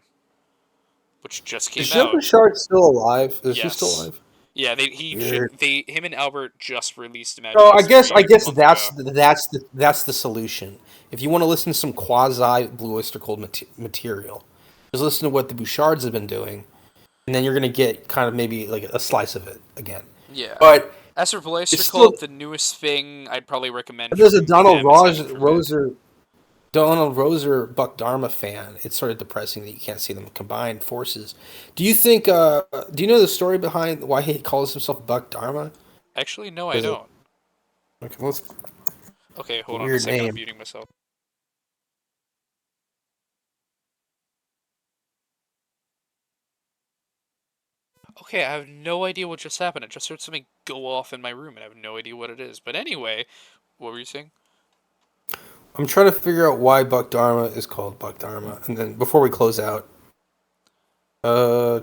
A: which just
B: Is
A: came
B: Jim
A: out.
B: Bouchard still alive? Is he still
A: Yes.
B: alive?
A: Yeah,
B: Weird.
A: him and Albert just released
B: No, I
A: Imaginos
B: guess I guess
A: a month
B: that's
A: ago.
B: that's the solution. If you want to listen to some quasi Blue Oyster Cult material, just listen to what the Bouchards have been doing, and then you're gonna get kind of maybe like a slice of it again.
A: Yeah.
B: But
A: As for
B: it's
A: Oyster
B: still
A: Cult, the newest thing I'd probably recommend
B: there's a
A: from
B: Donald
A: them is Heaven Forbid.
B: Roger Donald Roser Buck Dharma fan, it's sort of depressing that you can't see them combined forces. Do you think? Do you know the story behind why he calls himself Buck Dharma?
A: Actually, no, I
B: Is it
A: don't.
B: okay? Well, it's
A: Okay,
B: a
A: hold on a
B: weird
A: second. I'm
B: name.
A: muting myself. Okay, I have no idea what just happened. I just heard something go off in my room, and I have no idea what it is. But anyway, what were you saying?
B: I'm trying to figure out why Buck Dharma is called Buck Dharma, and then before we close out, uh,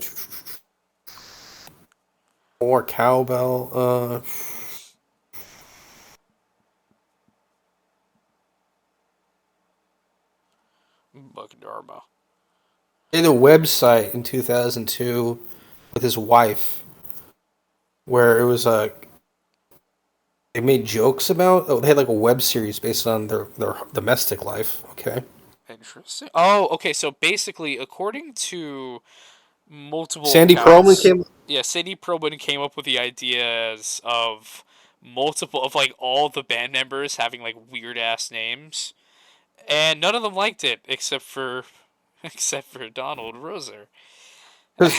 B: more cowbell.
A: Buck Dharma.
B: He had a website in 2002 with his wife where it was they made jokes about. Oh, they had like a web series based on their domestic life. Okay.
A: Interesting. Oh, okay. So basically, according to multiple
B: Sandy Pearlman
A: accounts,
B: came.
A: yeah, Sidney Probin came up with the ideas of multiple of like all the band members having like weird ass names, and none of them liked it except for except for Donald Roser.
B: Because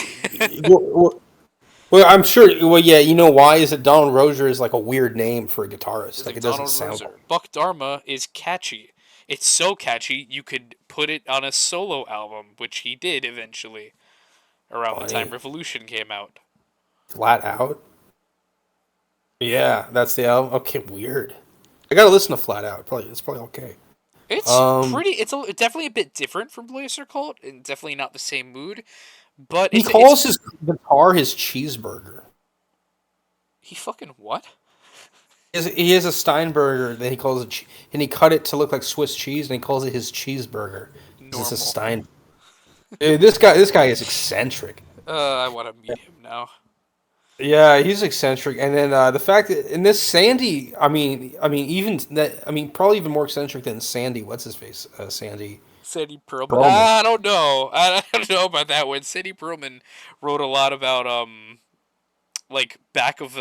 B: well, I'm sure. Well, yeah, you know why? Is that Donald Rozier is like a weird name for a guitarist.
A: It's
B: Like
A: like
B: it doesn't
A: Donald
B: sound
A: Roser. Buck Dharma is catchy. It's so catchy you could put it on a solo album, which he did eventually around the time
B: funny.
A: Revolution came out.
B: Flat out. Yeah, that's the album. Okay, weird. I gotta listen to Flat Out. Probably it's probably okay.
A: It's
B: Um,
A: pretty. It's definitely a bit different from Blazer Cult, and definitely not the same mood. But
B: he
A: it's
B: calls his guitar his cheeseburger.
A: he fucking what?
B: He has a Steinberger that he calls it, and he cut it to look like Swiss cheese, and he calls it his cheeseburger. This is a
A: Normal.
B: Stein. Dude, this guy is eccentric.
A: I want to meet him now.
B: Yeah, he's eccentric, and then the fact that in this Sandy, even that, probably even more eccentric than Sandy. What's his face? Sandy
A: Sidney Perlman.
B: Pearlman.
A: I don't know. I don't know about that one. Sidney Perlman wrote a lot about like back of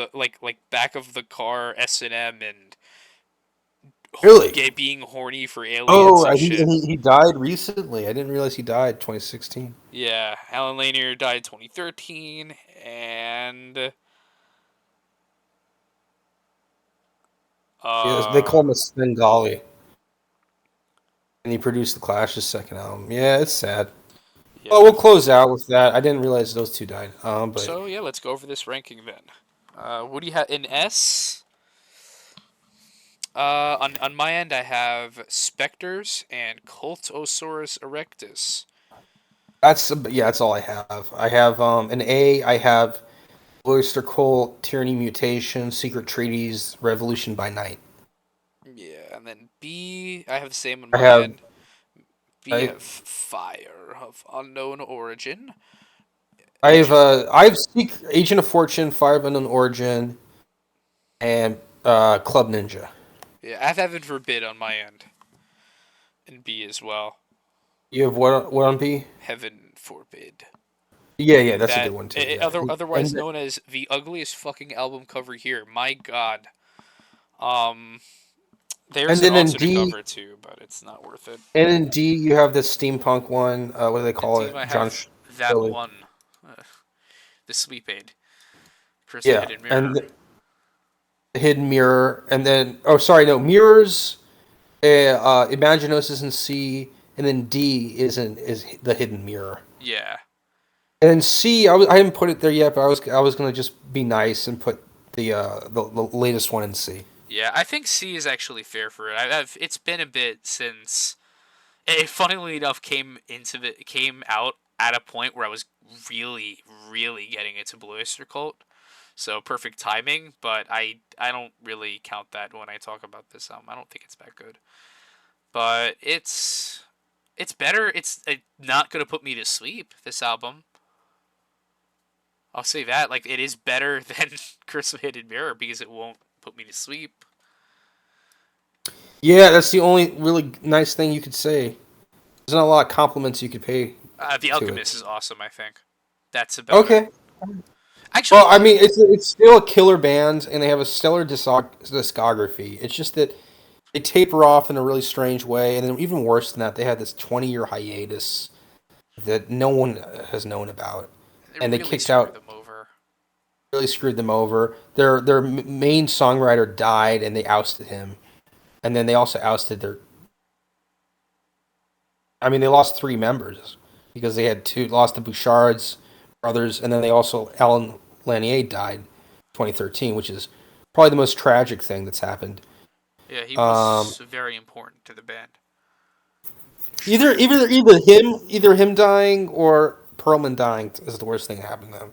A: the car S&M and
B: Really?
A: being horny for aliens
B: Oh,
A: and
B: he,
A: shit.
B: and he died recently. I didn't realize he died 2016.
A: Yeah, Alan Lanier died 2013, and
B: Yes, they call
A: uh,
B: him a Svengali, and he produced the Clash's second album. Yeah, it's sad. Well,
A: yeah.
B: we'll close out with that. I didn't realize those two died. But
A: So yeah, let's go over this ranking then. What do you have in S? On my end, I have Spectres and Cultosaurus erectus.
B: that's all I have. I have an A. I have Oyster Cult, Tyranny Mutation, Secret Treaties, Revolution by Night.
A: Yeah, and then B, I have the same on
B: I
A: my
B: have
A: end. B, I
B: I
A: have Fire of unknown origin. Agent.
B: I have Agent of Fortune, Fire of Unknown Origin, and Club Ninja.
A: Yeah, I have Heaven Forbid on my end, and B as well.
B: You have what on B?
A: Heaven Forbid.
B: Yeah, that's a good
A: That
B: one too. Yeah,
A: otherwise known as the ugliest fucking album cover here. My God. Um, there's
B: and
A: an
B: then in
A: alternate
B: D
A: cover too, but it's not worth it.
B: and in D you have the steampunk one. What do they
A: And
B: call
A: team,
B: it?
A: I
B: John
A: have that
B: Shirley.
A: one, uh, the Sleep Aid, Curse of the
B: Yeah,
A: Hidden
B: and
A: Mirror.
B: the Hidden Mirror, and then oh sorry no Mirrors. Imaginos is in C, and then D is the Hidden Mirror.
A: Yeah,
B: And then C, I didn't put it there yet, but I was gonna just be nice and put the latest one in C.
A: yeah. I think C is actually fair for it. It's been a bit since it. Funnily enough, came out at a point where I was really, really getting into Blue Oyster Cult. So perfect timing, but I don't really count that when I talk about this album. I don't think it's that good, but it's better. It's not gonna put me to sleep. This album, I'll say that. Like it is better than Curse of Hidden Mirror because it won't put me to sleep.
B: Yeah, that's the only really nice thing you could say. There's not a lot of compliments you could pay
A: The
B: to
A: Alchemist
B: it.
A: is awesome. I think that's about it.
B: Okay.
A: Actually,
B: Well, I mean, it's still a killer band, and they have a stellar discography. It's just that they taper off in a really strange way, and then even worse than that, they had this 20-year hiatus that no one has known about,
A: It
B: and they
A: really
B: kicked
A: screwed
B: out,
A: them over.
B: really screwed them over. Their main songwriter died, and they ousted him, and then they also ousted their. I mean, they lost three members because they had two lost the Bouchard's brothers, and then they also Alan Lanier died, 2013, which is probably the most tragic thing that's happened.
A: Yeah, he
B: Um,
A: was very important to the band.
B: either him dying or Perlman dying is the worst thing that happened to them.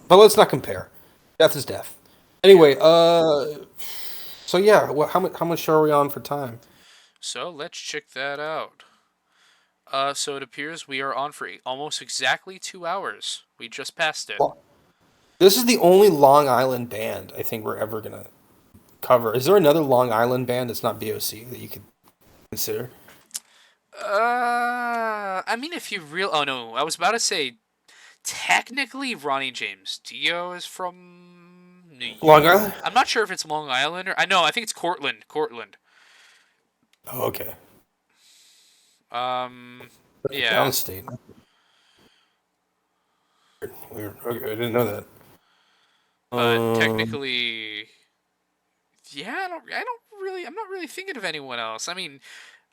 B: But let's not compare. Death is death.
A: Yeah.
B: Anyway, so yeah, how much are we on for time?
A: So let's check that out. So it appears we are on for almost exactly 2 hours. We just passed it.
B: Well, this is the only Long Island band I think we're ever gonna cover. Is there another Long Island band that's not BOC that you could consider?
A: I mean, if you real, oh no, I was about to say technically Ronnie James Dio is from New
B: Long
A: York.
B: Island?
A: I'm not sure if it's Long Island or I know. I think it's Cortland. Cortland.
B: Oh, okay.
A: Um,
B: That's
A: yeah,
B: downstate. Weird. Okay, I didn't know that.
A: but
B: Um,
A: technically, yeah, I'm not really thinking of anyone else. I mean,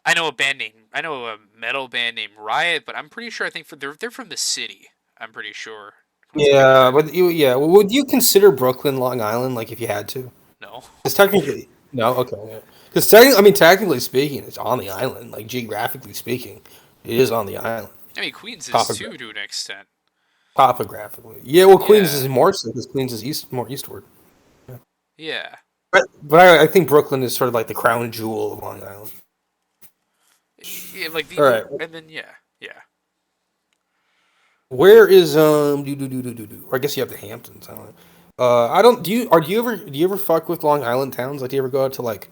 A: I know a band name. I know a metal band named Riot, but I'm pretty sure. I think they're from the city. I'm pretty sure. What's the band
B: yeah,
A: name?
B: but yeah, would you consider Brooklyn Long Island like if you had to?
A: No.
B: Because technically, no, okay. Because technically, I mean, technically speaking, it's on the island. Like geographically speaking, it is on the island.
A: I mean, Queens is
B: Topogra-
A: too to an extent.
B: Topographically, yeah. Well, Queens
A: Yeah.
B: is more so because Queens is more eastward. Yeah.
A: Yeah.
B: But I think Brooklyn is sort of like the crown jewel of Long Island.
A: Yeah, like the
B: All right,
A: and then yeah, yeah.
B: where is Or I guess you have the Hamptons. I don't know. I don't. Do you ever fuck with Long Island towns? Like, do you ever go out to like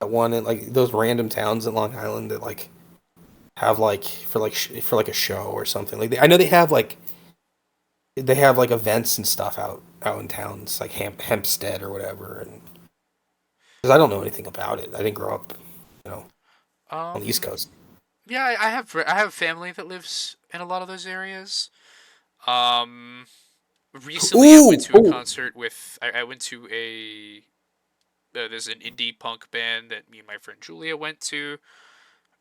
B: that one in like those random towns in Long Island that like have like for like a show or something? Like I know they have like events and stuff out in towns like Hempstead or whatever. And because I don't know anything about it, I didn't grow up, you know, on the East
A: Um,
B: Coast.
A: yeah, I have family that lives in a lot of those areas. Um, recently I went
B: Ooh,
A: to a
B: ooh,
A: concert with I went to a there's an indie punk band that me and my friend Julia went to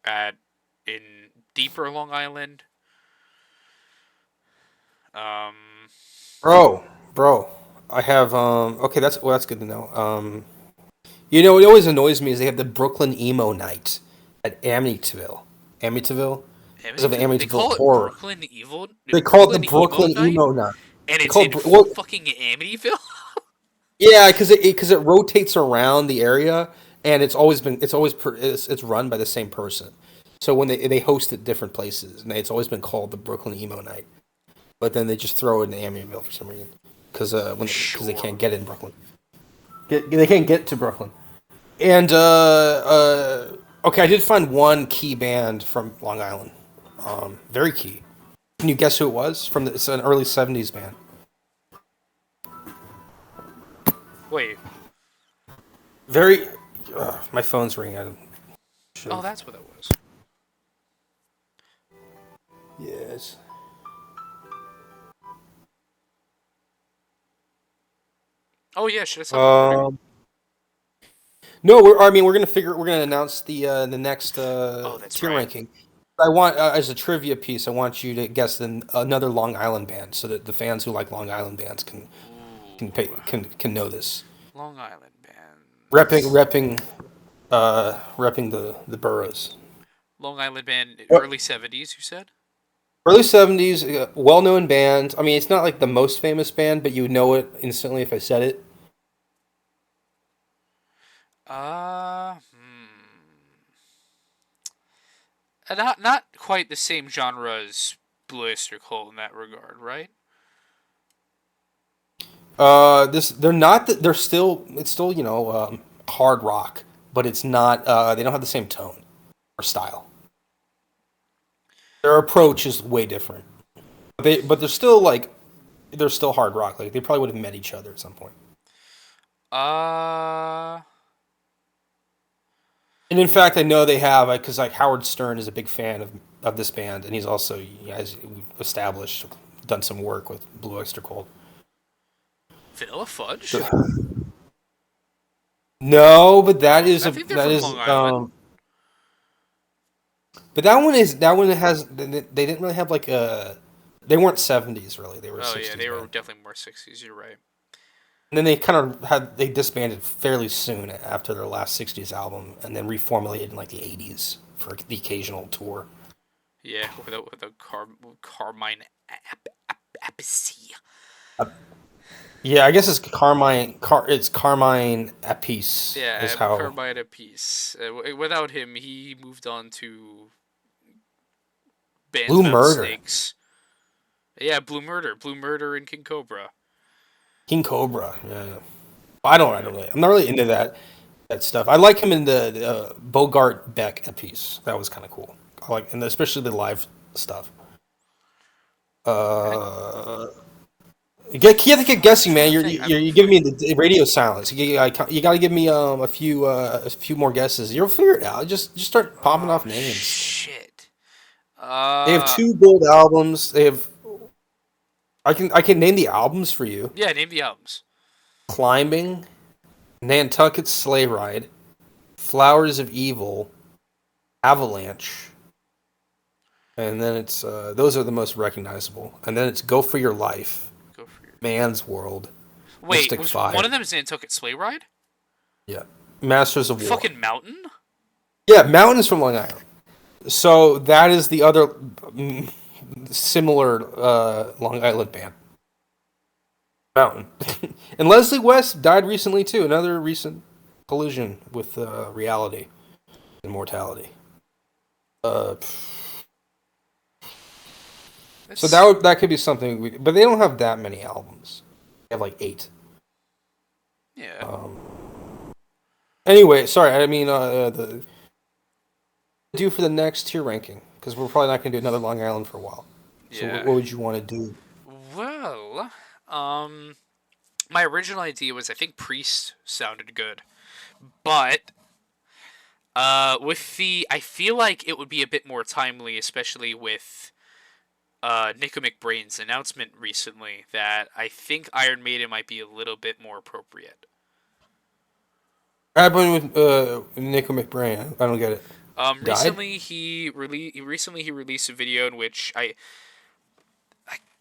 A: at in deeper Long Island. Um,
B: bro. I have okay, that's good to know. You know, what always annoys me is they have the Brooklyn emo night at Amityville, because of the
A: Amityville. They
B: Amityville
A: call it
B: horror.
A: Brooklyn Evil,
B: They call it the
A: Brooklyn Emo
B: Brooklyn
A: Night,
B: emo night.
A: and
B: They
A: it's
B: call
A: in
B: it well,
A: fucking Amityville.
B: yeah, because it rotates around the area, and it's run by the same person. So when they host at different places, and it's always been called the Brooklyn emo night, but then they just throw it in Amityville for some reason, because they can't
A: Sure.
B: get in Brooklyn. They can't get to Brooklyn. And okay, I did find one key band from Long Island. Very key. Can you guess who it was? It's an early '70s band.
A: Wait.
B: Very. My phone's ringing. I should
A: Oh,
B: have.
A: that's what that was.
B: Yes.
A: Oh yeah, should I stop recording?
B: Um. No, I mean, we're gonna announce the next
A: Oh, that's
B: tier
A: right.
B: ranking. I want as a trivia piece. I want you to guess another Long Island band, so that the fans who like Long Island bands
A: Ooh,
B: can know this.
A: Long Island
B: Repping
A: bands.
B: repping repping the boroughs.
A: Long Island band,
B: What?
A: early '70s. You said?
B: Early '70s, well known band. I mean, it's not like the most famous band, but you would know it instantly if I said it.
A: Hmm. Not quite the same genre as Blue Oyster Cult in that regard, right?
B: They're not. They're still. It's still hard rock, but it's not. They don't have the same tone or style. Their approach is way different. But they're still hard rock. Like they probably would have met each other at some point.
A: Uh,
B: And in fact, I know they have because like Howard Stern is a big fan of this band, and he's also, as we've established, done some work with Blue Oyster Cult.
A: Vanilla Fudge?
B: The- no, but
A: I think they're
B: that
A: from
B: is
A: Long Island.
B: but that one has they didn't really have like a they weren't 70s really, they were a
A: Oh yeah,
B: 60s
A: they were
B: band.
A: definitely more 60s. You're right.
B: And then they kind of had they disbanded fairly soon after their last 60s album, and then reformulated in like the 80s for the occasional tour.
A: Yeah, with a Carmine Appice.
B: Yeah, I guess it's it's Carmine Appice is
A: Yeah,
B: how
A: Carmine Appice. Without him, he moved on to bands
B: Blue
A: about
B: Murder,
A: snakes. Yeah, Blue Murder, and King Cobra.
B: King Cobra. Yeah, I don't really, I'm not really into that stuff. I like him in the Bogart Beck piece. That was kind of cool. I like, and especially the live stuff.
A: I,
B: Uh, you have to get
A: I'm
B: guessing,
A: trying
B: man.
A: to think.
B: You're giving me the radio silence. You got to give me a few more guesses. You'll figure it out. Just start popping
A: Oh
B: off names.
A: shit.
B: They have
A: Uh,
B: two gold albums. They have I can name the albums for you.
A: yeah. Name the albums.
B: Climbing, Nantucket Sleigh Ride, Flowers of Evil, Avalanche, and then it's those are the most recognizable. And then it's Go for Your Life,
A: Go for your.
B: Man's World,
A: Wait,
B: Mystic
A: was one
B: Fire,
A: of them Nantucket Sleigh Ride?
B: yeah, Masters of War.
A: Fucking Mountain?
B: Yeah, Mountains from Long Island. So that is the other similar Long Island band, Mountain. And Leslie West died recently too. Another recent collision with reality and mortality. Uh, so
A: That's
B: that could be something. But they don't have that many albums. They have like 8.
A: yeah.
B: Anyway, sorry. I mean, the do for the next tier ranking because we're probably not going to do another Long Island for a while. So
A: Yeah.
B: what would you want to do?
A: Well, um, my original idea was I think Priest sounded good, but with the I feel like it would be a bit more timely, especially with Nico McBrain's announcement recently that I think Iron Maiden might be a little bit more appropriate.
B: What happened with Nico McBrain? I don't get it. Died?
A: Recently he released a video in which I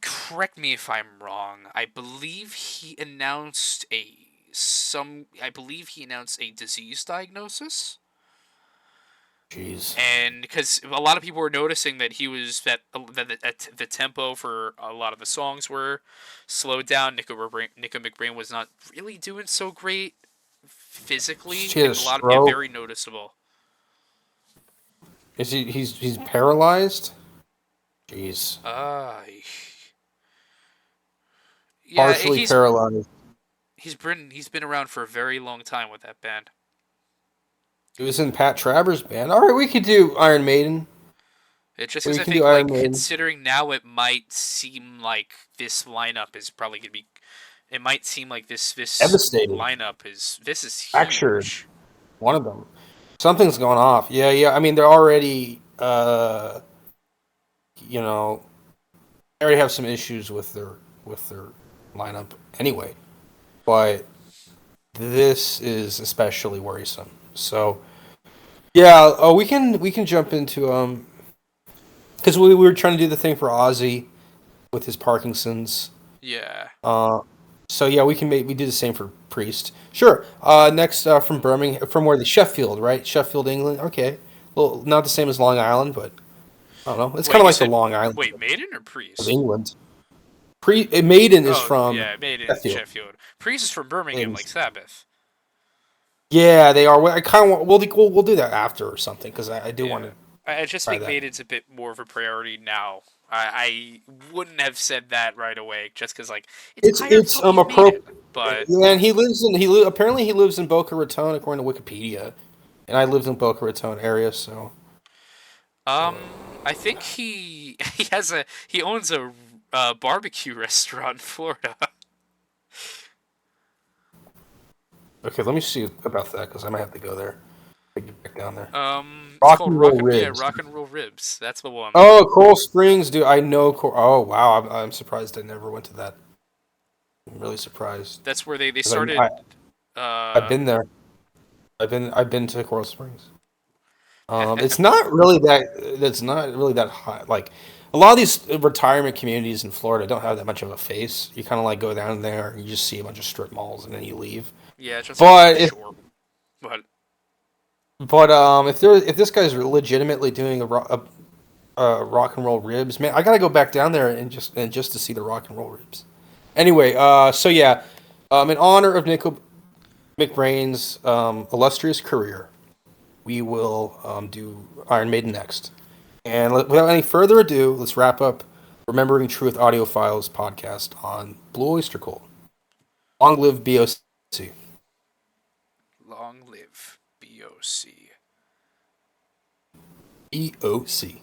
A: correct me if I'm wrong. I believe he announced a disease diagnosis.
B: Jeez.
A: And because a lot of people were noticing that the tempo for a lot of the songs were slowed down. Nico McBrain was not really doing so great physically,
B: She had a
A: and
B: stroke.
A: very noticeable.
B: Is he's paralyzed? Jeez.
A: Uh, yeah,
B: Partially paralyzed.
A: he's been around for a very long time with that band.
B: It was in Pat Travers' band. All right, we could do Iron Maiden.
A: It's just because
B: We
A: I
B: can do
A: think
B: Iron
A: like
B: Maiden.
A: considering now it might seem like this lineup is probably gonna be. It might seem like this
B: Devastating.
A: lineup is this is
B: Fractured.
A: huge.
B: One of them. Something's going off. Yeah, yeah. I mean, they're already, you know, they already have some issues with their lineup anyway. But this is especially worrisome. So yeah, we can jump into because we were trying to do the thing for Ozzy with his Parkinson's.
A: Yeah.
B: Uh, so yeah, we do the same for Priest. Sure. Next from Birmingham, from where the Sheffield, right? Sheffield, England. Okay. Well, not the same as Long Island, but I don't know. It's kind
A: Wait,
B: of
A: you
B: like the
A: said
B: Long Island
A: wait, Maiden or
B: of
A: Priest?
B: England. Maiden is
A: Oh
B: from
A: yeah, Maiden is
B: Sheffield.
A: Sheffield. Priest is from Birmingham,
B: And
A: like Sabbath.
B: yeah, they are. Well, I kind of want. We'll do that after or something because I do want
A: Yeah.
B: to
A: I just
B: try
A: think
B: that.
A: Maiden's a bit more of a priority now. I wouldn't have said that right away, just because like it's Iron
B: It's
A: fucking Maiden.
B: appropriate.
A: But
B: Yeah, and apparently he lives in Boca Raton according to Wikipedia, and I lived in Boca Raton area, so
A: I think he owns a barbecue restaurant in Florida.
B: okay. Let me see about that because I might have to go there. Take you back down there.
A: It's
B: Rock
A: called
B: and Roll
A: Yeah,
B: Ribs.
A: Rock and Roll Ribs. That's the one.
B: Oh, Coral Springs, dude. I know. Oh, wow. I'm surprised I never went to that. I'm really surprised
A: That's where they
B: 'cause
A: started.
B: I've
A: Uh,
B: been there. I've been to Coral Springs. It's not really that. It's not really that high. Like a lot of these retirement communities in Florida don't have that much of a face. You kind of like go down there and you just see a bunch of strip malls and then you leave.
A: yeah, it's just like
B: But if
A: short. But
B: if this guy's legitimately doing rock and roll ribs, man, I gotta go back down there and just to see the rock and roll ribs. Anyway, so yeah, in honor of Nico McBrain's illustrious career, we will do Iron Maiden next. And without any further ado, let's wrap up Remembering Truth Audio Files podcast on Blue Oyster Cult. Long live BOC.
A: long live BOC.
B: BOC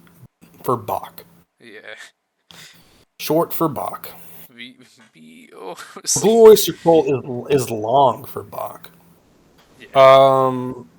B: for Bach.
A: Yeah,
B: Short for Bach.
A: BOC.
B: Blue Oyster Cult is long for Bach.
A: Yeah.
B: Um,